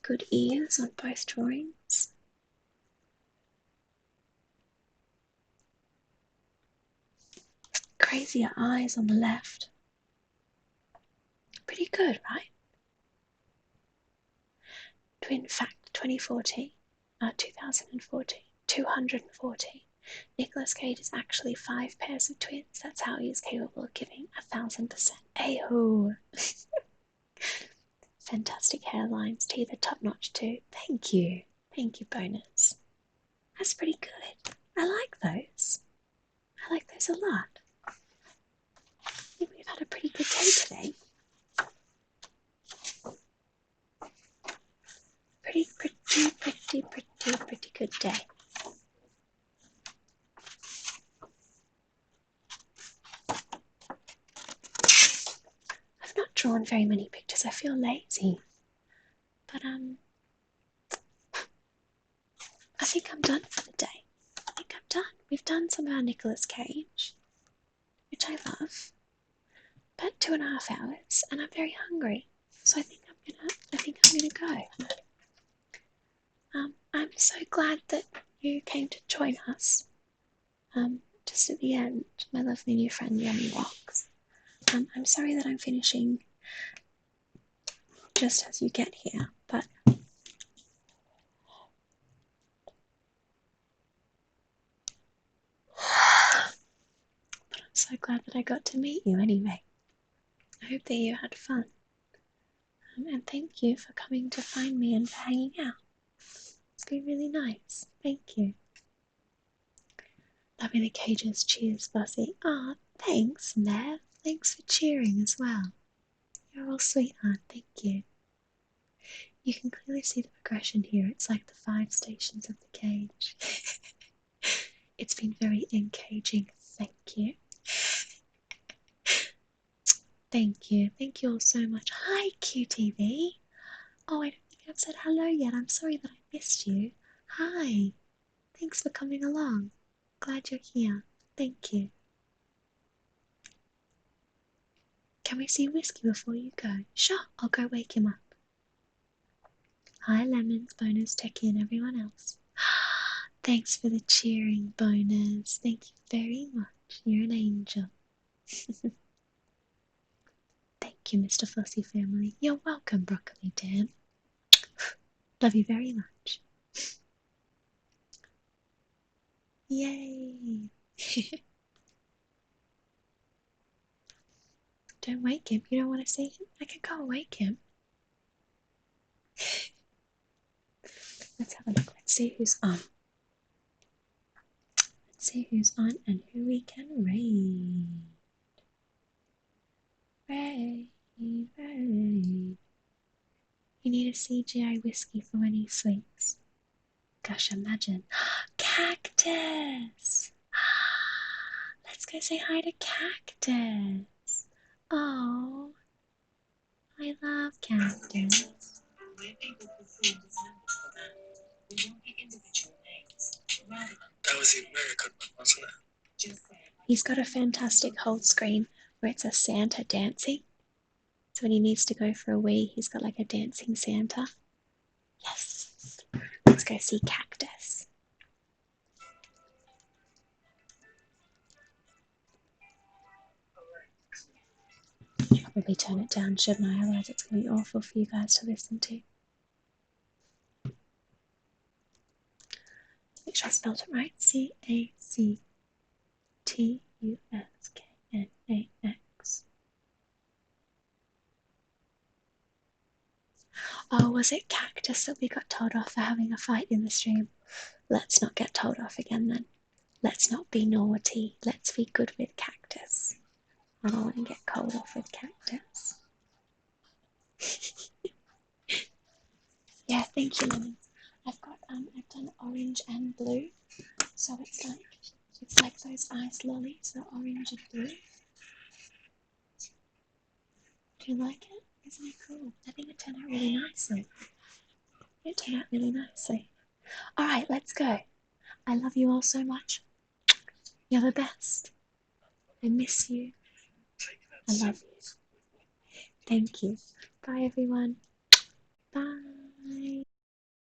Good ears on both drawings. Crazier eyes on the left. Pretty good, right? Twin fact 2014, 240. Nicolas Cage is actually 5 pairs of twins. That's how he is capable of giving 1000%. Ayo! Fantastic hairlines. Teeth are top notch too. Thank you. Thank you, Bonus. That's pretty good. I like those. I like those a lot. I think we've had a pretty good day today. Pretty good day. I've not drawn very many pictures. I feel lazy. But, I think I'm done for the day. I think I'm done. We've done some of our Nicolas Cage, which I love. About 2.5 hours, and I'm very hungry. So I think I'm gonna go. I'm so glad that you came to join us. just at the end, my lovely new friend Yummy Walks. I'm sorry that I'm finishing just as you get here, but I'm so glad that I got to meet you anyway. I hope that you had fun. And thank you for coming to find me and for hanging out. It's been really nice. Thank you. Love the cages. Cheers, Bussy. Ah, thanks, Nev. Thanks for cheering as well. You're all sweetheart. Thank you. You can clearly see the progression here. It's like the 5 stations of the cage. It's been very engaging. Thank you. Thank you. Thank you all so much. Hi, QTV. Oh, I don't think I've said hello yet. I'm sorry that I missed you. Hi. Thanks for coming along. Glad you're here. Thank you. Can we see Whiskey before you go? Sure, I'll go wake him up. Hi, Lemons, Bonus, Techie, and everyone else. Thanks for the cheering, Bonus. Thank you very much. You're an angel. Thank you, Mr. Fussy Family. You're welcome, Broccoli Dan. Love you very much. Yay! Don't wake him. You don't want to see him? I can go wake him. Let's have a look. Let's see who's on. Let's see who's on and who we can raid. Raid, raid. You need a CGI Whiskey for when he sleeps. Gosh, imagine. Cactus! Let's go say hi to Cactus. Oh, I love Cactus. That was the American one, wasn't it? He's got a fantastic hold screen where it's a Santa dancing. So when he needs to go for a wee, he's got like a dancing Santa. Yes. Let's go see Cactus. Probably turn it down, shouldn't I? Otherwise it's going to be awful for you guys to listen to. Make sure I spelled it right. Cactusknax. Oh, was it Cactus that we got told off for having a fight in the stream? Let's not get told off again then. Let's not be naughty. Let's be good with Cactus. I don't want to get told off with Cactus. Yeah, thank you, Lemons. I've done orange and blue, so it's like those ice lollies, the orange and blue. Do you like it? Isn't it cool? I think it turned out really nicely. It turned out really nicely. All right, let's go. I love you all so much. You're the best. I miss you. I love you. Thank you. Bye, everyone. Bye.